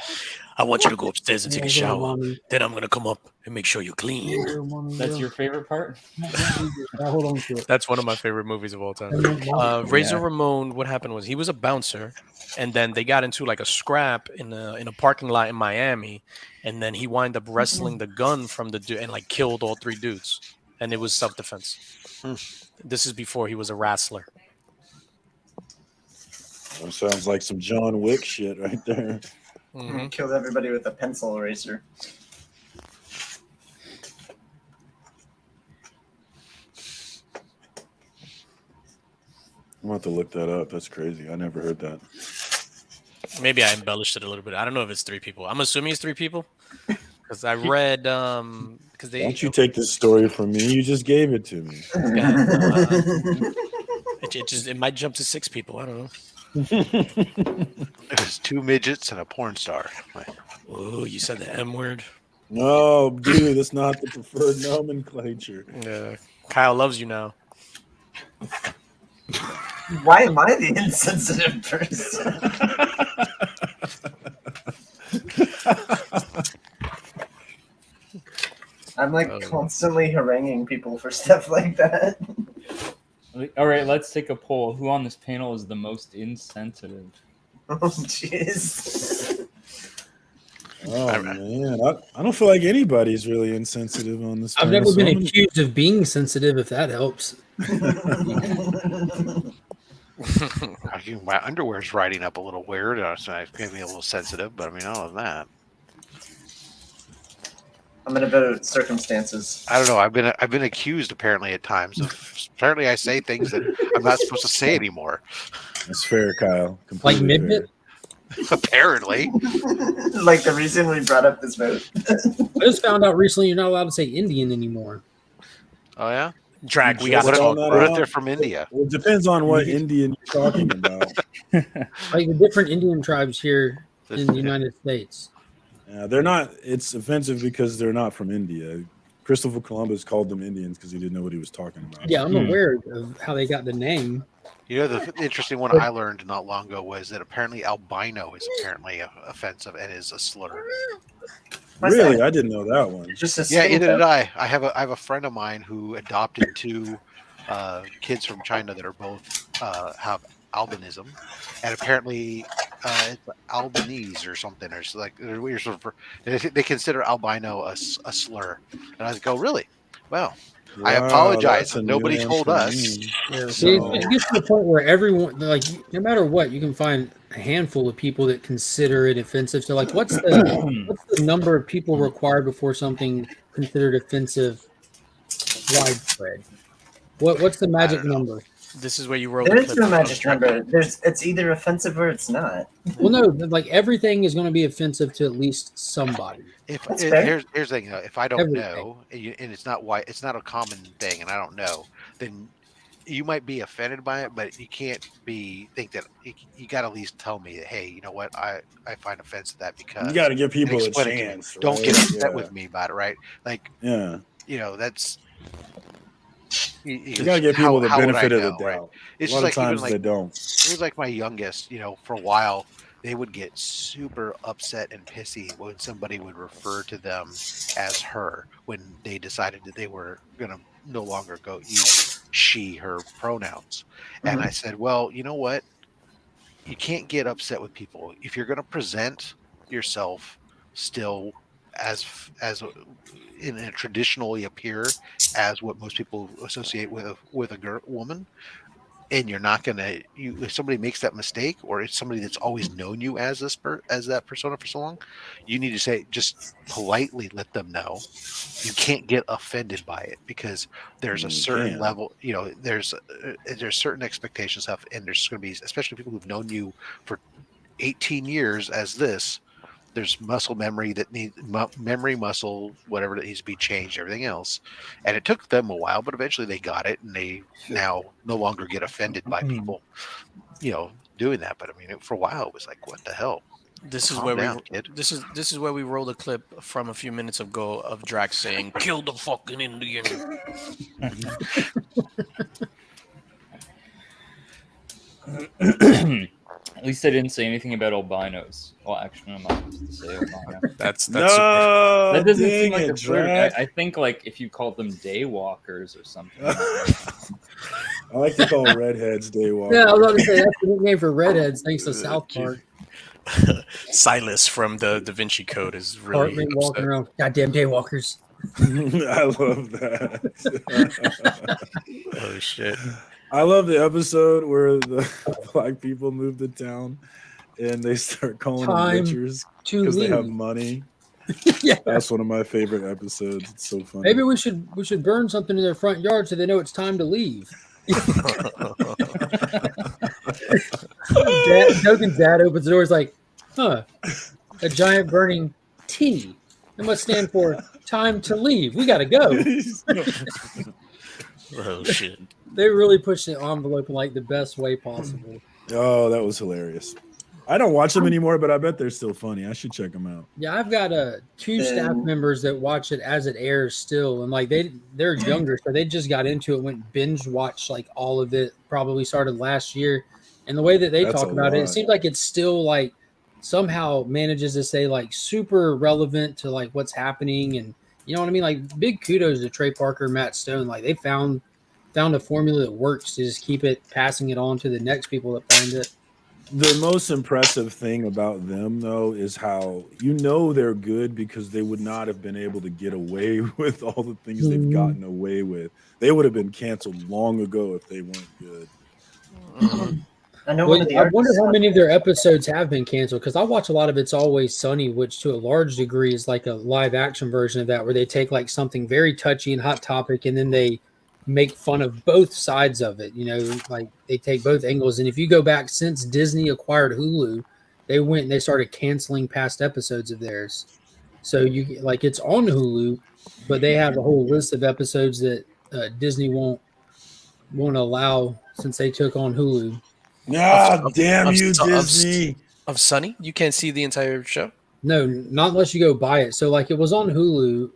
I want you to go upstairs and take a shower. Then I'm gonna come up and make sure you're clean. That's your favorite part? Hold on to it. That's one of my favorite movies of all time. Razor Ramon, what happened was he was a bouncer, and then they got into like a scrap in a parking lot in Miami, and then he wound up wrestling the gun from the dude and like killed all 3 dudes, and it was self-defense. This is before he was a wrestler. That sounds like some John Wick shit right there. Mm-hmm. Killed everybody with a pencil eraser. I'm about to look that up. That's crazy. I never heard that. Maybe I embellished it a little bit. I don't know if it's 3 people. I'm assuming it's 3 people because I read because they. Don't you take this story from me? You just gave it to me. It might jump to 6 people. I don't know. It was 2 midgets and a porn star. Oh, you said the M word. No, dude, that's not the preferred nomenclature. Yeah, Kyle loves you now. Why am I the insensitive person? I'm like constantly haranguing people for stuff like that. All right, let's take a poll. Who on this panel is the most insensitive? Oh, jeez. Oh, man. I don't feel like anybody's really insensitive on this. I've never been accused of being sensitive, if that helps. My underwear's riding up a little weird, so it's gonna be a little sensitive. But I mean, other than that, I'm gonna vote circumstances. I don't know. I've been accused apparently at times of. Apparently, I say things that I'm not supposed to say anymore. That's fair, Kyle. Like midget. Apparently, like the reason we brought up this vote. I just found out recently you're not allowed to say Indian anymore. Oh yeah. Drag, we You got to just talk, found that bro. What if out? they're from India? Well, it depends on what Indian you're talking about. Like the different Indian tribes here in the United States. Yeah, they're not. It's offensive because they're not from India. Christopher Columbus called them Indians because he didn't know what he was talking about. Yeah, I'm aware of how they got the name. You know, the interesting one I learned not long ago was that apparently albino is apparently offensive and is a slur. Really, I didn't know that one. Just a Yeah, skin either did tone? I have a friend of mine who adopted two kids from China that are both have albinism, and apparently it's Albanese or something, or it's like they're weird sort of. They consider albino a slur, and I go, really? Well, I Wow, apologize. that's a Nobody new one told for us. me. Yeah, see, it gets to the point where everyone, like, no matter what, you can find a handful of people that consider it offensive. So, like, what's the number of people required before something considered offensive widespread? What's the magic number? This is where you roll There the is clip. no of magic Drag. number. It's either offensive or it's not. Well, no, like everything is going to be offensive to at least somebody. That's fair. Here's the thing, if I don't Everything. know, and it's not why it's not a common thing, and I don't know, then you might be offended by it, but you can't think that you got to at least tell me that, hey, you know what, I find offense at that because You got to give people a explain it to me. chance. Don't right? get upset Yeah. with me about it, right? Like, Yeah. you know, that's You got to give people the how would I benefit of the know, right? doubt. It's A lot just of like even times like they don't. it was like my youngest, you know, for a while they would get super upset and pissy when somebody would refer to them as her when they decided that they were gonna no longer go use she, her pronouns. And I said, well, you know what? You can't get upset with people if you're gonna present yourself still as in a traditionally appear as what most people associate with a girl woman, and you're not gonna if somebody makes that mistake or it's somebody that's always known you as as that persona for so long, you need to say, just politely let them know you can't get offended by it because there's a You certain can. level, you know, there's certain expectations of, and there's going to be, especially people who've known you for 18 years as this, there's muscle memory that needs memory muscle, whatever that needs to be changed, everything else. And it took them a while, but eventually they got it, and they now no longer get offended by people, you know, doing that. But I mean, for a while it was like, what the hell? This is Calm where down, we kid. this is where we rolled a clip from a few minutes ago of Drax saying, "Kill the fucking Indian." At least I didn't say anything about albinos. Well, actually, I'm not supposed to say albino. That's No, that doesn't dang seem like it, a flirty. Drag. I think like if you called them daywalkers or something. I like to call redheads daywalkers. Yeah, I was about to say that's the nickname for redheads, thanks to South Park. Silas from the Da Vinci Code is really Cartman walking upset. around, goddamn daywalkers. I love that. Oh shit! I love the episode where the black people move to town and they start calling Time them witchers to because they have leave. money. Yeah. That's one of my favorite episodes. It's so funny. Maybe we should burn something in their front yard so they know it's time to leave. Dogan's dad opens the door. He's like, "Huh, a giant burning T. It must stand for time to leave. We got to go." Oh shit! They really pushed the envelope in like the best way possible. Oh, that was hilarious. I don't watch them anymore, but I bet they're still funny. I should check them out. Yeah, I've got two staff members that watch it as it airs still, and like they're younger, so they just got into it, went binge watched like all of it. Probably started last year, and the way that they That's talk a about it, it lot. seems like it's still like somehow manages to stay like super relevant to like what's happening, and you know what I mean. Like big kudos to Trey Parker, Matt Stone. Like they found a formula that works to just keep it passing it on to the next people that find it. The most impressive thing about them, though, is how you know they're good because they would not have been able to get away with all the things they've gotten away with. They would have been canceled long ago if they weren't good. I know Well, one of the I wonder artists. how many of their episodes have been canceled because I watch a lot of It's Always Sunny, which to a large degree is like a live action version of that, where they take like something very touchy and hot topic and then they make fun of both sides of it. You know, like they take both angles. And if you go back since Disney acquired Hulu, they went and they started canceling past episodes of theirs. So you like it's on Hulu, but they have a whole list of episodes that Disney won't allow since they took on Hulu. Ah, damn of, you, of, Disney. of Sunny. You can't see the entire show. No, not unless you go buy it. So like it was on Hulu,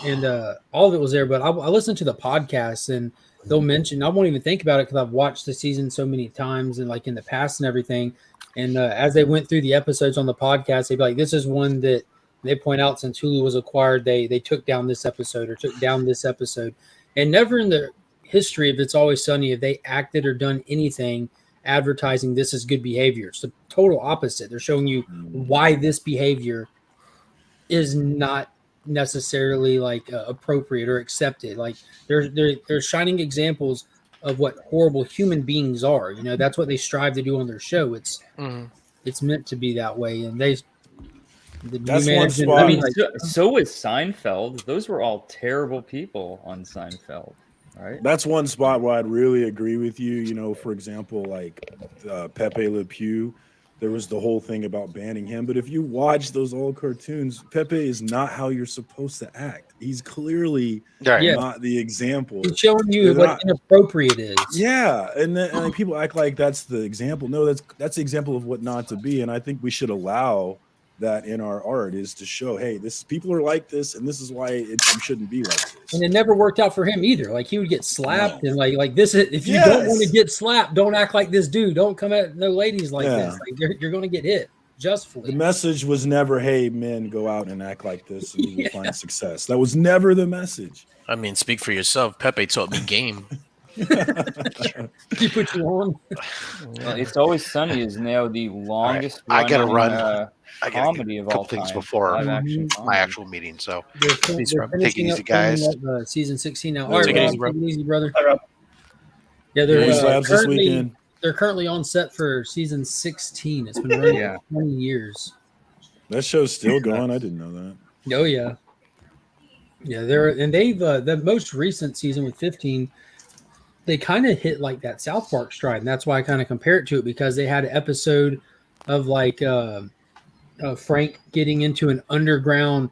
and all of it was there. But I listened to the podcast, and they'll mention. I won't even think about it because I've watched the season so many times and like in the past and everything. And as they went through the episodes on the podcast, they'd be like, "This is one that." They point out since Hulu was acquired, they took down this episode or took down this episode, and never in the history of It's Always Sunny have they acted or done anything advertising this is good behavior. It's the total opposite. They're showing you why this behavior is not necessarily like appropriate or accepted. Like they're shining examples of what horrible human beings are. You know, that's what they strive to do on their show. It's meant to be that way, and That's one spot. I mean, so was Seinfeld. Those were all terrible people on Seinfeld, right? That's one spot where I'd really agree with you. You know, for example, like Pepe Le Pew, there was the whole thing about banning him. But if you watch those old cartoons, Pepe is not how you're supposed to act. He's clearly not the example. He's showing you what inappropriate is. Yeah, and then people act like that's the example. No, that's the example of what not to be. And I think we should allow that in our art is to show, hey, this people are like this, and this is why it shouldn't be like this. And it never worked out for him either. Like he would get slapped, and like this is if you don't want to get slapped, don't act like this dude. Don't come at no ladies like this. Like you're going to get hit justly. The message was never, hey, men, go out and act like this, and you will find success. That was never the message. I mean, speak for yourself. Pepe taught me game. He put you on. Well, It's Always Sunny is now the longest. I gotta run. I gotta comedy of all time. Things before my actual meeting. So please take it easy, guys. Season 16 now. All All right, right, take take it easy, brother. Hi, Rob. Yeah, they're this weekend. They're currently on set for season 16. It's been running for 20 years. That show's still going. I didn't know that. Oh yeah, yeah. They've the most recent season with 15. They kind of hit like that South Park stride, and that's why I kind of compare it to it because they had an episode of like Frank getting into an underground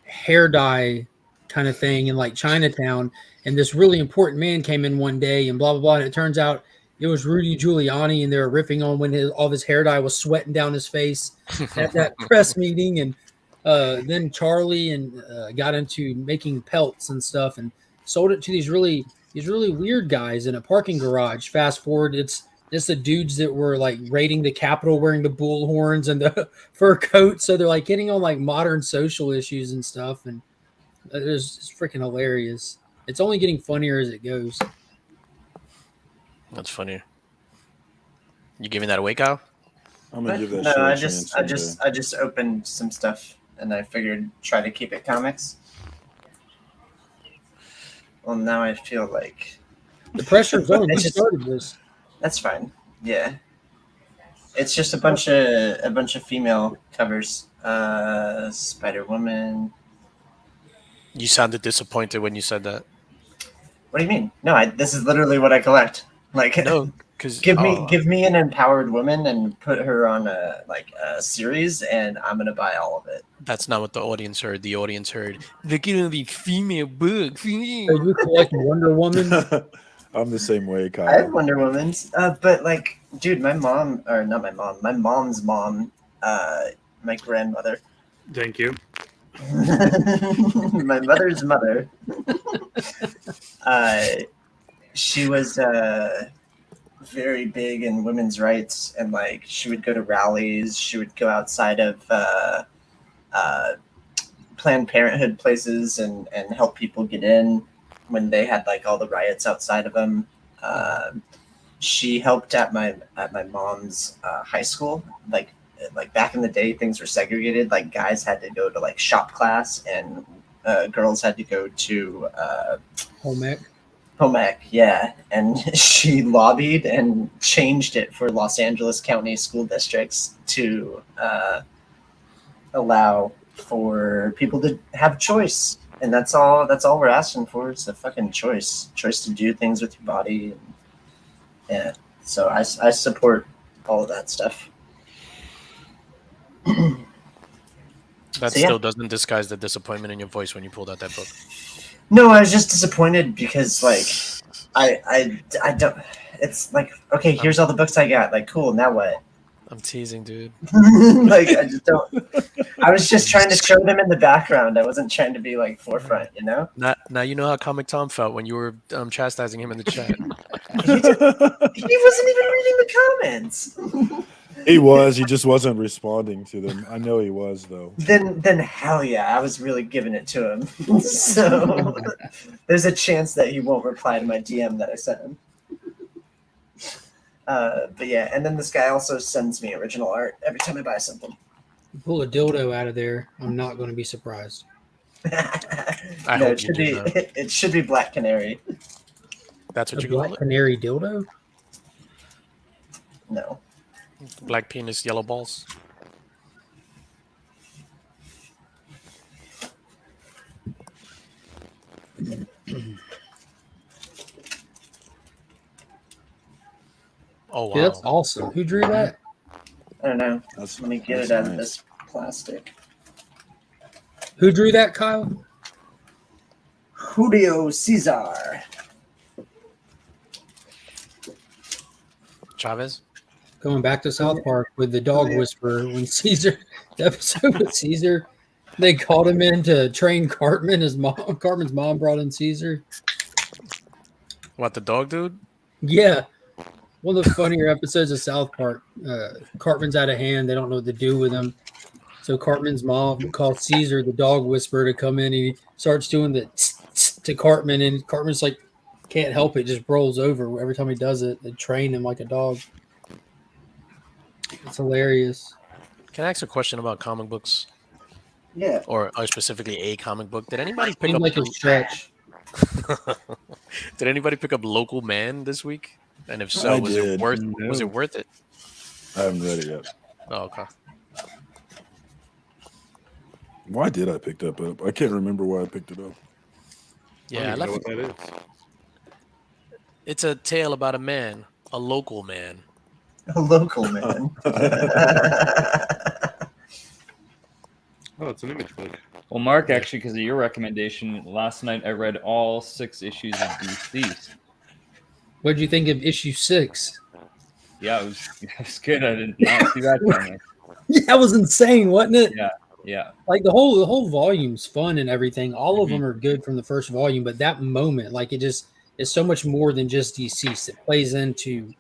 hair dye kind of thing in like Chinatown, and this really important man came in one day and blah blah blah. And it turns out it was Rudy Giuliani, and they were riffing on when all of his hair dye was sweating down his face at that press meeting. And then Charlie and got into making pelts and stuff, and sold it to these really weird guys in a parking garage. Fast forward, it's the dudes that were like raiding the Capitol wearing the bull horns and the fur coats. So they're like getting on like modern social issues and stuff. And it's freaking hilarious. It's only getting funnier as it goes. That's funny. You giving that away, Kyle? I'm gonna give that. No, I just opened some stuff and I figured try to keep it comics. Well, now I feel like the pressure's on. We started this. That's fine. Yeah, it's just a bunch of female covers. Spider-Woman. You sounded disappointed when you said that. What do you mean? No, this is literally what I collect. Like, no, because give me an empowered woman and put her on a series, and I'm gonna buy all of it. That's not what the audience heard. The audience heard they're gonna be female books. So you collect Wonder Woman? I'm the same way, Kyle. I have Wonder Woman's, but like, dude, my mom, or not my mom, my mom's mom, my grandmother. Thank you. My mother's mother. She was very big in women's rights, and like she would go to rallies. She would go outside of Planned Parenthood places and help people get in when they had like all the riots outside of them. She helped at my mom's high school. Like back in the day, things were segregated. Like guys had to go to like shop class, and girls had to go to home ec. Home ec, yeah. And she lobbied and changed it for Los Angeles County school districts to allow for people to have choice. And that's all we're asking for. It's a fucking choice to do things with your body. And, yeah. So I support all of that stuff. That still doesn't disguise the disappointment in your voice when you pulled out that book. No, I was just disappointed because like I don't. It's like, okay, here's all the books I got. Like, cool. Now what? I'm teasing, dude. Like, I just don't. I was just trying to show them in the background. I wasn't trying to be like forefront, you know. Now you know how Comic Tom felt when you were chastising him in the chat. He wasn't even reading the comments. He was. He just wasn't responding to them. I know he was though. Then hell yeah, I was really giving it to him. So there's a chance that he won't reply to my DM that I sent him. But yeah, and then this guy also sends me original art every time I buy something. Pull a dildo out of there, I'm not going to be surprised. I No, hope it should you be do that. it should be Black Canary. That's what A you call black it? canary dildo? No. Black penis, yellow balls. Oh wow, Yeah, that's awesome. Who drew that? I don't know. That's, Let me get that's it out of nice. this plastic. Who drew that, Kyle? Julio Cesar. Chavez. Going back to South Park with the dog whisperer when Caesar, the episode with Caesar, they called him in to train Cartman. Cartman's mom brought in Caesar. What, the dog dude? Yeah. One of the funnier episodes of South Park. Cartman's out of hand. They don't know what to do with him. So Cartman's mom calls Caesar, the dog whisperer, to come in, and he starts doing the tss, tss to Cartman, and Cartman's like, can't help it, just rolls over every time he does it. They train him like a dog. It's hilarious. Can I ask a question about comic books? Yeah. Or specifically a comic book? Did anybody pick Seemed up like a stretch. Did anybody pick up Local Man this week? And if so, I was did. it worth it? I haven't read it yet. Oh, okay. Why did I pick that up? I can't remember why I picked it up. Yeah, I don't even know what that is. It's a tale about a man, a local man. A local man. Oh, it's an image book. Well, Mark, actually, because of your recommendation, last night I read all 6 issues of DC. What did you think of issue 6? Yeah, it was good. I did not see that coming. That was insane, wasn't it? Yeah. Like the whole volume's fun and everything. All of them are good from the first volume, but that moment, like, it just is so much more than just DC. It plays into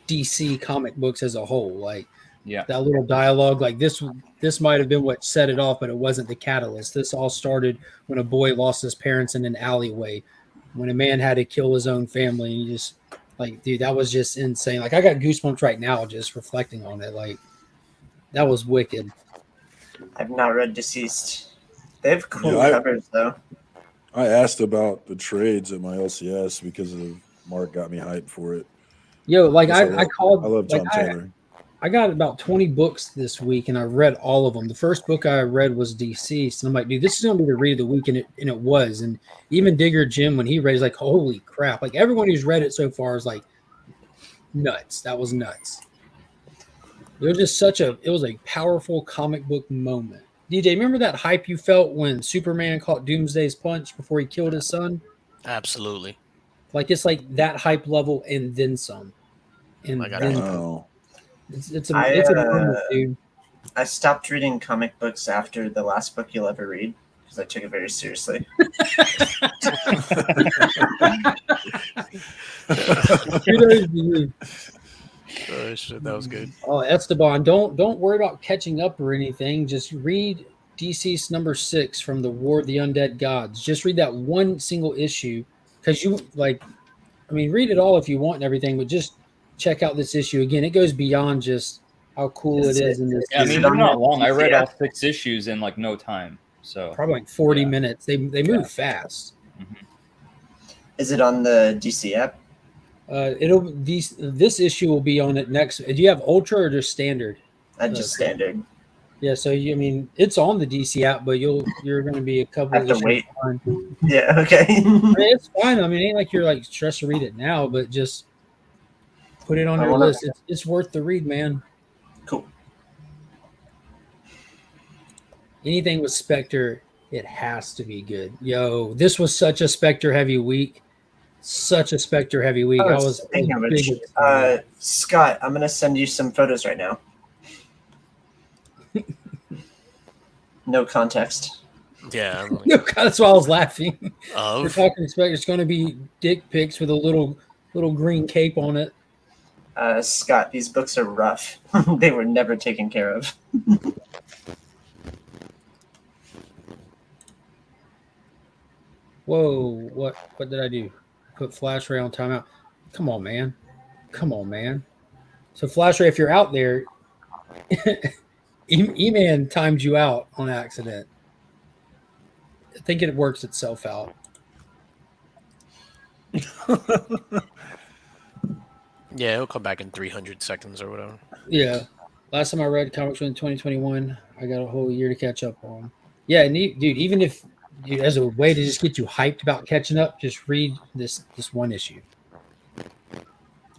DC comic books as a whole. Like, Yeah. that little dialogue, like this might have been what set it off, but it wasn't the catalyst. This all started when a boy lost his parents in an alleyway, when a man had to kill his own family. And you just, like, dude, that was just insane. Like, I got goosebumps right now just reflecting on it. Like, that was wicked. I've not read Deceased. They have cool Yeah, covers though. I asked about the trades at my LCS because of Mark got me hyped for it. Yo, like, I I love Tom like, Taylor. I got about 20 books this week, and I read all of them. The first book I read was Deceased, and I'm like, dude, this is going to be the read of the week, and it was. And even Digger Jim, when he read, he's like, holy crap. Like, everyone who's read it so far is like, nuts. That was nuts. It was just it was a powerful comic book moment. DJ, remember that hype you felt when Superman caught Doomsday's punch before he killed his son? Absolutely. Like, it's like that hype level and then some. And I got then it. Oh. it's a moment, dude. I stopped reading comic books after the last book you'll ever read because I took it very seriously. Kudos to you. Oh, shit, that was good. Oh, Esteban, don't worry about catching up or anything. Just read DC's number 6 from the War of the Undead Gods. Just read that one single issue, because you read it all if you want and everything, but just check out this issue again. It goes beyond just how cool it is in this. Yeah, I mean, they're not long. I read all 6 issues in like no time. So probably like 40 minutes. They move fast. Is it on the DC app? This issue will be on it next. Do you have Ultra or just Standard? Just Standard. Yeah, so it's on the DC app, but you're going to be a couple Have of to issues wait. behind. Yeah, okay. It's fine. I mean, it ain't like you're like stressed to read it now, but just put it on your list. It's worth the read, man. Cool. Anything with Spectre It has to be good. Yo, this was such a Spectre heavy week. Such a Spectre heavy week. I was speaking of big which, excited. Scott, I'm gonna send you some photos right now. No context. Yeah, I'm like, That's why I was laughing. Of? We're talking Spectre. It's going to be dick pics with a little green cape on it. Scott, these books are rough. They were never taken care of. Whoa, what did I do? Put Flash Ray on timeout. Come on, man. Come on, man. So Flash Ray, if you're out there, E-Man timed you out on accident. I think it works itself out. Yeah, it'll come back in 300 seconds or whatever. Yeah. Last time I read comics was in 2021. I got a whole year to catch up on. Yeah, and dude, even if as a way to just get you hyped about catching up, just read this one issue.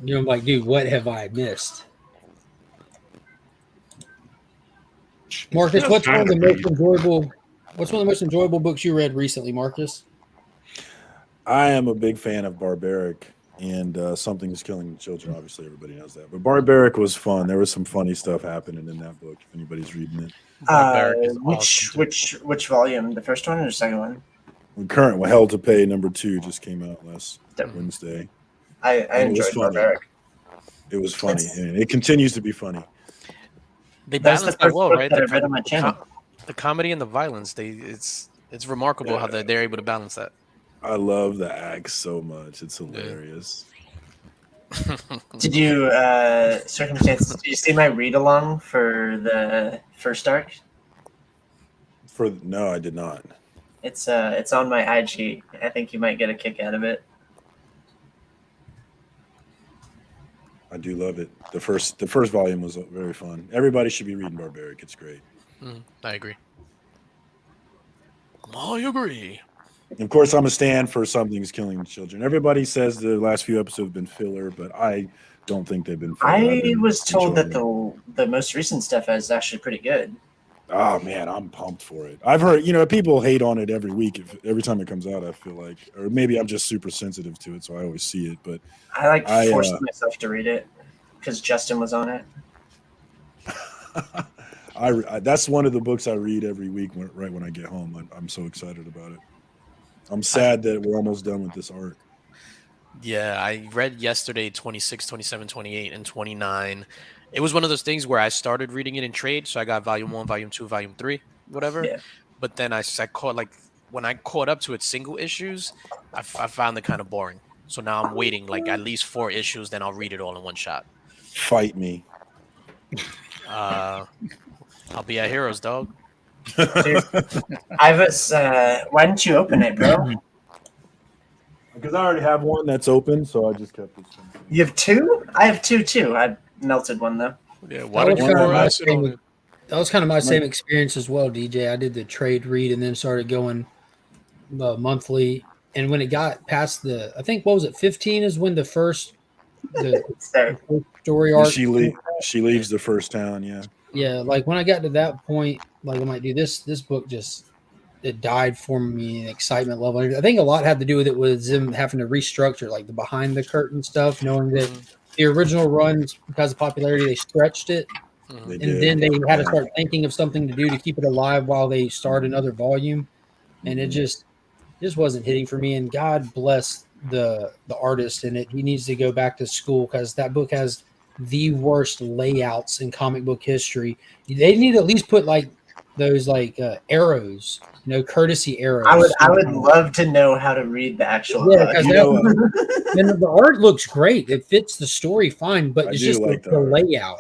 You know, I'm like, dude, what have I missed? Marcus, what's one of the most enjoyable books you read recently, Marcus? I am a big fan of Barbaric, and Something is Killing Children. Obviously, everybody knows that. But Barbaric was fun. There was some funny stuff happening in that book. If anybody's reading it, Which volume? The first one or the second one? the current one, Hell to Pay #2 just came out last Wednesday. I And it was enjoyed funny. Barbaric. It was funny, and it continues to be funny. They That's the balance that first well, book right? that I read on my channel. The comedy and the violence. It's remarkable how they're able to balance that. I love the axe so much. It's hilarious. Did you Circumstance? Did you see my read along for the first arc? No, I did not. It's on my IG. I think you might get a kick out of it. I do love it. The first volume was very fun. Everybody should be reading Barbaric. It's great. I agree. I agree. Of course, I'm a stand for Something's Killing Children. Everybody says the last few episodes have been filler, but I don't think they've been filler. I was told that the most recent stuff is actually pretty good. Oh man, I'm pumped for it. I've heard, people hate on it every week. Every time it comes out, I feel like, or maybe I'm just super sensitive to it, so I always see it. But I forced myself to read it because Justin was on it. That's one of the books I read every week right when I get home. I'm so excited about it. I'm sad that we're almost done with this arc. Yeah, I read yesterday 26, 27, 28, and 29. It was one of those things where I started reading it in trade, so I got volume 1, volume 2, volume 3, whatever. Yeah. But then I caught, like, when I caught up to its single issues, I found it kind of boring. So now I'm waiting like at least 4 issues, then I'll read it all in one shot. Fight me. I'll be at Heroes, dog. Dude, why didn't you open it, bro? Because I already have one that's open, so I just kept it. You have 2? I have 2 too. I melted one though. Yeah, why don't you that was kind of my same experience as well, DJ. I did the trade read and then started going monthly. And when it got past I think, what was it, 15 is when the first story arc. She leaves the first town, yeah. Yeah, like when I got to that point, like I'm like, dude, this book just it died for me in excitement level. I think a lot had to do with it was them having to restructure like the behind the curtain stuff, knowing that the original runs, because of popularity, they stretched it. Then they had to start thinking of something to do to keep it alive while they start another volume. And it just wasn't hitting for me. And God bless the artist in it. He needs to go back to school because that book has the worst layouts in comic book history. They need to at least put like those arrows, courtesy arrows. I would love to know how to read the actual book. And the art looks great. It fits the story fine, but it's just like the layout.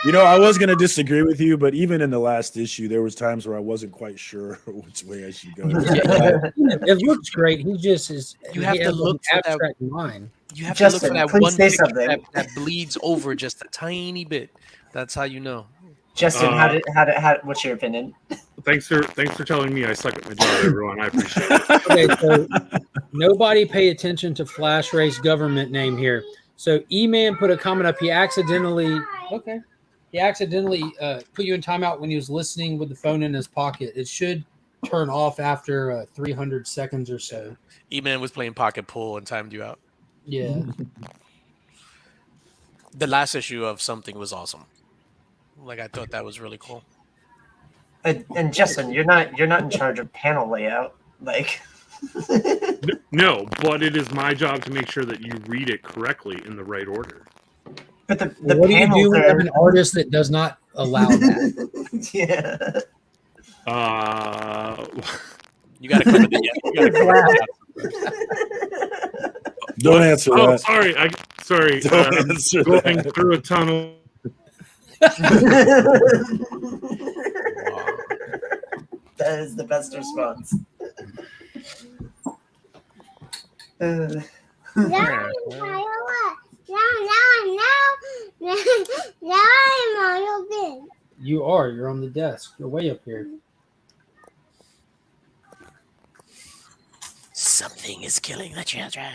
Yeah. I was going to disagree with you, but even in the last issue, there was times where I wasn't quite sure which way I should go. It looks great. He just is. You have to look for abstract mind. You have to look for that one picture that bleeds over just a tiny bit. That's how you know. Justin, what's your opinion? Thanks for telling me I suck at my job, everyone. I appreciate it. Okay, so nobody pay attention to Flash Ray's government name here. So E-Man put a comment up. He accidentally put you in timeout when he was listening with the phone in his pocket. It should turn off after 300 seconds or so. E-Man was playing pocket pool and timed you out. Yeah. The last issue of something was awesome. Like I thought that was really cool. And Justin, you're not in charge of panel layout. Like, No, but it is my job to make sure that you read it correctly in the right order. but the What do you do when you have are... an artist that does not allow that? Yeah. You got to click it. Don't answer Oh, that. sorry. Sorry. Don't I'm answer going that. through a tunnel. That is the best response. Now I'm on your bed. You are. You're on the desk. You're way up here. Something is killing the children.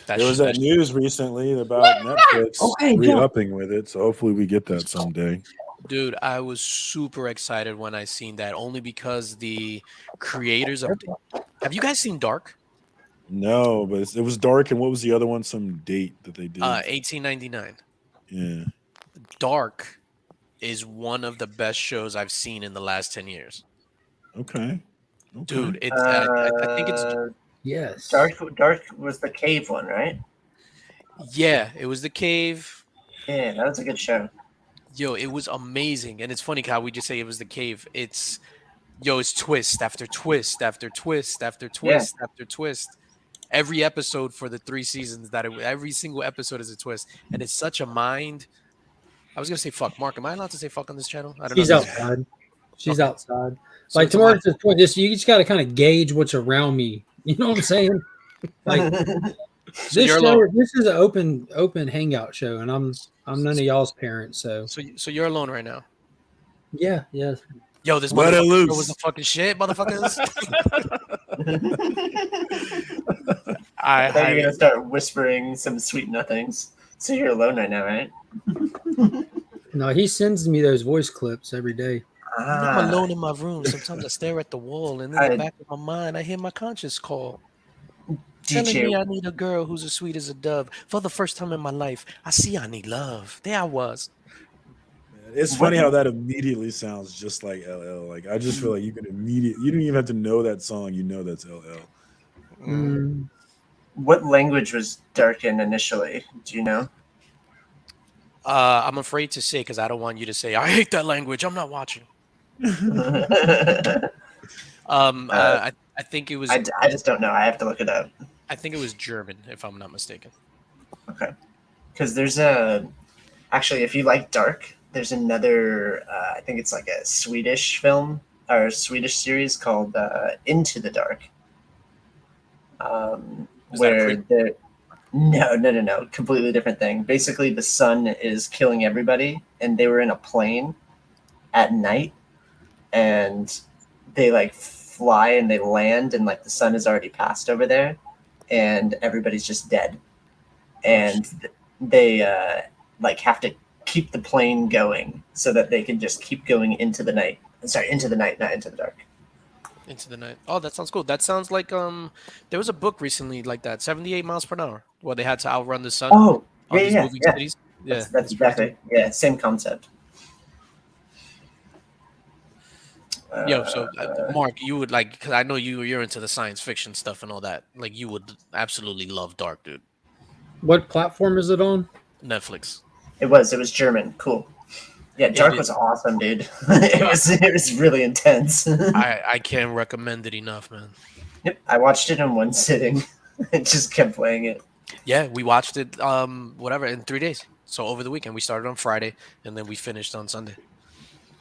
There was that news recently about Netflix Okay, re-upping with it, so hopefully we get that someday. Dude, I was super excited when I seen that, only because the creators of. Have you guys seen Dark? No, but it was dark, and what was the other one? Some date that they did. 1899. Yeah. Dark is one of the best shows I've seen in the last 10 years. Okay. Dude, it's I think it's yes. Dark was the cave one, right? Yeah, it was the cave. Yeah, that was a good show. Yo, it was amazing. And it's funny how we just say it was the cave. It's twist after twist after twist after twist after twist. Every episode for the 3 seasons every single episode is a twist. And it's such a mind. I was gonna say fuck. Mark, am I allowed to say fuck on this channel? I don't She's know. outside. She's Okay. outside. So Like it's a tomorrow, mind. to this point, you just got to kind of gauge what's around me. You know what I'm saying? Like So this you're show, alone. this is an open hangout show, and I'm none of y'all's parents, so So you're alone right now. yeah. Yo, this Let it motherfucker loose. was the fucking shit, motherfuckers. I thought you were gonna start whispering some sweet nothings. So you're alone right now, right? No, he sends me those voice clips every day. I'm alone in my room. Sometimes I stare at the wall, and in the back of my mind, I hear my conscience call. Telling me I need a girl who's as sweet as a dove. For the first time in my life, I see I need love. There I was. It's funny how that immediately sounds just like LL. Like I just feel like you can you don't even have to know that song, you know that's LL. What language was Dark in initially? Do you know? I'm afraid to say because I don't want you to say I hate that language. I'm not watching. I think it was. I just don't know. I have to look it up. I think it was German, if I'm not mistaken. Okay. Because there's actually, if you like Dark, there's another. I think it's like a Swedish film or a Swedish series called Into the Dark. Where the no, completely different thing. Basically, the sun is killing everybody, and they were in a plane at night, and they like fly and they land, and like the sun has already passed over there, and everybody's just dead, and they like have to keep the plane going so that they can just keep going into the night. Sorry, into the night, not into the dark. Into the night. Oh, that sounds cool. That sounds like there was a book recently like that, 78 miles per hour, where they had to outrun the sun. Oh, on yeah, these yeah, moving yeah. cities. Yeah, That's exactly same concept. Yo, so Mark, you would like, because I know you're into the science fiction stuff and all that. Like, you would absolutely love Dark, dude. What platform is it on? Netflix. It was German. Cool. Yeah, Dark was awesome, dude. it was really intense. I can't recommend it enough, man. Yep, I watched it in one sitting. I just kept playing it. Yeah, we watched it in 3 days. So over the weekend, we started on Friday and then we finished on Sunday.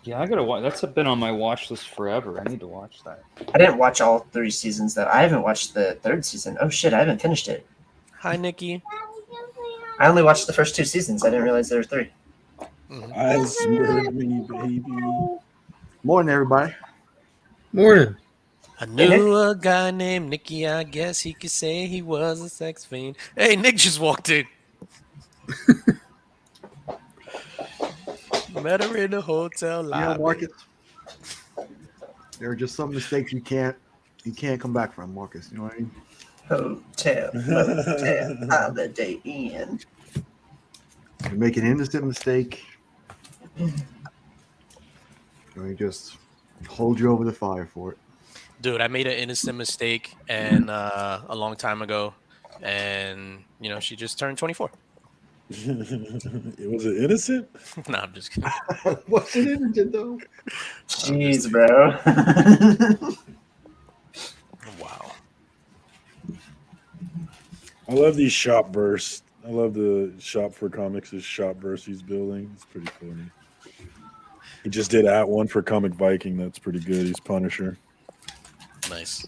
Yeah, I gotta watch. That's been on my watch list forever. I need to watch that. I didn't watch all 3 seasons though. I haven't watched the 3rd season. Oh shit, I haven't finished it. Hi, Nikki. I only watched the first 2 seasons. I didn't realize there were 3. Eyes were me, baby. Morning, everybody. Morning. I knew a guy named Nicky. I guess he could say he was a sex fiend. Hey, Nick just walked in. Met her in the hotel lobby. Marcus. There are just some mistakes you can't come back from, Marcus. You know what I mean? Hotel, motel, Holiday Inn. You make an innocent mistake, we just hold you over the fire for it. Dude, I made an innocent mistake and a long time ago, and she just turned 24. It was an innocent. No, I'm just kidding. What's an innocent though? Jeez, bro. Wow. I love these shop bursts. I love the shop for comics' shop burst he's building. It's pretty funny. He just did one for Comic Viking. That's pretty good. He's Punisher. Nice.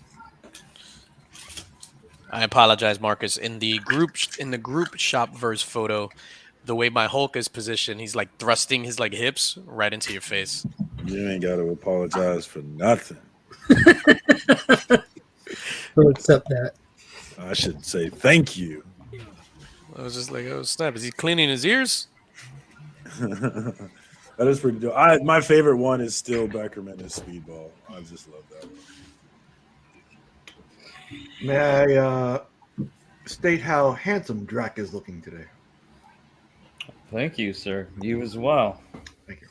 I apologize, Marcus. In the group shop verse photo, the way my Hulk is positioned, he's like thrusting his hips right into your face. You ain't got to apologize for nothing. We'll accept that. I should say thank you. I was just like, oh snap! Is he cleaning his ears? That is pretty dope. My favorite one is still Beckerman as Speedball. I just love that one. May I state how handsome Drac is looking today? Thank you, sir. You as well. Thank you.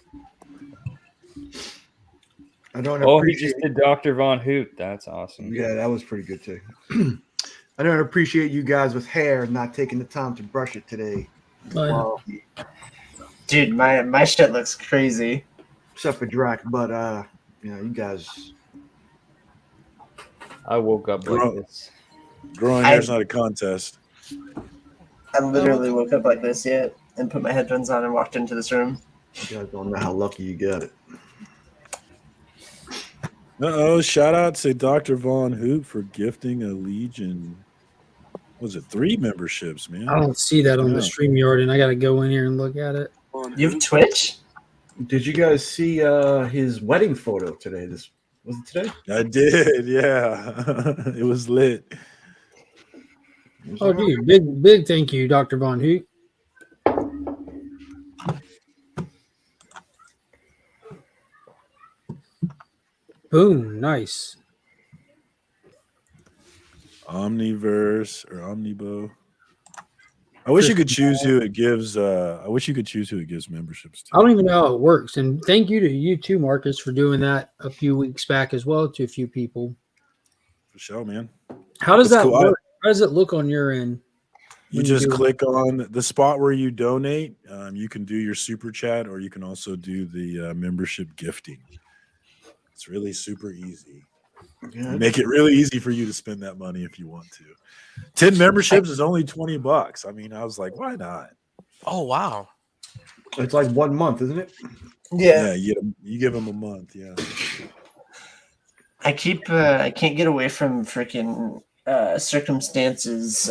I don't Oh, he appreciate. just did Dr. Von Hoot. That's awesome. Yeah, that was pretty good too. I don't appreciate you guys with hair not taking the time to brush it today. Oh, yeah. Well, Dude, my shit looks crazy. except for Drac, but you guys. I woke up like this. Growing hair is not a contest. I literally woke up like this yet and put my headphones on and walked into this room. You guys don't know how lucky you got it. Shout out to Dr. Von Hoop for gifting a Legion. Was it 3 memberships, man? I don't see that on the StreamYard, and I got to go in here and look at it. You have Twitch? Did you guys see his wedding photo today? Was it today? I did, yeah. It was lit. Oh, dude, big thank you, Dr. Von Hoot. Boom, nice. Omniverse or Omnibo. I wish you could choose who it gives. I wish you could choose who it gives memberships to. I don't even know how it works. And thank you to you too, Marcus, for doing that a few weeks back as well to a few people. For sure, man. How does That's that cool. work? How does it look on your end? You just click on the spot where you donate. You can do your super chat, or you can also do the membership gifting. It's really super easy. Yeah. Make it really easy for you to spend that money if you want to. 10 memberships is only $20. I mean, I was like, why not? Oh wow. It's like 1 month, isn't it? Yeah. You give them a month. Yeah. I can't get away from freaking circumstances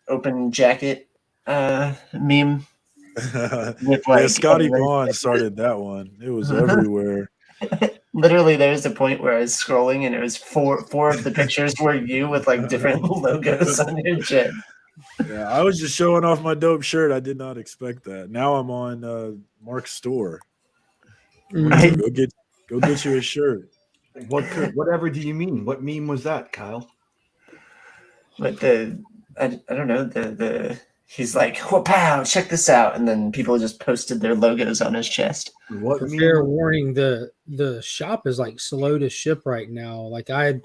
open jacket meme. With Scotty Vaughn started that one. It was everywhere. Literally, there's a point where I was scrolling and it was four of the pictures were you with different logos on your chest. Yeah, I was just showing off my dope shirt. I did not expect that. Now I'm on Mark's store. Go get you a shirt. Whatever do you mean? What meme was that, Kyle? But I don't know, the he's like, wow, check this out, and then people just posted their logos on his chest. What For meme? fair warning, the shop is slow to ship right now. I had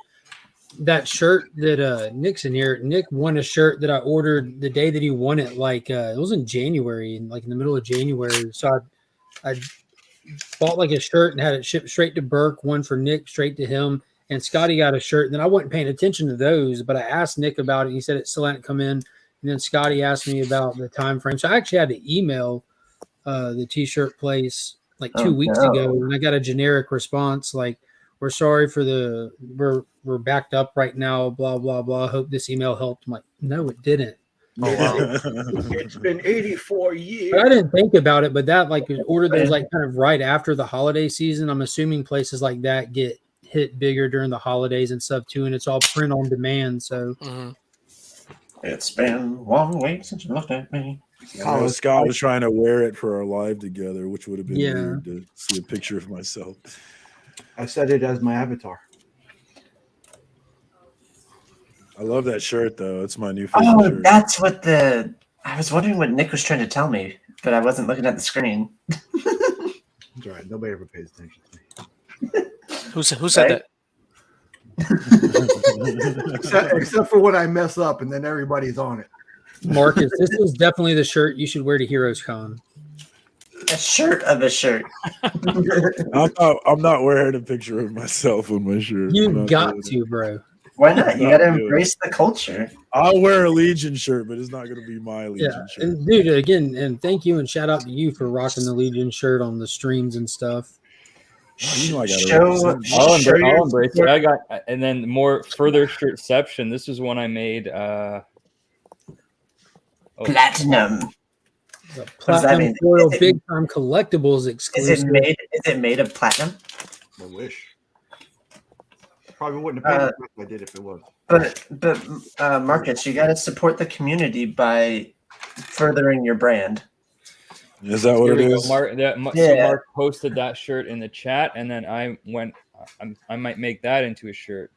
that shirt that Nick's in here. Nick won a shirt that I ordered the day that he won it. It was in January, in the middle of January. So I bought a shirt and had it shipped straight to Burke, one for Nick, straight to him. And Scotty got a shirt. And then I wasn't paying attention to those, but I asked Nick about it. He said it still hadn't come in. And then Scotty asked me about the time frame. So I actually had to email the t-shirt place 2 weeks ago, and I got a generic response we're sorry for we're backed up right now, blah blah blah. Hope this email helped. I'm like, no, it didn't. Oh wow. It's been 84 years. But I didn't think about it, but that order that was kind of right after the holiday season. I'm assuming places like that get hit bigger during the holidays and stuff too, and it's all print on demand. So It's been 1 week since you looked at me. Scott was trying to wear it for our live together, which would have been Yeah. weird to see a picture of myself. I set it as my avatar. I love that shirt though. It's my new favorite Oh, shirt. that's what the. I was wondering what Nick was trying to tell me, but I wasn't looking at the screen. It's all right. Nobody ever pays attention to me. Who said Right? that? Except for when I mess up, and then everybody's on it. Marcus, this is definitely the shirt you should wear to Heroes Con. A shirt of a shirt. I'm not wearing a picture of myself on my shirt. I'm You not got doing it. to, bro. Why not? You Not got to doing it. embrace the culture. I'll wear a Legion shirt, but it's not going to be my Legion Yeah, shirt. and dude, again, and thank you and shout out to you for rocking the Legion shirt on the streams and stuff. Oh, you know I gotta Show, represent. I'll show your embrace it. support. I got, and then more further shirtception. This is one I made. Platinum. The What does that Platinum mean? Foil Is it- Big Time Collectibles Is exclusive. it made of platinum? I wish. Probably wouldn't have paid it if I did if it was. But Marcus, you got to support the community by furthering your brand. Is that what Here it we go. is? So Yeah. Mark posted that shirt in the chat, and then I went. I might make that into a shirt.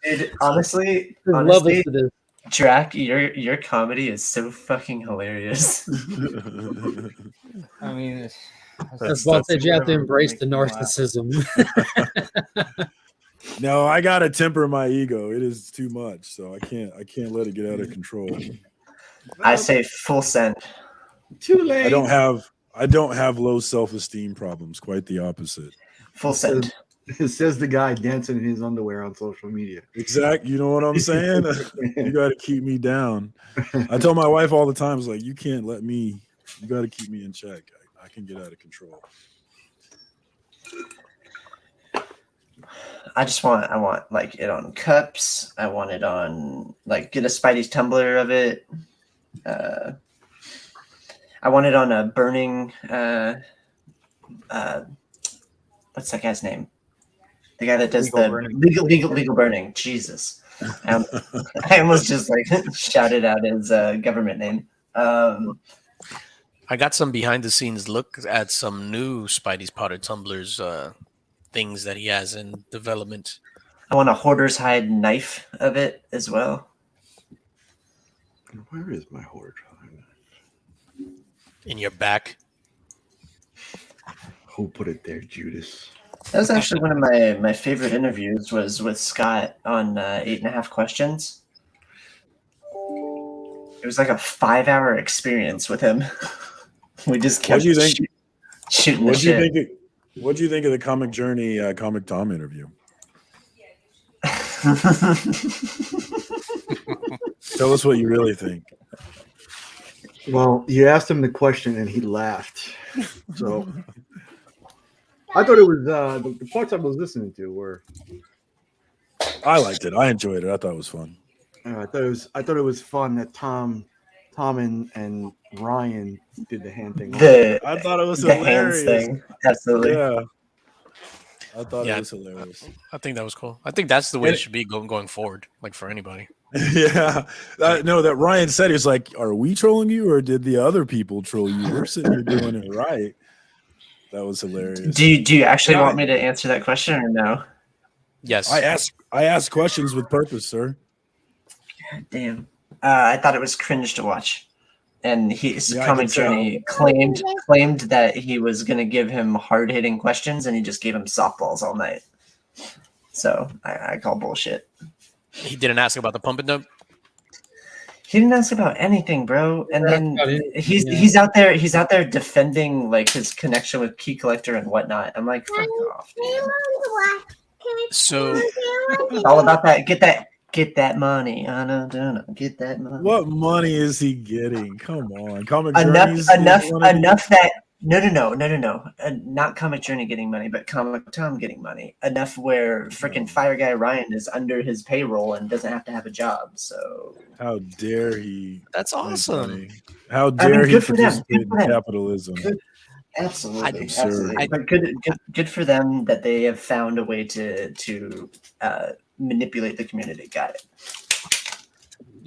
Dude, honestly, Love it for this. Drac, your comedy is so fucking hilarious. I mean, That's why I said you have to whatever embrace makes the me laugh. narcissism. No, I gotta temper my ego. It is too much, so I can't let it get out of control. I say full send. Too late. I don't have low self-esteem problems. Quite the opposite. Full send. It says the guy dancing in his underwear on social media. Exact. You know what I'm saying? You got to keep me down. I tell my wife all the time, "It's like you can't let me. You got to keep me in check. I can get out of control." I want like it on cups. I want it on like get a Spidey's tumbler of it. I want it on a burning. What's that guy's name? The guy that does Legal the burning. legal burning. Jesus, I almost just like shouted out his government name. I got some behind the scenes look at some new Spidey's Powder Tumblers things that he has in development. I want a hoarder's hide knife of it as well. Where is my hoard? In your back. Who put it there, Judas? That was actually one of my favorite interviews was with Scott on 8.5 Questions. It was like a 5-hour experience with him. We just kept What do you think? shooting the What do you shit. think? What do you think of the Comic Journey Comic Tom interview? Tell us what you really think. Well, you asked him the question and he laughed. So I thought it was the parts I was listening to were. I liked it. I enjoyed it. I thought it was fun. I thought it was fun that Tom and Ryan did the hand thing. I thought it was the hilarious. hands thing. Absolutely. Yeah. I thought it was hilarious. I think that was cool. I think that's the way it should be going forward, like for anybody. Yeah. No, that Ryan said, he was like, "Are we trolling you or did the other people troll you? We're sitting here doing it right." That was hilarious. Do you actually want me to answer that question or no? Yes. I asked questions with purpose, sir. God damn. I thought it was cringe to watch. And his Yeah, I Comic can tell. Journey claimed that he was going to give him hard-hitting questions, and he just gave him softballs all night. So I call bullshit. He didn't ask about the pump and dump. He didn't ask about anything, bro. And then about it. he's out there defending like his connection with Key Collector and whatnot. I'm like, fuck off. So It's all about that. Get that money. I know. Get that money. What money is he getting? Come on. Comic enough Journeys is enough one of enough that no. Not Comic Journey getting money, but Comic Tom getting money. Enough where freaking Fire Guy Ryan is under his payroll and doesn't have to have a job. So How dare he? That's make awesome. money. How dare he good for them. participate Good for in them. capitalism? absolutely, Absurd. absolutely. But good for them that they have found a way to manipulate the community. Got it.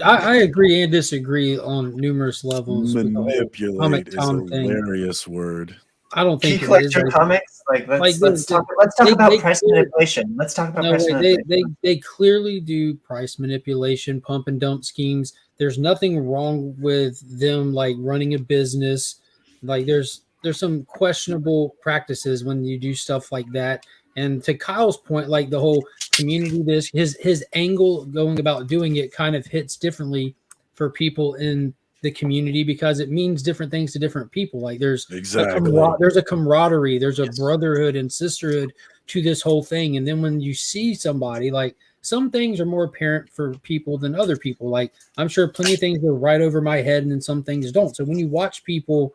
I agree and disagree on numerous levels with the whole Manipulate is a Tom thing. hilarious word. I don't Key think it is. collector Like, comics. Like like let's talk about price manipulation. Let's talk about no, price manipulation. they clearly do price manipulation, pump and dump schemes. There's nothing wrong with them like running a business. Like there's some questionable practices when you do stuff like that. And to Kyle's point, like the whole community, this his angle going about doing it kind of hits differently for people in the community because it means different things to different people. Like there's there's a camaraderie, there's a brotherhood and sisterhood to this whole thing. And then when you see somebody, like some things are more apparent for people than other people. Like I'm sure plenty of things go right over my head and then some things don't. So when you watch people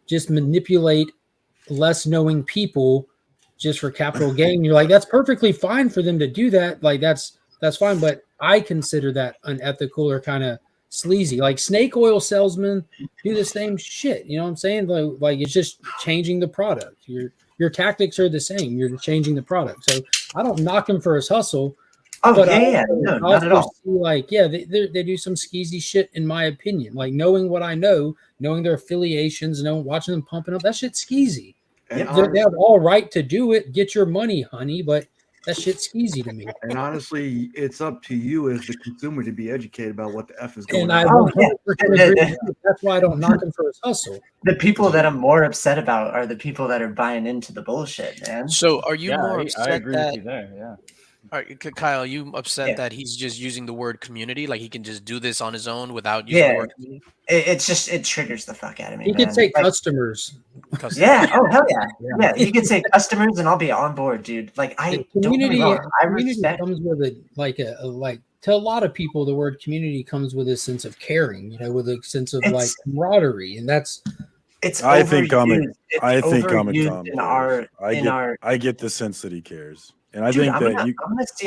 just manipulate less knowing people just for capital gain, you're like, that's perfectly fine for them to do that. Like that's fine. But I consider that unethical or kind of sleazy. Like snake oil salesmen do the same shit. You know what I'm saying? Like it's just changing the product. Your tactics are the same. You're changing the product. So I don't knock him for his hustle. Oh but yeah, no, not at all. See, like they do some skeezy shit in my opinion. Like knowing what I know, knowing their affiliations, watching them pumping up, that shit's skeezy. They have all right to do it. Get your money, honey, but that shit's skeezy to me. And honestly, it's up to you as the consumer to be educated about what the F is going and on. I 100% agree with you. That's why I don't knock him for his hustle. The people that I'm more upset about are the people that are buying into the bullshit, man. So are you more upset I agree that with you there, yeah. All right, Kyle, you upset that he's just using the word community, like he can just do this on his own without using the word community? It triggers the fuck out of me. He could say customers. Yeah. Oh hell yeah. Yeah. He could say customers, and I'll be on board, dude. Like community respect. comes with a to a lot of people, the word community comes with a sense of caring, with a sense of like camaraderie, and that's. I think Comic I get the sense that he cares. And I Dude, think that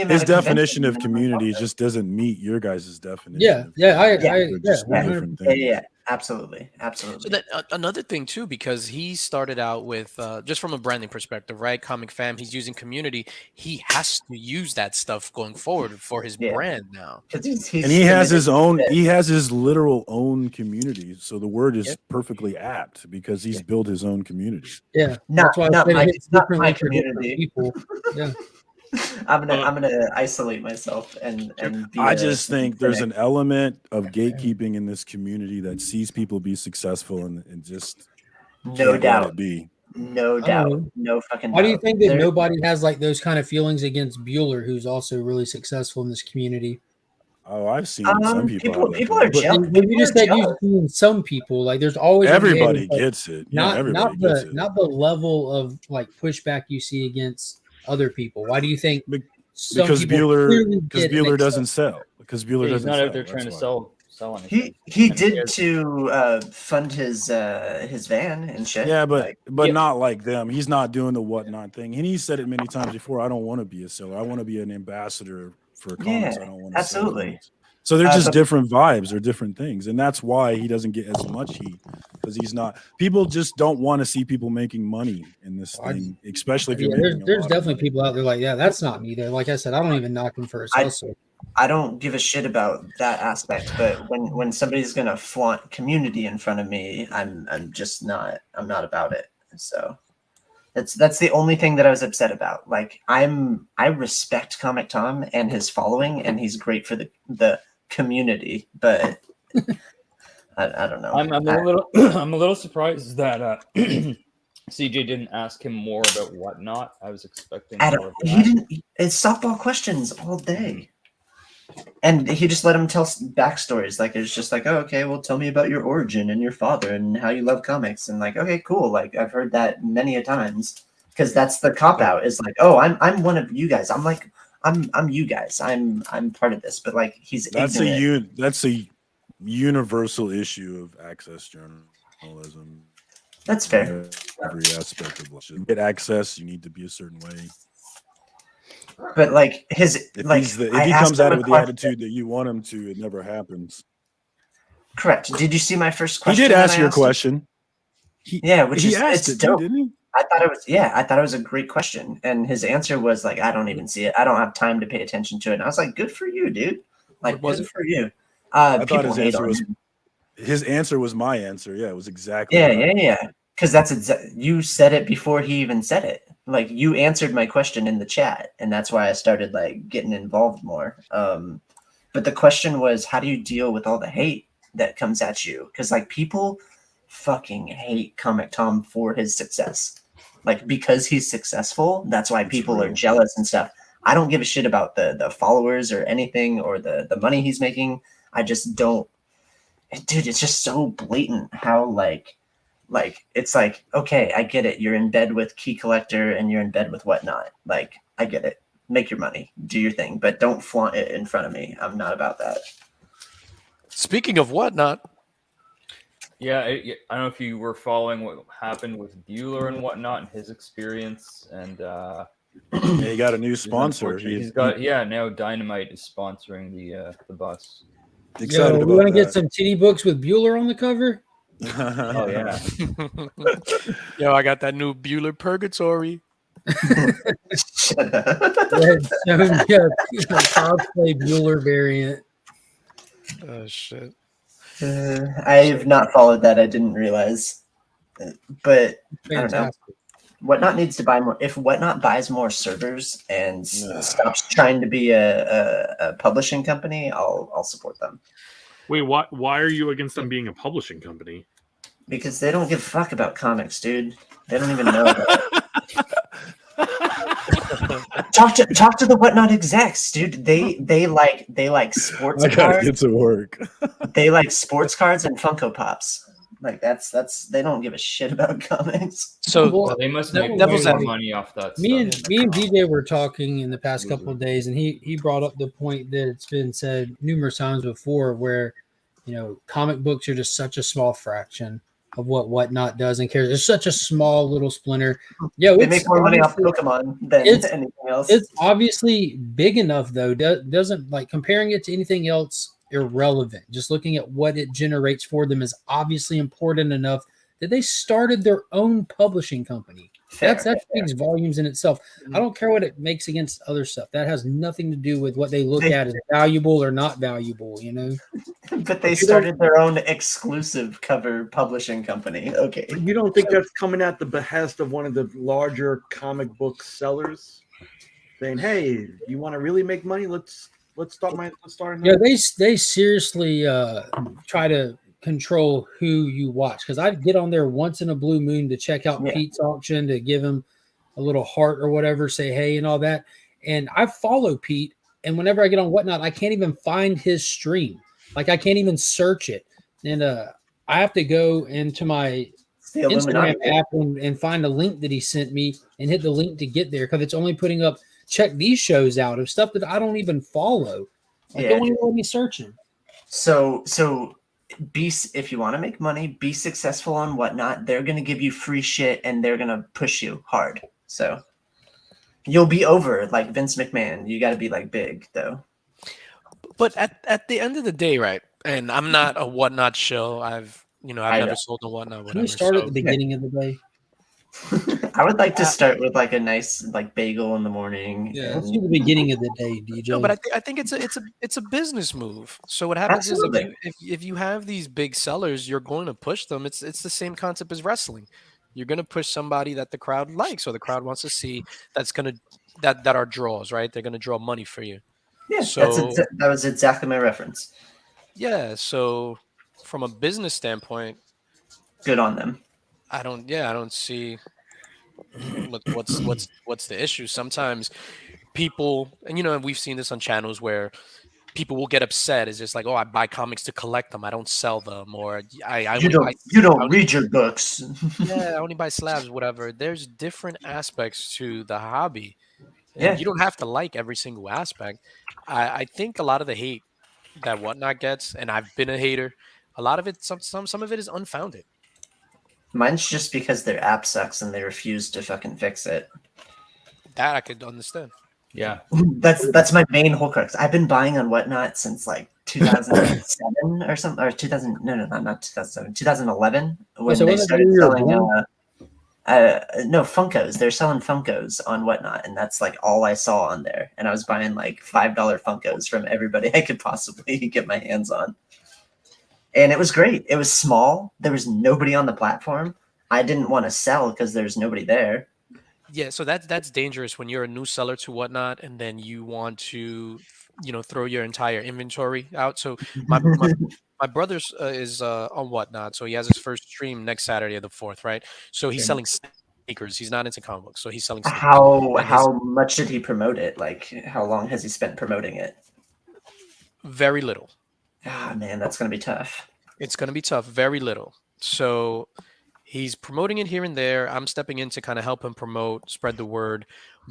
his definition of community just doesn't meet your guys' definition. Yeah, absolutely. So that another thing too, because he started out with just from a branding perspective, right? Comic Fam, he's using community. He has to use that stuff going forward for his brand now. And he has his own. He has his literal own community. So the word is perfectly apt because he's built his own community. Yeah, not my community. People. Yeah. I'm gonna isolate myself and I just think there's an element of gatekeeping in this community that sees people be successful and just no doubt be. No doubt. No fucking doubt. Why do you think that nobody has like those kind of feelings against Bueller, who's also really successful in this community? Oh, I've seen some people. People are jealous. You just said you've seen some people. Like there's always everybody gets it. Not the level of like pushback you see against other people. Why do you think? Because Bueller doesn't sell. Because Bueller doesn't. He's not sell. out there trying to sell anything. He did to fund his van and shit. Yeah, but not like them. He's not doing the whatnot thing. And he said it many times before. I don't want to be a seller. I want to be an ambassador for comics. I don't want to absolutely. Sell so they're just different vibes or different things, and that's why he doesn't get as much heat because he's not. People just don't want to see people making money in this thing, especially if you're. There's definitely people out there like, yeah, that's not me. There, like I said, I don't even knock him for his hustle. I don't give a shit about that aspect, but when somebody's gonna flaunt community in front of me, I'm not about it. So that's the only thing that I was upset about. Like I respect Comic Tom and his following, and he's great for the community, but I don't know. I'm a little surprised that CJ didn't ask him more about whatnot. I was expecting more of that. He didn't. It's softball questions all day. And he just let him tell backstories. Like it's just like, oh, okay, well, tell me about your origin and your father and how you love comics. And like, okay, cool. Like I've heard that many a times because that's the cop out. Is like, oh, I'm one of you guys. I'm like, I'm you guys. I'm part of this. But like, that's a universal issue of access journalism. That's fair. Every aspect of life. To get access, you need to be a certain way. But like if he comes at it with the attitude that you want him to, it never happens. Correct. Did you see my first question? He did ask your question. He asked it, dope. Didn't he? I thought it was a great question, and his answer was like, "I don't even see it. I don't have time to pay attention to it." And I was like, "Good for you, dude! Like, good for you." I thought People his hate answer on was him. his answer was my answer. Yeah, it was exactly. Yeah, what I- yeah. Because that's you said it before he even said it. Like you answered my question in the chat, and that's why I started like getting involved more. But the question was, how do you deal with all the hate that comes at you? Because like people fucking hate Comic Tom for his success. Like because he's successful, that's why people are real. jealous and stuff. I don't give a shit about the followers or anything or the money he's making. I just don't. Dude, it's just so blatant how like it's like, okay, I get it. You're in bed with Key Collector and you're in bed with Whatnot. Like, I get it. Make your money, do your thing, but don't flaunt it in front of me. I'm not about that. Speaking of Whatnot, Yeah, I don't know if you were following what happened with Bueller and whatnot and his experience, and Yeah, he got a new sponsor. he's got now Dynamite is sponsoring the bus. Excited Yo, we about want to get that. some titty books with Bueller on the cover. Oh yeah, yo, I got that new Bueller Purgatory. Shut up. Cosplay Bueller variant. Oh shit. I've not followed that. I didn't realize. But I don't know. Fantastic. Whatnot needs to buy more. If Whatnot buys more servers and stops trying to be a publishing company, I'll support them. Wait, why are you against them being a publishing company? Because they don't give a fuck about comics, dude. They don't even know about it. Talk to the Whatnot execs, dude. They like sports I gotta cards. get to work. They like sports cards and Funko Pops. Like that's they don't give a shit about comics. So Well, they must that make was way like- more money off that. Me stuff. and DJ were talking in the past couple of days, and he brought up the point that it's been said numerous times before, where comic books are just such a small fraction of what Whatnot does and cares. It's such a small little splinter. Yeah, They make more money off Pokemon than anything else. It's obviously big enough though. Doesn't like comparing it to anything else irrelevant. Just looking at what it generates for them is obviously important enough that they started their own publishing company. That speaks volumes in itself. I don't care what it makes against other stuff. That has nothing to do with what they look at as valuable or not valuable, But they started their own exclusive cover publishing company. Okay. You don't think that's coming at the behest of one of the larger comic book sellers, saying, "Hey, you want to really make money? Let's start Yeah, they seriously try to control who you watch, because I get on there once in a blue moon to check out Pete's auction, to give him a little heart or whatever, say hey and all that. And I follow Pete, and whenever I get on Whatnot, I can't even find his stream. Like I can't even search it, and I have to go into my Instagram app and find a link that he sent me and hit the link to get there, because it's only putting up check these shows out of stuff that I don't even follow. Like don't even let me search him. So if you want to make money, be successful on Whatnot. They're gonna give you free shit and they're gonna push you hard. So you'll be over like Vince McMahon. You got to be like big though. But at the end of the day, right? And I'm not a Whatnot show. I've never sold a Whatnot. Can we start at the beginning of the day? I would like to start with like a nice like bagel in the morning. Yeah, let's do the beginning of the day, DJ. No, but I think it's a business move. So what happens is if you have these big sellers, you're going to push them. It's the same concept as wrestling. You're going to push somebody that the crowd likes or the crowd wants to see. That are draws, right? They're going to draw money for you. Yeah, so that was exactly my reference. Yeah, so from a business standpoint, good on them. I don't see what's the issue. Sometimes people, and we've seen this on channels where people will get upset. It's just like, oh, I buy comics to collect them. I don't sell them, or you don't read your books. Yeah, I only buy slabs, whatever. There's different aspects to the hobby. And Yeah, you don't have to like every single aspect. I think a lot of the hate that Whatnot gets, and I've been a hater, a lot of it, some of it is unfounded. Mine's just because their app sucks and they refuse to fucking fix it. That I could understand. Yeah, that's my main whole crux. I've been buying on Whatnot since like 2007 or something, or 2000. No, not 2007. 2011 when they started selling. No, Funkos. They're selling Funkos on Whatnot, and that's like all I saw on there. And I was buying like $5 Funkos from everybody I could possibly get my hands on. And it was great. It was small. There was nobody on the platform. I didn't want to sell because there's nobody there. Yeah, so that's dangerous when you're a new seller to Whatnot, and then you want to, throw your entire inventory out. So my brother's is on Whatnot, so he has his first stream next Saturday, the 4th, right? So he's selling sneakers. He's not into comic books, so he's selling sneakers. How much did he promote it? Like, how long has he spent promoting it? Very little. Ah, man, that's gonna be tough. It's gonna be tough. Very little. So he's promoting it here and there. I'm stepping in to kind of help him promote, spread the word.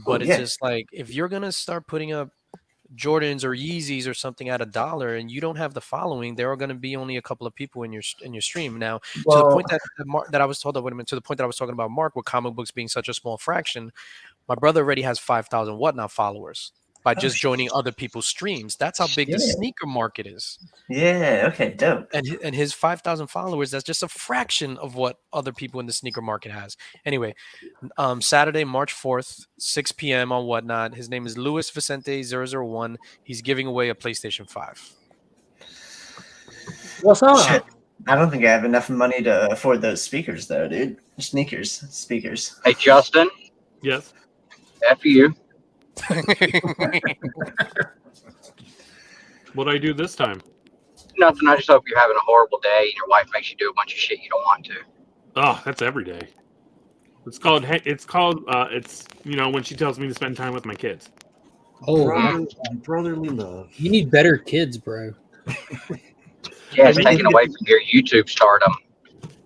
But it's just like, if you're gonna start putting up Jordans or Yeezys or something at $1 and you don't have the following, there are going to be only a couple of people in your stream. Now, to the point that I was told, to the point that I was talking about Mark, with comic books being such a small fraction, my brother already has 5,000 Whatnot followers by just joining other people's streams. That's how big the sneaker market is. Yeah. Okay. Dope. And his 5,000 followers, that's just a fraction of what other people in the sneaker market has. Anyway, Saturday, March 4th, 6 p.m. on Whatnot. His name is Luis Vicente 001. He's giving away a PlayStation 5. What's up? Shit. I don't think I have enough money to afford those speakers, though, dude. Speakers. Hey, Justin. Yes. F you. What'd I do this time? Nothing. I just hope you're having a horrible day and your wife makes you do a bunch of shit you don't want to. Oh, that's every day. It's called when she tells me to spend time with my kids. Oh, brotherly love. You need better kids, bro. Yeah, it's taken away from your YouTube stardom.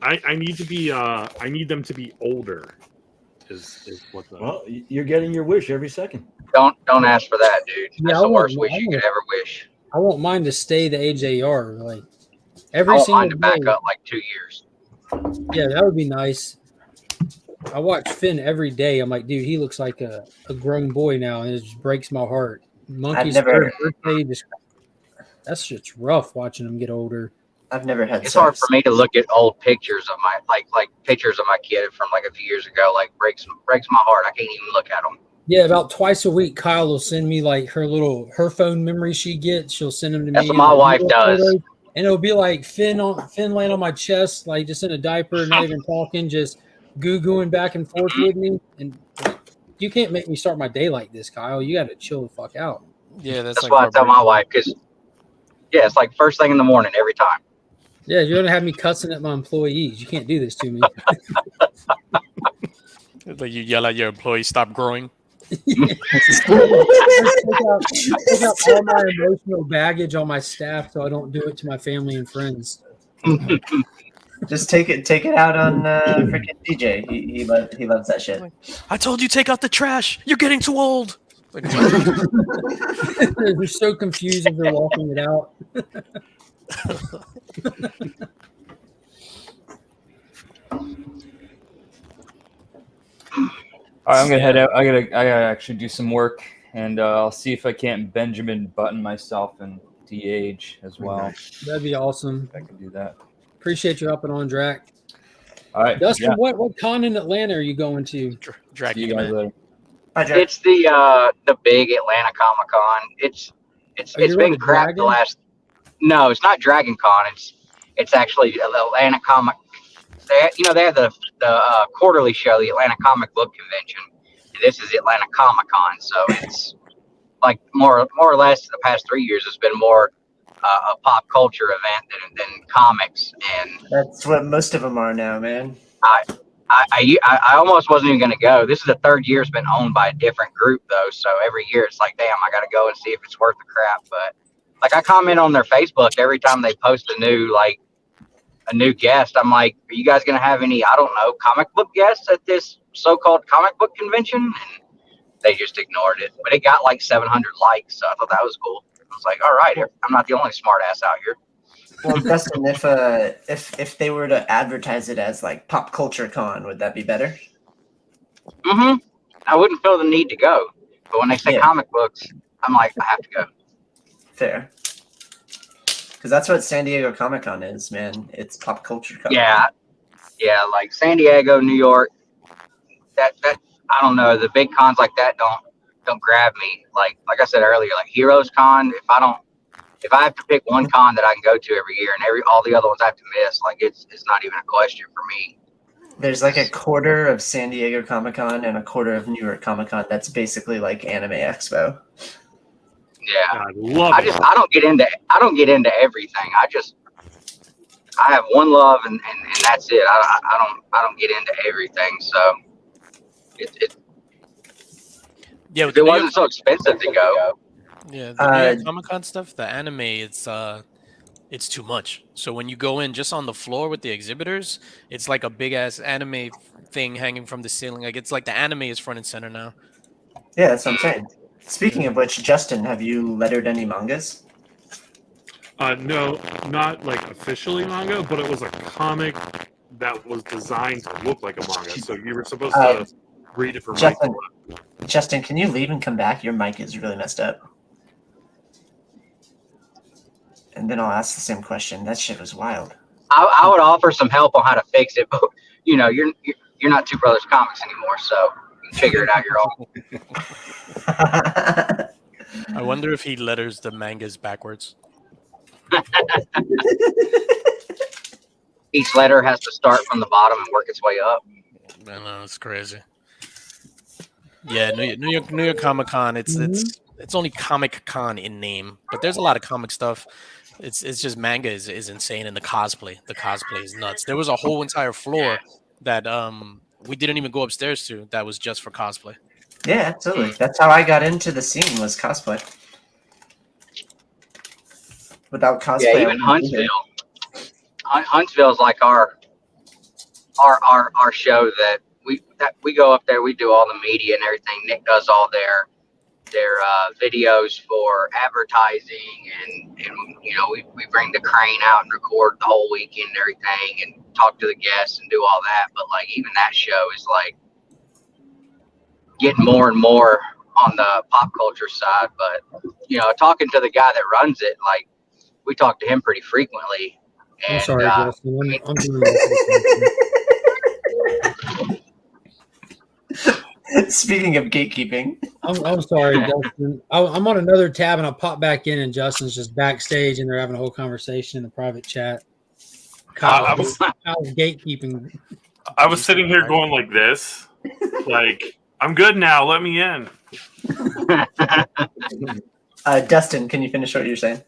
I need them to be older. Is what the... Well, you're getting your wish every second. Don't ask for that, dude. That's the worst wish you could ever wish. I won't mind to stay the age they are. Like I every won't single mind to back day. up like 2 years. Yeah, that would be nice. I watch Finn every day. I'm like, dude, he looks like a grown boy now, and it just breaks my heart. Monkey's third birthday, that's just rough watching him get older. I've never had. It's hard for me to look at old pictures of my like pictures of my kid from like a few years ago. Like breaks my heart. I can't even look at them. Yeah, about twice a week, Kyle will send me like her phone memories she gets. She'll send them to me. That's what my wife does. Photos, and it'll be like Finn laying on my chest, like just in a diaper, not even talking, just goo-gooing back and forth with me. And you can't make me start my day like this, Kyle. You got to chill the fuck out. Yeah, that's like why I tell my wife, because it's like first thing in the morning every time. Yeah, you're gonna have me cussing at my employees. You can't do this to me. Like you yell at your employees, stop growing. Take out all my emotional baggage on my staff, so I don't do it to my family and friends. Just take it out on freaking DJ. He loves that shit. I told you, take out the trash. You're getting too old. Like, they're so confused as they're walking it out. All right, I'm gonna head out. I gotta actually do some work, and I'll see if I can't Benjamin Button myself and DH as well. That'd be awesome. I can do that. Appreciate you hopping on, Drac. All right, Dustin, what con in Atlanta are you going to? Drac, see you guys later. It's the big Atlanta Comic Con. It's been crap the last. No, it's not Dragon Con. It's actually the Atlanta Comic. They have the quarterly show, the Atlanta Comic Book Convention. And this is the Atlanta Comic Con, so it's like more or less the past 3 years. It's been more a pop culture event than comics, and that's what most of them are now, man. I almost wasn't even going to go. This is the third year it's been owned by a different group, though. So every year it's like, damn, I got to go and see if it's worth the crap. But like, I comment on their Facebook every time they post a new guest. I'm like, are you guys going to have any, I don't know, comic book guests at this so-called comic book convention? And they just ignored it. But it got like 700 likes, so I thought that was cool. I was like, all right, I'm not the only smart ass out here. Well, Dustin, if they were to advertise it as like Pop Culture Con, would that be better? Mm-hmm. I wouldn't feel the need to go. But when they say comic books, I'm like, I have to go. Fair. Because that's what San Diego Comic Con is, man. It's Pop Culture Con. Yeah, like San Diego, New York, that I don't know. The big cons like that don't grab me. Like I said earlier, like Heroes Con. If I have to pick one con that I can go to every year, and all the other ones I have to miss, like it's not even a question for me. There's like a quarter of San Diego Comic-Con and a quarter of New York Comic-Con that's basically like Anime Expo. Yeah, I don't get into everything. I have one love and that's it. I don't get into everything. So Yeah, if it wasn't so expensive to go. Yeah, the New York Comic Con stuff, the anime, it's too much. So when you go in just on the floor with the exhibitors, it's like a big ass anime thing hanging from the ceiling. Like it's like the anime is front and center now. Yeah, that's what I'm saying. Speaking of which, Justin, have you lettered any mangas? No, not like officially manga, but it was a comic that was designed to look like a manga. So you were supposed to read it from right to left. Justin, can you leave and come back? Your mic is really messed up. And then I'll ask the same question. That shit was wild. I would offer some help on how to fix it, but you know, you're not Two Brothers Comics anymore, so you can figure it out your own. I wonder if he letters the mangas backwards. Each letter has to start from the bottom and work its way up. I know, it's crazy. Yeah, New York Comic Con. It's only Comic Con in name, but there's a lot of comic stuff. It's just manga is insane, and the cosplay is nuts. There was a whole entire floor that we didn't even go upstairs to that was just for cosplay. Yeah, absolutely. That's how I got into the scene, was cosplay. Without cosplay, yeah, even Huntsville. Huntsville's like our show that we go up there. We do all the media and everything. Nick does all their videos for advertising, and you know, we bring the crane out and record the whole weekend and everything, and talk to the guests and do all that. But like even that show is like getting more and more on the pop culture side. But you know, talking to the guy that runs it, like we talk to him pretty frequently. And, I'm sorry, Justin. I'm doing Speaking of gatekeeping, I'm sorry, Justin. I'm on another tab and I'll pop back in, and Justin's just backstage and they're having a whole conversation in the private chat. Kyle's gatekeeping. I was sitting here going like this, like, I'm good now. Let me in. Dustin, can you finish what you're saying?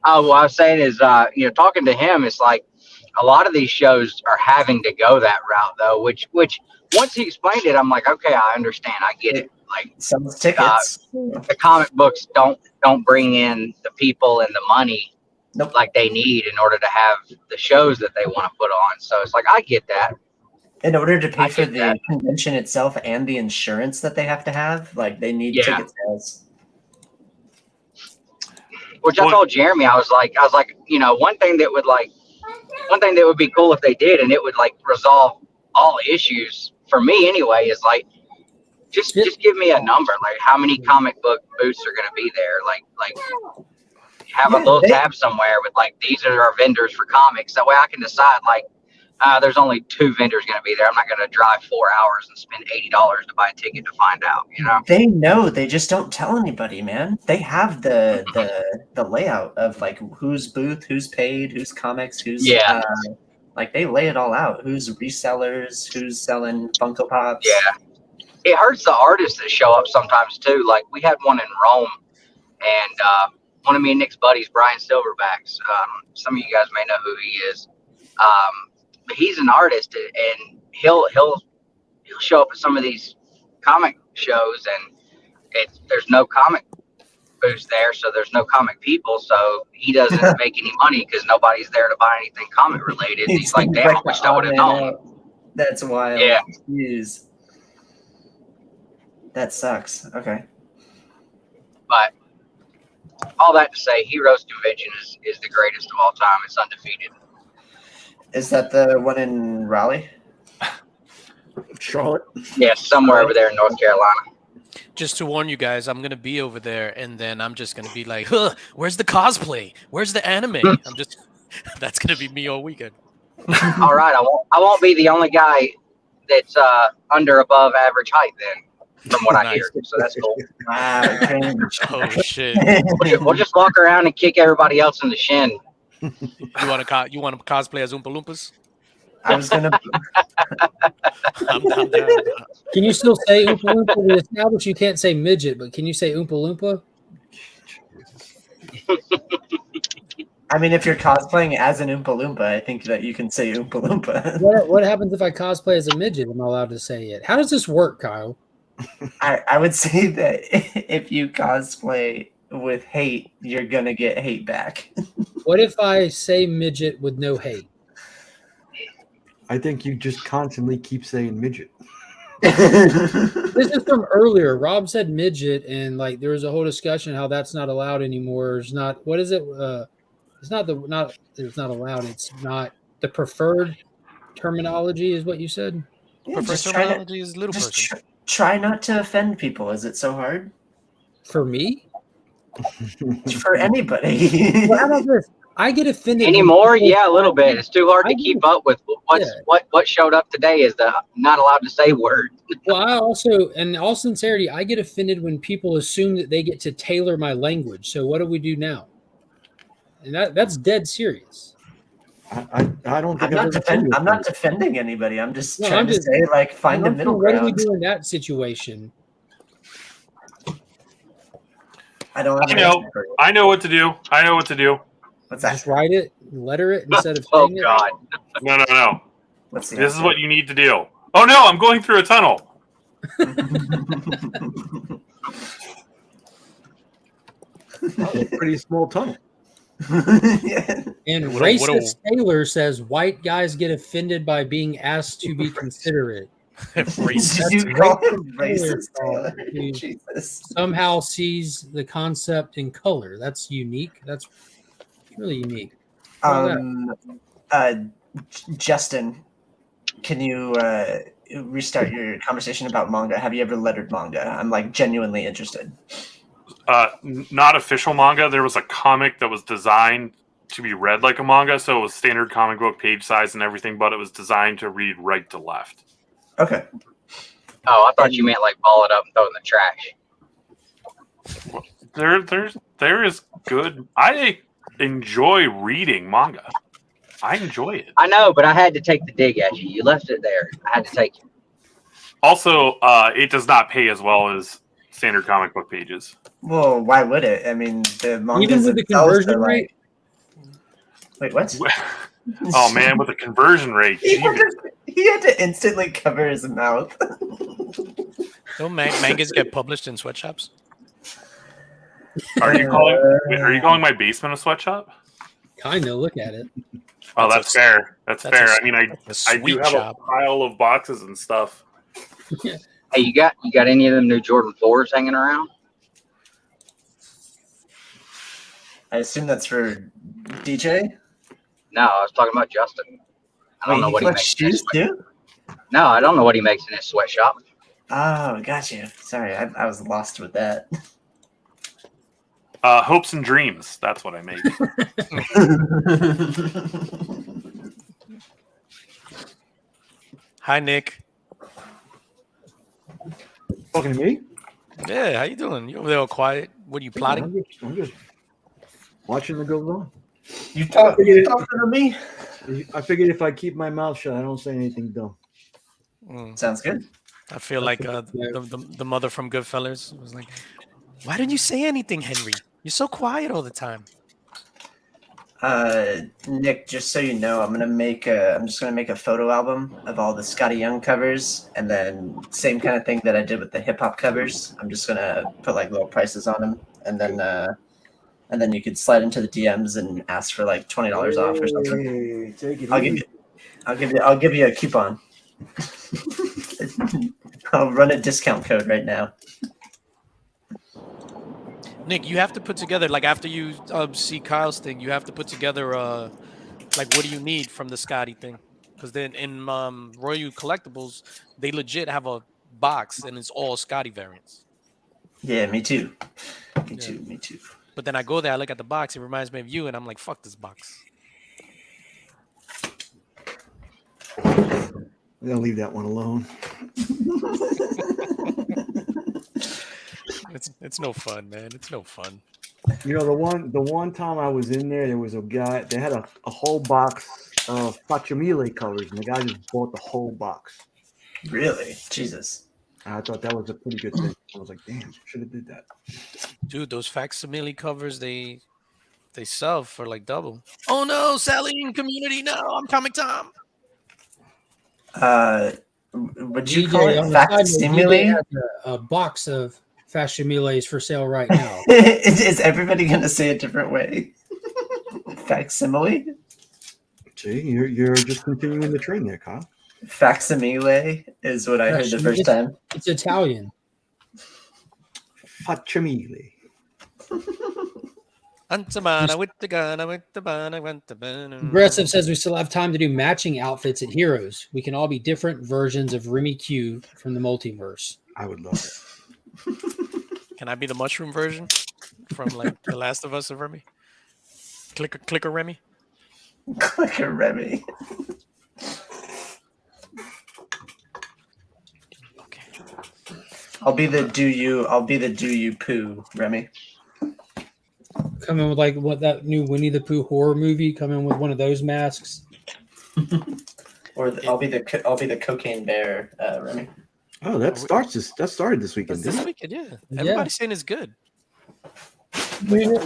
What I was saying is, you know, talking to him, it's like a lot of these shows are having to go that route, though. Which once he explained it, I'm like, okay, I understand, I get it. Like some tickets, the comic books don't bring in the people and the money like they need in order to have the shows that they want to put on. So it's like, I get that. In order to pay for the convention itself and the insurance that they have to have, like they need ticket sales. Which I told Jeremy, I was like, you know, one thing that would be cool if they did, and it would like resolve all issues for me anyway, is like, just give me a number, like how many comic book booths are going to be there, like have a little tab somewhere with like, these are our vendors for comics. That way I can decide like, there's only 2 vendors going to be there. I'm not going to drive 4 hours and spend $80 to buy a ticket to find out, you know? They know, they just don't tell anybody, man. They have the layout of like who's booth, who's paid, who's comics, who's like they lay it all out. Who's resellers, who's selling Funko Pops. Yeah. It hurts the artists that show up sometimes too. Like we had one in Rome, and one of me and Nick's buddies, Brian Silverbacks. Some of you guys may know who he is. But he's an artist, and he'll show up at some of these comic shows, and there's no comic booths there, so there's no comic people, so he doesn't make any money because nobody's there to buy anything comic related. He's like, damn, I wish I would have known. That's wild. Yeah. Jeez. That sucks. Okay. But all that to say, Heroes Convention is the greatest of all time. It's undefeated. Is that the one in Raleigh? Charlotte? Yeah, somewhere over there in North Carolina. Just to warn you guys, I'm gonna be over there, and then I'm just gonna be like, huh, where's the cosplay? Where's the anime? That's gonna be me all weekend. All right, I won't be the only guy that's under above average height. Then, from what I hear, so that's cool. Wow, cringe. Oh shit! We'll just walk around and kick everybody else in the shin. You want to cosplay as Oompa Loompas? I was gonna. I'm down. Can you still say Oompa Loompa? We established you can't say midget, but can you say Oompa Loompa? I mean, if you're cosplaying as an Oompa Loompa, I think that you can say Oompa Loompa. What happens if I cosplay as a midget? Am I allowed to say it? How does this work, Kyle? I would say that if you cosplay with hate, you're gonna get hate back. What if I say midget with no hate? I think you just constantly keep saying midget. This is from earlier. Rob said midget, and like there was a whole discussion how that's not allowed anymore. It's not. What is it? It's not the. It's not allowed. It's not the preferred terminology. Is what you said. Yeah, Preferred just try terminology is little person. Try not to offend people. Is it so hard? For me? For anybody. Well, how about this? I get offended Anymore? Yeah, a little bit. It's too hard to keep up with what showed up today is the not allowed to say word. Well, I also, in all sincerity, I get offended when people assume that they get to tailor my language. So what do we do now? And that's dead serious. I don't think I'm not defending anybody. I'm just trying to say, like, find a middle ground. ground. What do we do in that situation? I don't. I know what to do. What's that? Just write it, letter it instead of Oh saying God! No. Let's see. This is what you need to do. Oh no, I'm going through a tunnel. That's a pretty small tunnel. And racist Taylor says white guys get offended by being asked to be considerate. Racist. Did you call him racist Taylor? Jesus. Somehow sees the concept in color. That's unique. That's really unique. Justin, can you restart your conversation about manga? Have you ever lettered manga? I'm like genuinely interested. Not official manga. There was a comic that was designed to be read like a manga, so it was standard comic book page size and everything, but it was designed to read right to left. Okay. Oh, I thought you meant like ball it up and throw it in the trash. There is good. I enjoy reading manga. I enjoy it. I know, but I had to take the dig at you. You left it there. I had to take it. Also, it does not pay as well as standard comic book pages. Well, why would it? I mean, the manga Even with the conversion rate. Wait, what? Oh man, with the conversion rate, he had to instantly cover his mouth. Don't mangas get published in sweatshops? Are you calling my basement a sweatshop? Kind of. Look at it. Oh, that's fair. That's fair. I mean, I do have shop. a pile of boxes and stuff. Hey, you got any of them new Jordan 4s hanging around? I assume that's for DJ. No, I was talking about Justin. I don't know what he makes. Shoes too? No, I don't know what he makes in his sweatshop. Oh, gotcha. Sorry, I was lost with that. Hopes and dreams. That's what I make. Hi, Nick. Talking to me? Yeah, how you doing? You over there all quiet? What are you plotting? I'm just watching the goes on. You talking to me? I figured if I keep my mouth shut, I don't say anything dumb. Sounds good. I feel like the mother from Goodfellas was like, "Why didn't you say anything, Henry? You're so quiet all the time." Nick, just so you know, I'm just gonna make a photo album of all the Scotty Young covers, and then same kind of thing that I did with the hip hop covers. I'm just gonna put like little prices on them, and then you could slide into the DMs and ask for like $20 off or something. I'll give you a coupon. I'll run a discount code right now. Nick, you have to put together, like after you see Kyle's thing, you have to put together like what do you need from the Scotty thing? Because then in Royal Collectibles, they legit have a box and it's all Scotty variants. Yeah, me too. Me too. But then I go there, I look at the box, it reminds me of you, and I'm like, fuck this box. I'm gonna leave that one alone. It's no fun, man. It's no fun. You know, the one time I was in there was a guy. They had a whole box of facsimile covers, and the guy just bought the whole box. Really? Jesus. I thought that was a pretty good thing. I was like, damn, should have did that. Dude, those facsimile covers, they sell for like double. Oh no, Sally in community. No, I'm Comic Tom. Would you DJ, call it on the side note, DJ facsimile? has a box of facsimiles for sale right now. Is everybody going to say a different way? Facsimile? See, you're just continuing the trend there, Kyle. Facsimile is what I heard the first time. It's Italian. Facsimile. Aggressive says we still have time to do matching outfits at Heroes. We can all be different versions of Remy Q from the multiverse. I would love it. Can I be the mushroom version from like The Last of Us of Remy? Clicker Remy. Clicker Remy. Okay. I'll be the do you poo, Remy. Come in with like what that new Winnie the Pooh horror movie. Come in with one of those masks. Or I'll be the cocaine bear, Remy. Oh, that started this weekend. This weekend, yeah. Everybody's saying it's good.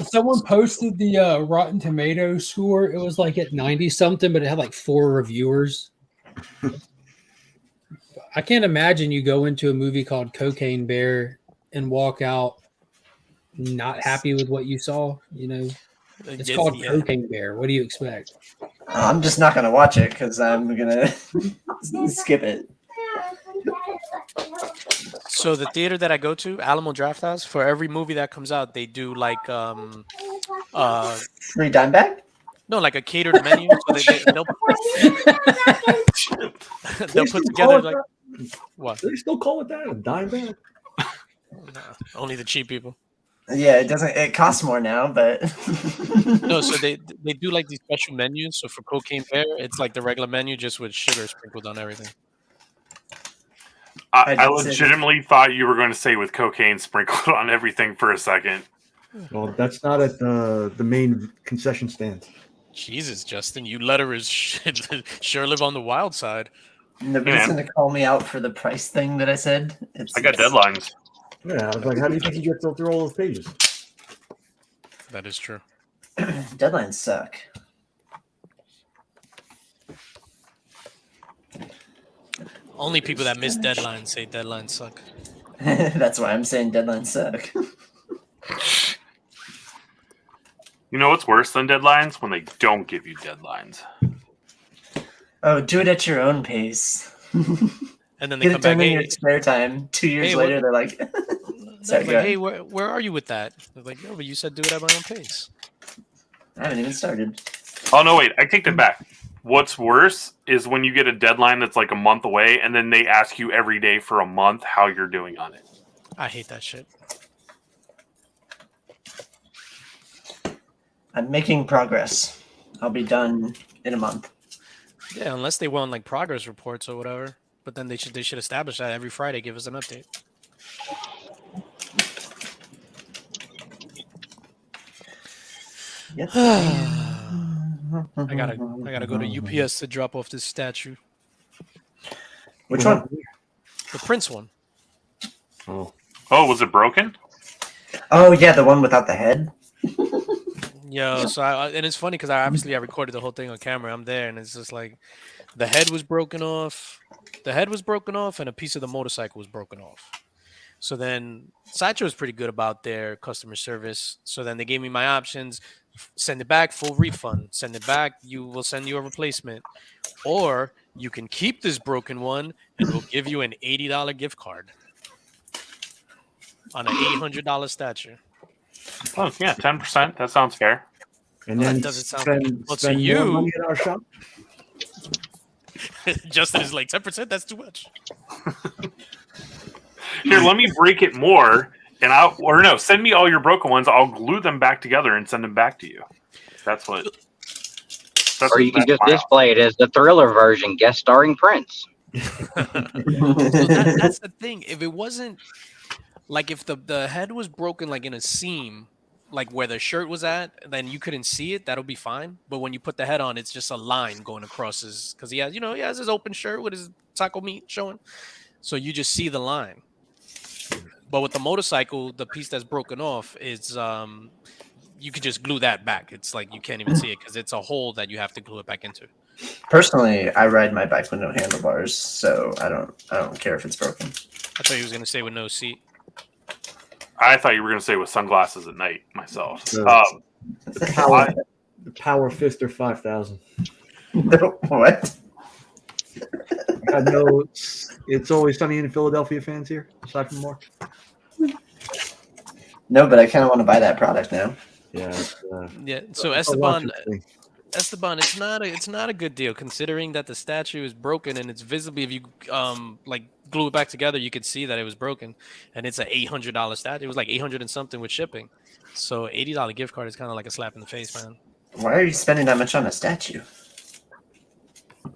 Someone posted the Rotten Tomatoes score. It was like at 90 something, but it had like 4 reviewers. I can't imagine you go into a movie called Cocaine Bear and walk out not happy with what you saw. You know, it's called Cocaine Bear. What do you expect? I'm just not gonna watch it because I'm gonna skip it. So the theater that I go to, Alamo Drafthouse, for every movie that comes out, they do like free dime bag? No, like a catered menu. So they'll put together like what? They still call it that, a dime bag? No, only the cheap people. Yeah, it doesn't. It costs more now, but no. So they do like these special menus. So for Cocaine Bear, it's like the regular menu, just with sugar sprinkled on everything. I legitimately thought you were going to say with cocaine sprinkled on everything for a second. Well, that's not at the main concession stand. Jesus, Justin, you letterers sure live on the wild side. Nobody's going to call me out for the price thing that I said. I got deadlines. Yeah, I was like, how do you think you get through all those pages? That is true. Deadlines suck. Only people that miss deadlines say deadlines suck. That's why I'm saying deadlines suck. You know what's worse than deadlines? When they don't give you deadlines. Oh, do it at your own pace. And then they Get come it done back, in hey, your spare time. 2 years hey, later, they're like, sorry, like, hey, where are you with that? They're like, no, but you said do it at my own pace. I haven't even started. Oh, no, wait. I take that back. What's worse is when you get a deadline that's like a month away, and then they ask you every day for a month how you're doing on it. I hate that shit. I'm making progress. I'll be done in a month. Yeah, unless they want like progress reports or whatever. But then they should establish that every Friday, give us an update. Yep. I gotta go to UPS to drop off this statue. Which one? The Prince one. Oh, was it broken? Oh yeah, the one without the head. Yo, so and it's funny because I recorded the whole thing on camera. I'm there, and it's just like the head was broken off. The head was broken off, and a piece of the motorcycle was broken off. So then Sideshow was pretty good about their customer service. So then they gave me my options: send it back, full refund. Send it back, we'll send you a replacement, or you can keep this broken one, and we'll give you an $80 gift card on an $800 statue. Oh yeah, 10%. That sounds fair. And then does it sound well, to more money at our shop. Justin is like 10%. That's too much. Here, let me break it more, and send me all your broken ones. I'll glue them back together and send them back to you. That's what. Or you can just display it as the Thriller version, guest starring Prince. That's the thing. If it wasn't like if the head was broken like in a seam, like where the shirt was at, then you couldn't see it. That'll be fine. But when you put the head on, it's just a line going across his because he has his open shirt with his taco meat showing, so you just see the line. But with the motorcycle, the piece that's broken off is you could just glue that back. It's like you can't even see it because it's a hole that you have to glue it back into. Personally, I ride my bike with no handlebars, so I don't care if it's broken. I thought he was gonna say with no seat. I thought you were going to say with sunglasses at night myself. The Power Fister 5000. What? I know it's always sunny in Philadelphia fans here, aside from Mark. No, but I kind of want to buy that product now. Yeah. Yeah. So it's a watch Esteban, it's not a good deal considering that the statue is broken and it's visibly if you like glue it back together, you could see that it was broken, and it's an $800 statue. It was like 800 and something with shipping. So $80 gift card is kind of like a slap in the face, man. Why are you spending that much on a statue?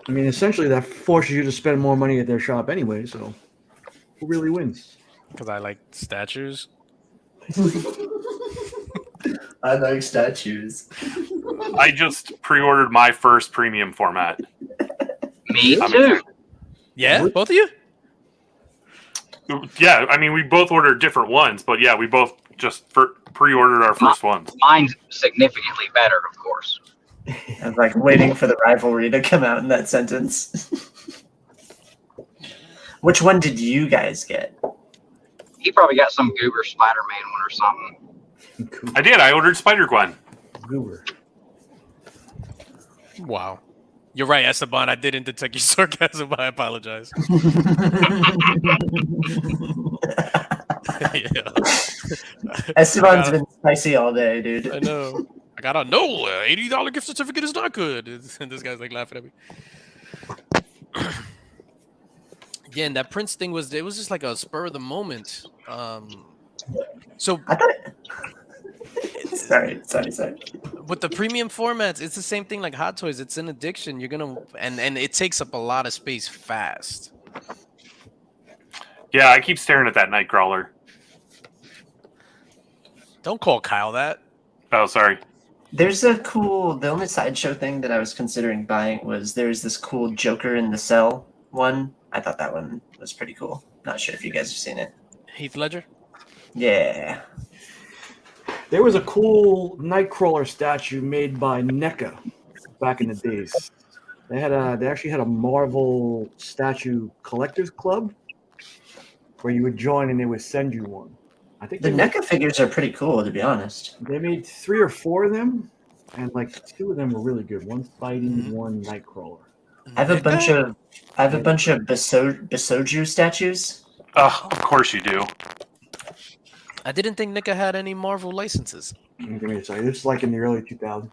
I mean, essentially, that forces you to spend more money at their shop anyway. So, who really wins? Because I like statues. I like statues. I just pre-ordered my first premium format. Me too. Yeah, both of you? Yeah, I mean, we both ordered different ones, but yeah, we both just pre-ordered our first ones. Mine's significantly better, of course. I was like waiting for the rivalry to come out in that sentence. Which one did you guys get? He probably got some Goober Spider-Man one or something. I did. I ordered Spider-Gwen. Goober. Wow. You're right, Esteban. I didn't detect your sarcasm. I apologize. Yeah. Esteban's been spicy all day, dude. I know. I got on no $80 gift certificate is not good. And this guy's like laughing at me. Yeah, and that Prince thing was just like a spur of the moment. So I thought sorry. with the premium formats, it's the same thing like Hot Toys. It's an addiction. You're gonna and it takes up a lot of space fast. Yeah, I keep staring at that Nightcrawler. Don't call Kyle that. Oh, sorry. There's the only sideshow thing that I was considering buying was there's this cool Joker in the Cell one. I thought that one was pretty cool. Not sure if you guys have seen it. Heath Ledger? Yeah. There was a cool Nightcrawler statue made by NECA back in the days. They actually had a Marvel statue collectors club where you would join and they would send you one. I think the NECA figures are pretty cool, to be honest. They made 3 or 4 of them, and like 2 of them were really good. One's fighting, one Nightcrawler. I have a bunch of Bisoju statues. Oh, of course you do. I didn't think NECA had any Marvel licenses. Give me a second. This is like in the early 2000s.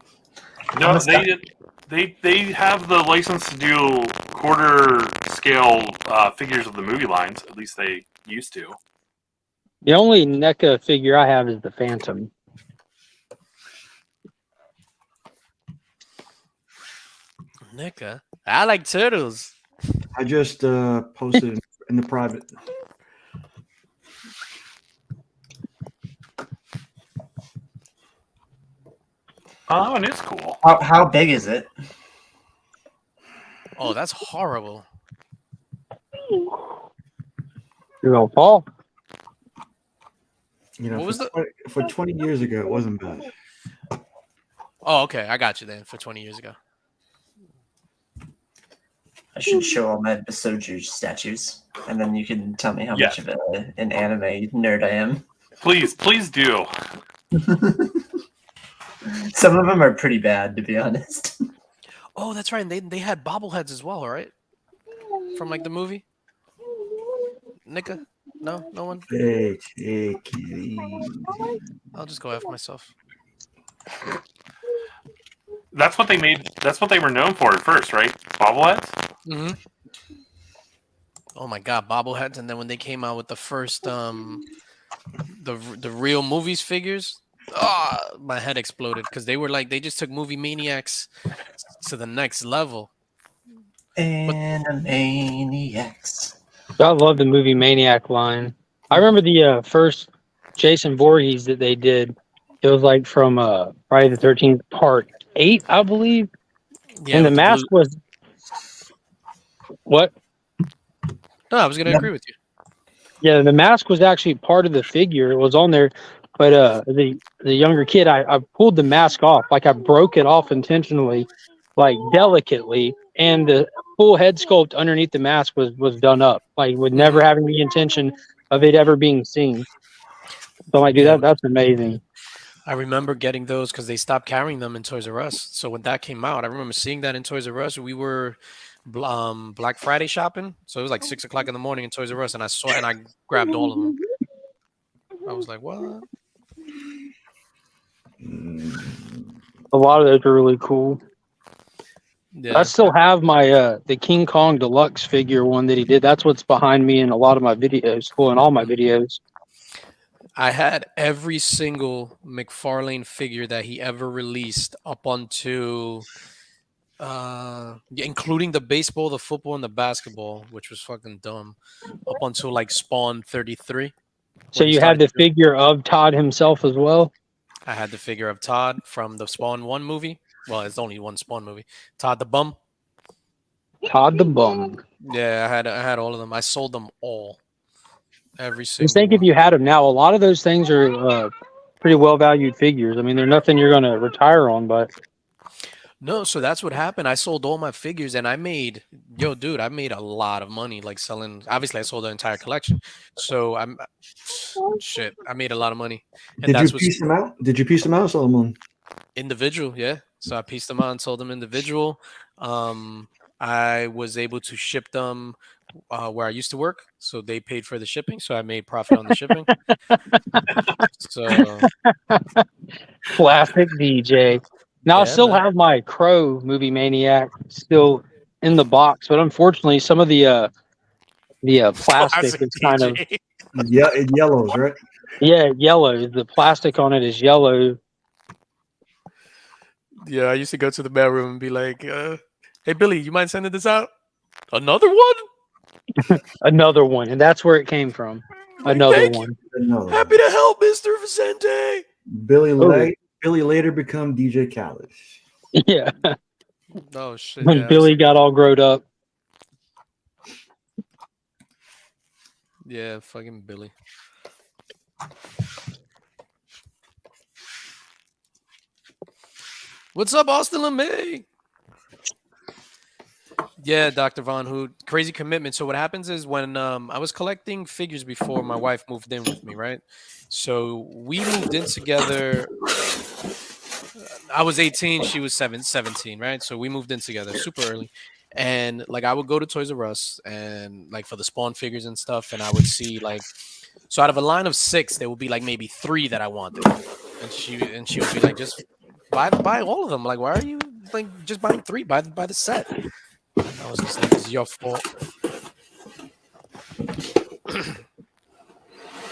No, they have the license to do quarter scale figures of the movie lines. At least they used to. The only NECA figure I have is the Phantom. NECA? I like turtles. I just posted in the private. Oh, and it's cool. How big is it? Oh, that's horrible. You're gonna fall. You know, What was for 20 years ago, it wasn't bad. Oh, okay. I got you then for 20 years ago. I should show all my Bisoju statues, and then you can tell me how much of an anime nerd I am. Please do. Some of them are pretty bad, to be honest. Oh, that's right. And they had bobbleheads as well, right? From like the movie. NECA? No one. Hey, take it easy. I'll just go after myself. That's what they made. That's what they were known for at first, right? Bobbleheads. Mm-hmm. Oh my God, bobbleheads! And then when they came out with the first the real movies figures, my head exploded because they were like they just took movie maniacs to the next level. Animaniacs. I love the movie Maniac line. I remember the first Jason Voorhees that they did. It was like from Friday the 13th Part 8, I believe. Yeah, And the with the blue. mask was what? No, I was gonna agree with you. Yeah, the mask was actually part of the figure. It was on there, but the younger kid, I pulled the mask off, like I broke it off intentionally, like delicately, and the full head sculpt underneath the mask was done up, like with never having the intention of it ever being seen. So I'm like, dude, Yeah. that's amazing. I remember getting those because they stopped carrying them in Toys R Us. So when that came out, I remember seeing that in Toys R Us. We were Black Friday shopping, so it was like 6 o'clock in the morning in Toys R Us, and I saw it and I grabbed all of them. I was like, what? A lot of those are really cool. Yeah. I still have my the King Kong Deluxe figure one that he did. That's what's behind me in a lot of my videos, well, in all my videos. I had every single McFarlane figure that he ever released up onto including the baseball, the football, and the basketball, which was fucking dumb, up until like Spawn 33. So you had the figure of Todd himself as well? I had the figure of Todd from the Spawn 1 movie. Well, it's only one Spawn movie. Todd the Bum. Todd the Bum. Yeah, I had all of them. I sold them all. Every single Just think if you had them now, a lot of those things are pretty well valued figures. I mean, they're nothing you're going to retire on, but No, so that's what happened. I sold all my figures and I made, I made a lot of money like selling. Obviously, I sold the entire collection. So I made a lot of money. And Did you that's piece them out? Did you piece them out, Solomon? individual, yeah. So I pieced them out and sold them individual. I was able to ship them where I used to work, so they paid for the shipping, so I made profit on the shipping. So classic DJ. Now I Yeah, still man. have my Crow movie Maniac still in the box, but unfortunately, some of the plastic is kind of Yeah, it yellows, right? yeah yellow. The plastic on it is yellow. Yeah, I used to go to the mailroom and be like, "Hey Billy, you mind sending this out? Another one? Another one, and that's where it came from. Another thank one. Happy to help, Mr. Vicente." Billy later become DJ Khaled. Yeah. Oh shit! When Yeah, Billy got all grown up. yeah, fucking Billy. What's up, Austin LeMay? Yeah, Dr. Von Hoot. Crazy commitment. So what happens is when I was collecting figures before my wife moved in with me, right? So we moved in together. I was 18, she was 17, right? So we moved in together super early. And like I would go to Toys R Us and like for the Spawn figures and stuff, and I would see like, so out of a line of 6, there would be like maybe 3 that I wanted. And she would be like, just buy all of them. Like, why are you like just buying 3? Buy the set. I was just like, it's your fault.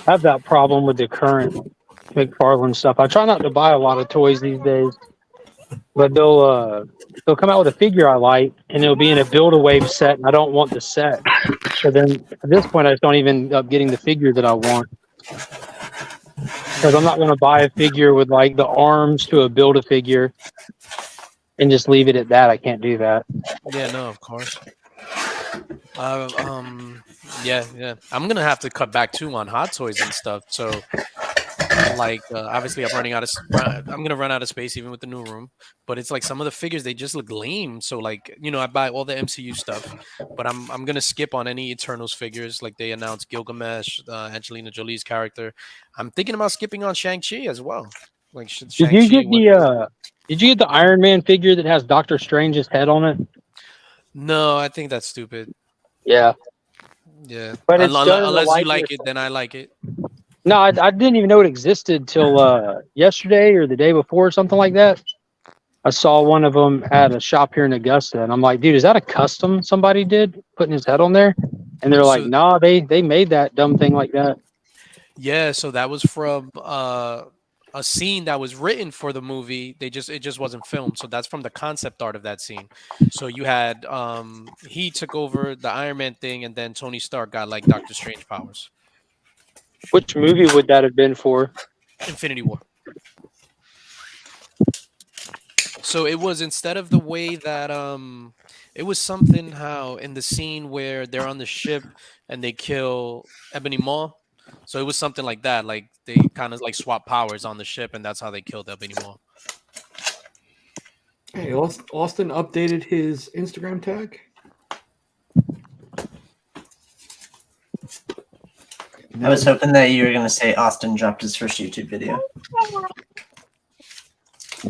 I have that problem with the current McFarlane stuff. I try not to buy a lot of toys these days, but they'll come out with a figure I like, and it'll be in a Build-A-Wave set, and I don't want the set. So then at this point, I just don't even end up getting the figure that I want. Because I'm not going to buy a figure with like the arms to a Build-A-Figure and just leave it at that. I can't do that. Yeah, no, of course. Yeah. I'm gonna have to cut back too on Hot Toys and stuff. So, like, obviously, I'm gonna run out of space even with the new room. But it's like some of the figures they just look lame. So, like, I buy all the MCU stuff, but I'm gonna skip on any Eternals figures. Like they announced Gilgamesh, Angelina Jolie's character. I'm thinking about skipping on Shang-Chi as well. Like, Did you get the Iron Man figure that has Doctor Strange's head on it? No, I think that's stupid. Yeah. Yeah, But it's unless you like it, then I like it. No, I didn't even know it existed till yesterday or the day before or something like that. I saw one of them at a shop here in Augusta, and I'm like, dude, is that a custom somebody did putting his head on there? And they're like, nah, they made that dumb thing like that. Yeah, so that was from a scene that was written for the movie. It just wasn't filmed. So that's from the concept art of that scene. So you had he took over the Iron Man thing, and then Tony Stark got like Doctor Strange powers. Which movie would that have been for? Infinity War. So it was, instead of the way that it was something how in the scene where they're on the ship and they kill Ebony Maw. So it was something like that. Like they kind of like swap powers on the ship, and that's how they killed Ebony Maw. Hey, Austin updated his Instagram tag. I was hoping that you were going to say Austin dropped his first YouTube video.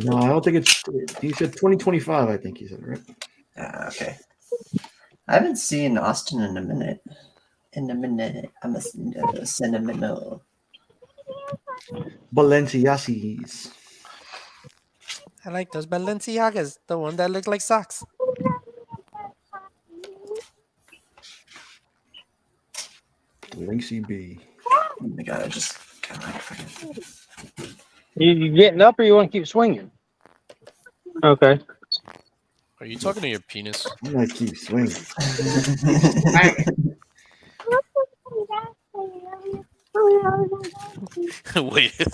No, I don't think it's. He said 2025. I think he said, right? Okay. I haven't seen Austin in a minute. I'm a sentimental. Balenciagas. I like those Balenciagas, the one that look like socks. Linksy B. Oh my god, I just got my freaking. You getting up, or you want to keep swinging? Okay. Are you talking to your penis? I'm gonna keep swinging. Wait.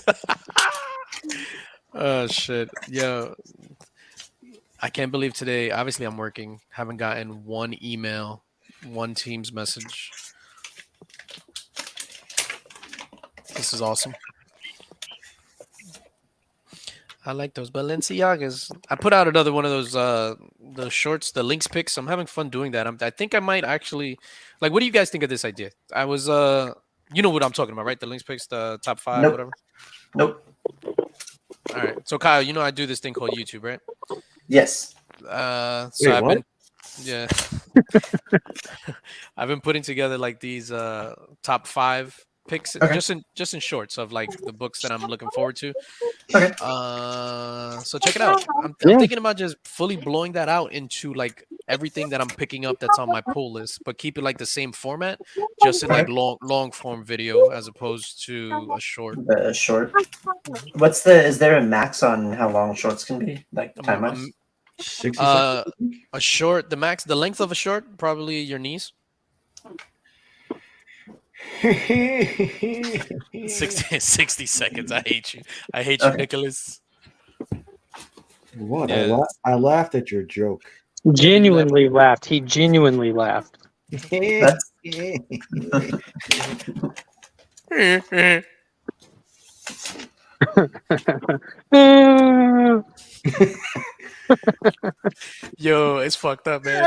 Oh shit. Yo. I can't believe today. Obviously I'm working. Haven't gotten one email, one Teams message. This is awesome. I like those Balenciagas. I put out another one of those the shorts, the links picks. I'm having fun doing that. I think I might actually, like, what do you guys think of this idea? I was you know what I'm talking about, right? The links picks, the top 5, Nope. whatever. Nope. All right. So Kyle, you know I do this thing called YouTube, right? Yes. So Wait, I've what? been yeah. I've been putting together like these top 5 picks, Okay. just in shorts of like the books that I'm looking forward to. Okay. So check it out. I'm thinking about just fully blowing that out into like everything that I'm picking up that's on my pull list, but keep it like the same format, just in like long form video as opposed to a short. The short. Is there a max on how long shorts can be? Like time wise? 60 A short, the length of a short, probably your knees. 60 seconds. I hate you. I hate you, Okay. Nicholas. What? Yeah. I laughed at your joke. Genuinely laughed. He genuinely laughed. That's Yo, it's fucked up, man.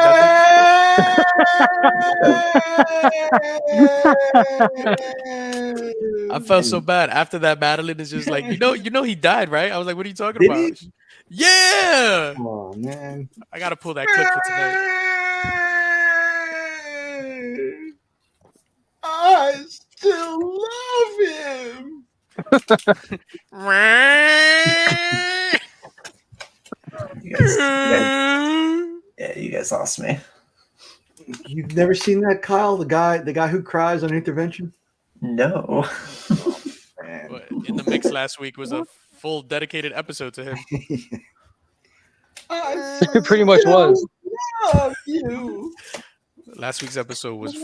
I felt so bad after that. Madeline is just like, you know, he died, right? I was like, what are you talking Did about? Yeah, Oh man. I gotta pull that clip for tonight. I still love him. you guys lost me. You've never seen that, Kyle? The guy who cries on Intervention? No. But in the mix last week was a full dedicated episode to him. It pretty much was. Love you. Last week's episode was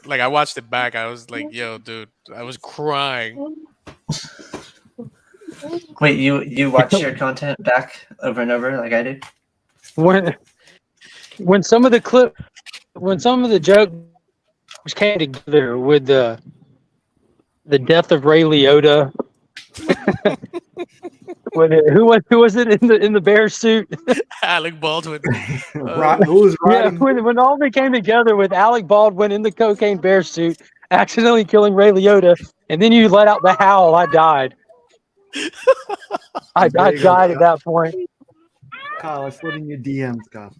like, I watched it back. I was like, yo, dude, I was crying. Wait, you watch your content back over and over like I do? When some of the jokes came together with the death of Ray Liotta. Who was it in the bear suit? Alec Baldwin. Yeah, when all they came together with Alec Baldwin in the cocaine bear suit, accidentally killing Ray Liotta, and then you let out the howl, I died. I died at that point. Kyle, I slid in your DMs, Kyle.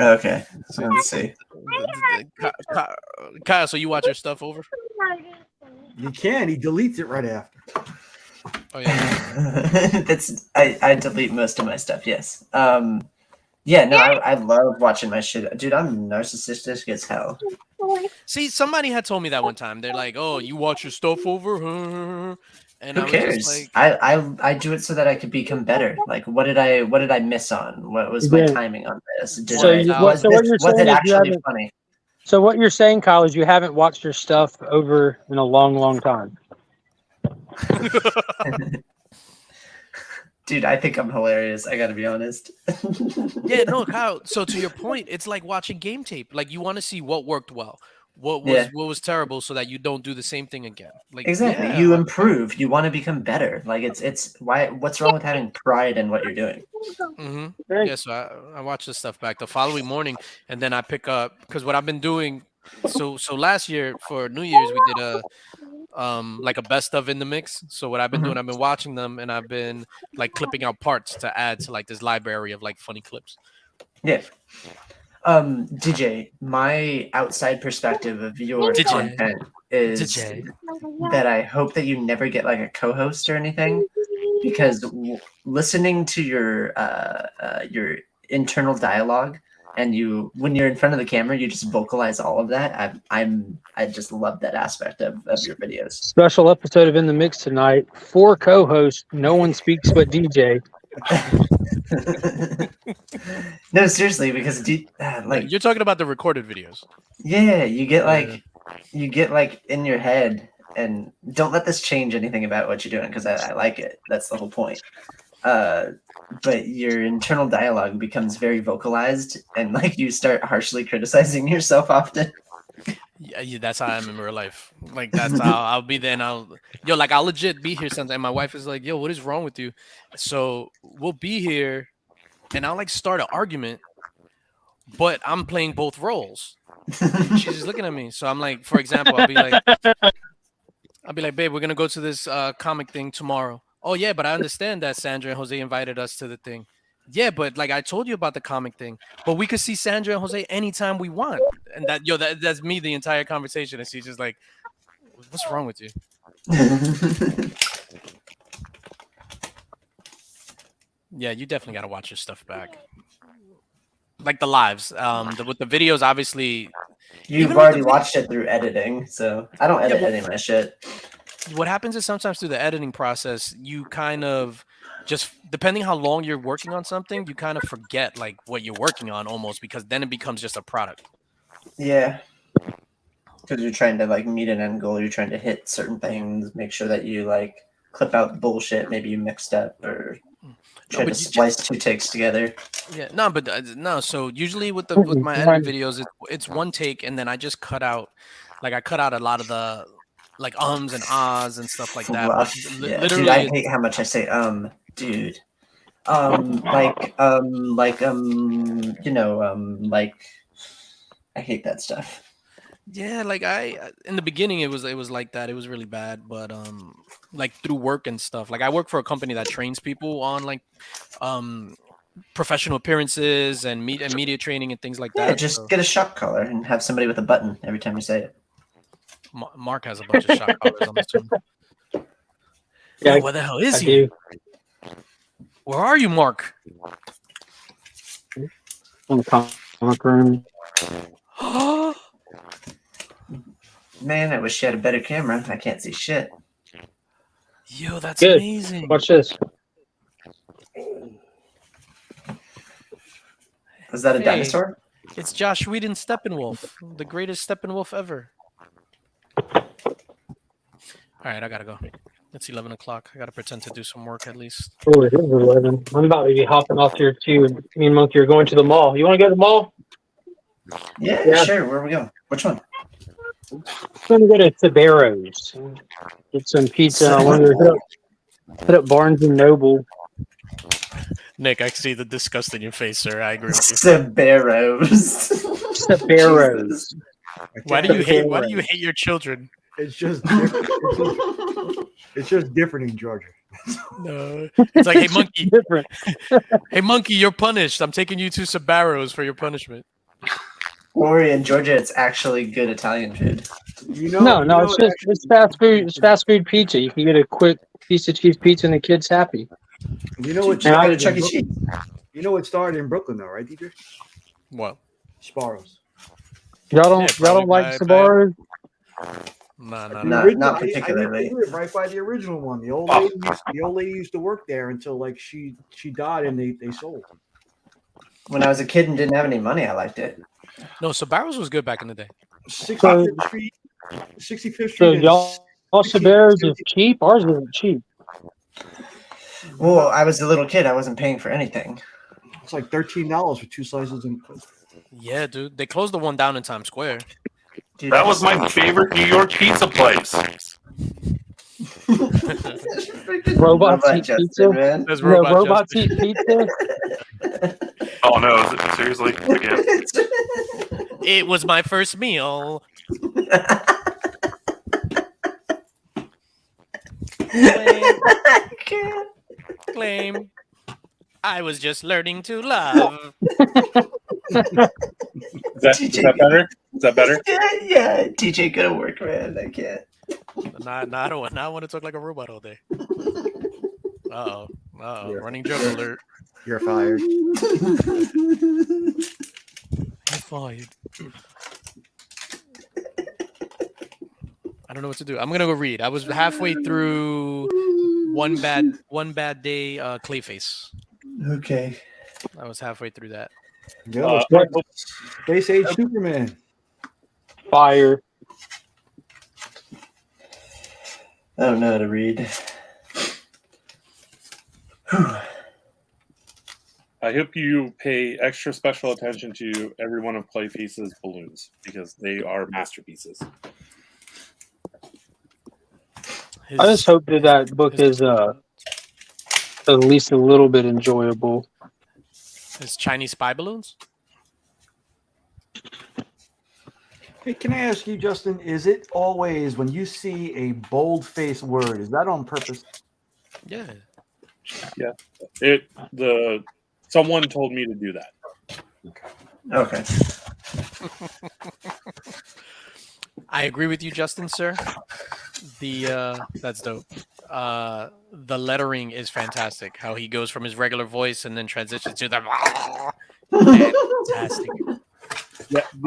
Okay. Let's see. Kyle, so you watch your stuff over? You can. He deletes it right after. Oh yeah. I delete most of my stuff. Yes. Yeah. No, I love watching my shit. Dude, I'm narcissistic as hell. See, somebody had told me that one time. They're like, "Oh, you watch your stuff over?" And Who I was cares? just like, I do it so that I could become better. Like, what did I miss on? What was my Yeah. timing on this? Did So I was what you're was saying it is you actually haven't. funny? So what you're saying, Kyle, is you haven't watched your stuff over in a long, long time. Dude, I think I'm hilarious. I gotta be honest. yeah, no, Kyle. So to your point, it's like watching game tape. Like you want to see what worked well, what Yeah. was terrible, so that you don't do the same thing again. Like Exactly. yeah, You improve. You want to become better. Like it's why. What's wrong with having pride in what you're doing? Yeah, so I watch this stuff back the following morning, and then I pick up because what I've been doing. So last year for New Year's we did a like a best of in the mix. So what I've been doing, I've been watching them, and I've been like clipping out parts to add to like this library of like funny clips. Yeah. DJ, my outside perspective of your DJ. content is DJ. that I hope that you never get like a co-host or anything, because listening to your internal dialogue, and when you're in front of the camera, you just vocalize all of that. I just love that aspect of your videos. Special episode of In the Mix tonight. 4 co-hosts. No one speaks but DJ. No, seriously, because like You're talking about the recorded videos. yeah, you get like in your head, and don't let this change anything about what you're doing, because I like it. That's the whole point. But your internal dialogue becomes very vocalized, and like you start harshly criticizing yourself often. Yeah, that's how I am in real life. Like that's how I'll be there, and I'll legit be here sometimes. And my wife is like, "Yo, what is wrong with you?" So we'll be here, and I'll like start an argument, but I'm playing both roles. And she's just looking at me. So I'm like, for example, I'll be like, "Babe, we're gonna go to this comic thing tomorrow." Oh yeah, but I understand that Sandra and Jose invited us to the thing. Yeah, but like I told you about the comic thing, but we could see Sandra and Jose anytime we want, and that's me the entire conversation, and she's just like, "What's wrong with you?" Yeah, you definitely got to watch your stuff back, like the lives. With the videos, obviously. You've already watched it through editing, so I don't edit any of my shit. What happens is sometimes through the editing process, you kind of just depending how long you're working on something, you kind of forget like what you're working on almost, because then it becomes just a product. Yeah, because you're trying to like meet an end goal. You're trying to hit certain things, make sure that you like clip out bullshit maybe you mixed up, or try to splice 2 takes together. Yeah, no, but no. So usually with my editing videos, it's one take, and then I just cut out, like I cut out a lot of the like ums and ahs and stuff like that. But Yeah, literally, dude, I hate how much I say dude. Like I hate that stuff. Yeah, like in the beginning it was like that. It was really bad, but like through work and stuff. Like I work for a company that trains people on like professional appearances and media training and things like Yeah, that. just get a shock collar and have somebody with a button every time you say it. Mark has a bunch of shock collars on this one. Yeah, Wait, where the hell is I he? do. Where are you, Mark? In the comic room. Man, I wish you had a better camera. I can't see shit. Yo, that's Good. amazing. Watch this. Was that a dinosaur? It's Josh Whedon Steppenwolf, the greatest Steppenwolf ever. All right, I gotta go. It's 11 o'clock. I gotta pretend to do some work at least. Oh, it is 11. I'm about to be hopping off here too. Me and Monkey are going to the mall. You want to go to the mall? Yeah, sure. Where are we going? Which one? I'm going to go to Sabero's. Get some pizza. I want to hit up Barnes and Noble. Nick, I see the disgust in your face, sir. I agree with you. Sabero's. Sabero's. Why do you hate your children? It's just different. It's just different in Georgia. No, it's like, hey monkey, different. Hey monkey, you're punished. I'm taking you to Sabero's for your punishment. Worry, in Georgia, it's actually good Italian food. No, it's fast food. It's fast food pizza. You can get a quick piece of cheese pizza and the kid's happy. You know what? Go to Chuck E. Cheese. You know what started in Brooklyn, though, right, DJ? What? Sparrows. Y'all don't like Sabero's? Nah, The nah. original- not I particularly. live right by the original one. The old lady used to work there until like she died and they sold. When I was a kid and didn't have any money, I liked it. No, Sabaros was good back in the day. 65th Street, 65th So Street. and y'all Saberos is cheap. Ours isn't cheap. Well, I was a little kid. I wasn't paying for anything. It's like $13 for 2 slices and Coke. Yeah, dude. They closed the one down in Times Square. Dude, That was my favorite New York pizza place. Robots Robot eat Justin, pizza. man. There's No, Robot robots Justin. eat pizza. Oh no! Is it, seriously? Again? It was my first meal. I can't. Claim. I was just learning to love. Is that better? Is that better? Yeah. TJ could have worked, man. I can't. I don't want to talk like a robot all day. Uh-oh. Uh-oh. Running joke alert. You're fired. You're fired. I don't know what to do. I'm gonna go read. I was halfway through one bad day Clayface. Okay. I was halfway through that. Yeah, Space Age Superman. Fire. I don't know how to read. I hope you pay extra special attention to every one of Clayface's balloons because they are masterpieces. I just hope that book is at least a little bit enjoyable. His Chinese spy balloons? Hey, can I ask you, Justin? Is it always when you see a bold-faced word? Is that on purpose? Yeah. Yeah. Someone told me to do that. Okay. I agree with you, Justin, sir. That's dope. The lettering is fantastic. How he goes from his regular voice and then transitions to the fantastic.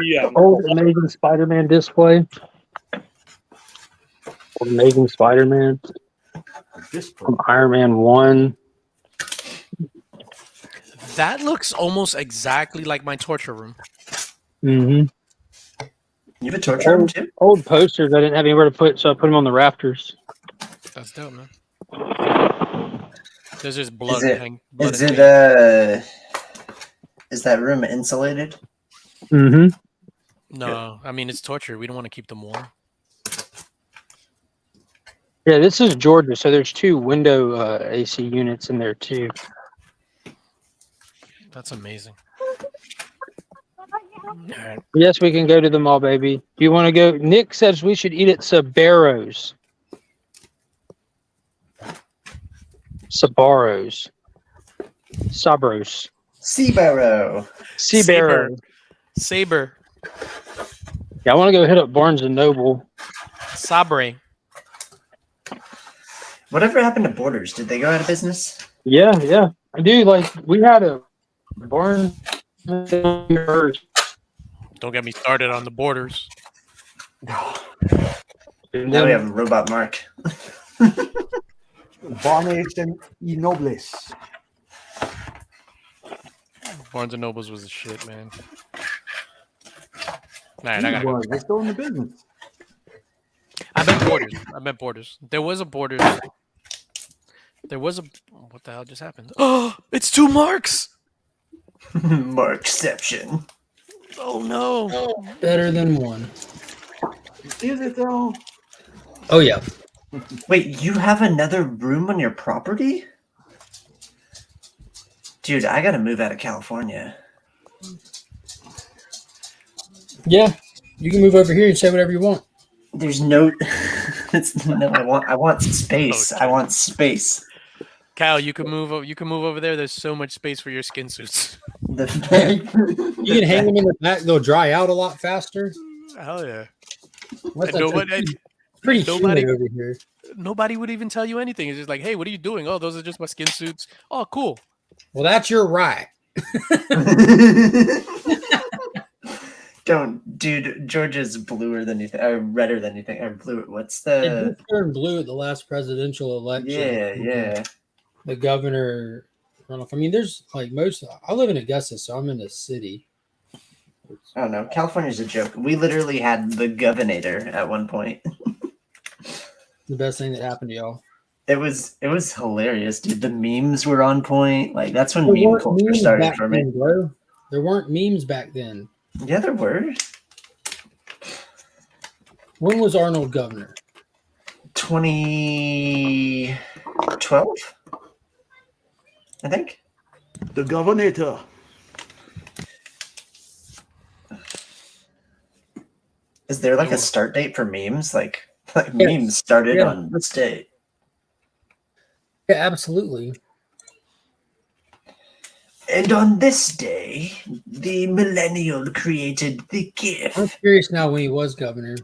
Yeah, Old Amazing Spider-Man display. Old Amazing Spider-Man from Iron Man 1. That looks almost exactly like my torture room. Mm-hmm. You have a torture room too? Old posters I didn't have anywhere to put, so I put them on the rafters. That's dope, man. There's just blood. Is that room insulated? Mm-hmm. No, I mean it's torture. We don't want to keep them warm. Yeah, this is Georgia, so there's 2 window AC units in there too. That's amazing. Yes, we can go to the mall, baby. Do you want to go? Nick says we should eat at Sabaros. Sabros. Seabaro. Saber. Yeah, I want to go hit up Barnes and Noble. Sabre. Whatever happened to Borders? Did they go out of business? Yeah. I do. Like, we had a Barnes first. Don't get me started on the Borders. Now we have Robot Mark. Barnes and Nobles. Barnes and Nobles was the shit, man. All right, I gotta go. They're still in the business. I meant Borders. There was a Borders. What the hell just happened? Oh, it's 2 marks. Markception. Oh no. Better than 1. Is it though? Oh yeah. Wait, you have another room on your property? Dude, I gotta move out of California. Yeah. You can move over here and say whatever you want. There's no I want space. I want space. Cal, you can move over there. There's so much space for your skin suits. You can hang them in the back. They'll dry out a lot faster. Hell yeah. What's And that? Pretty humid over here. Nobody would even tell you anything. It's just like, hey, what are you doing? Oh, those are just my skin suits. Oh, cool. Well, that's your right. Don't Dude, Georgia's bluer than you think, or redder than you think, or blue. What's It the? did turn blue at the last presidential election. Yeah. The governor runoff. I mean, there's like most. I live in Augusta, so I'm in the city. Oh no, California's a joke. We literally had the governor at one point. The best thing that happened to y'all. It was hilarious, dude. The memes were on point. Like that's when There meme weren't culture memes started back for me. then, bro. There weren't memes back then. Yeah, there were. When was Arnold governor? 2012, I think. The governor. Is there like a start date for memes? Like Yes. memes started Yeah. on this date. Yeah, absolutely. And on this day, the millennial created the GIF. I'm curious now when he was governor.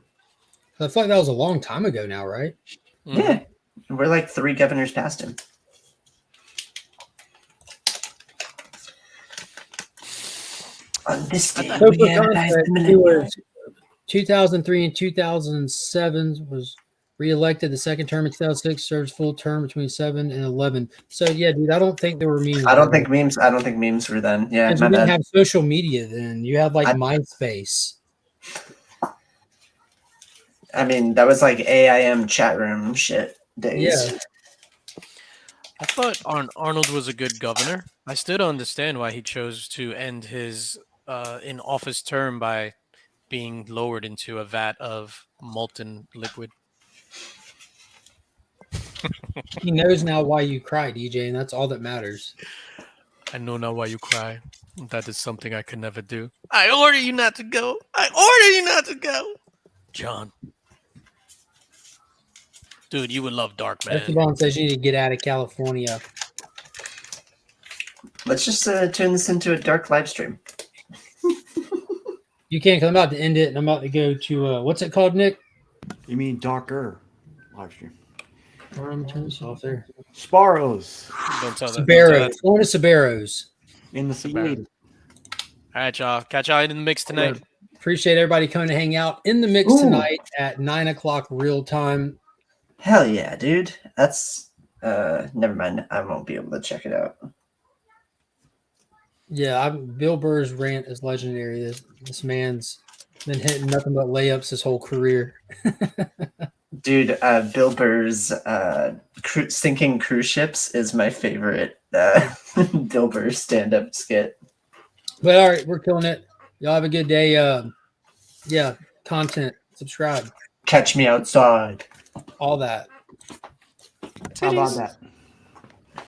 I feel like that was a long time ago now, right? Yeah, we're like 3 governors past him. On this day, So we for analyzed context, the he millennial. was 2003 and 2007 was reelected the second term in 2006, served full term between 7 and 11. So yeah, dude, I don't think there were memes. I don't think memes were then. Yeah, Because my you didn't bad. have social media then. You had like MySpace. I mean, that was like AIM chat room shit days. Yeah. I thought Arnold was a good governor. I still don't understand why he chose to end his in office term by being lowered into a vat of molten liquid. He knows now why you cry, DJ, and that's all that matters. I know now why you cry. That is something I could never do. I order you not to go. I order you not to go. John. Dude, you would love Dark Man. Esteban says you need to get out of California. Let's just turn this into a dark live stream. You can't, because I'm about to end it, and I'm about to go to, what's it called, Nick? You mean darker live stream? I'm turn this off there. Sparrows. Don't tell that. Sabaros. Going to Sabaros. In the Sierra. All right, y'all. Catch y'all in the mix tonight. Appreciate everybody coming to hang out in the mix tonight at 9 o'clock real time. Hell yeah, dude. That's never mind. I won't be able to check it out. Yeah, Bill Burr's rant is legendary. This man's been hitting nothing but layups his whole career. Dude, Bill Burr's sinking cruise ships is my favorite Bill Burr stand-up skit. But all right, we're killing it. Y'all have a good day. Yeah, content. Subscribe. Catch me outside. All that. How about that?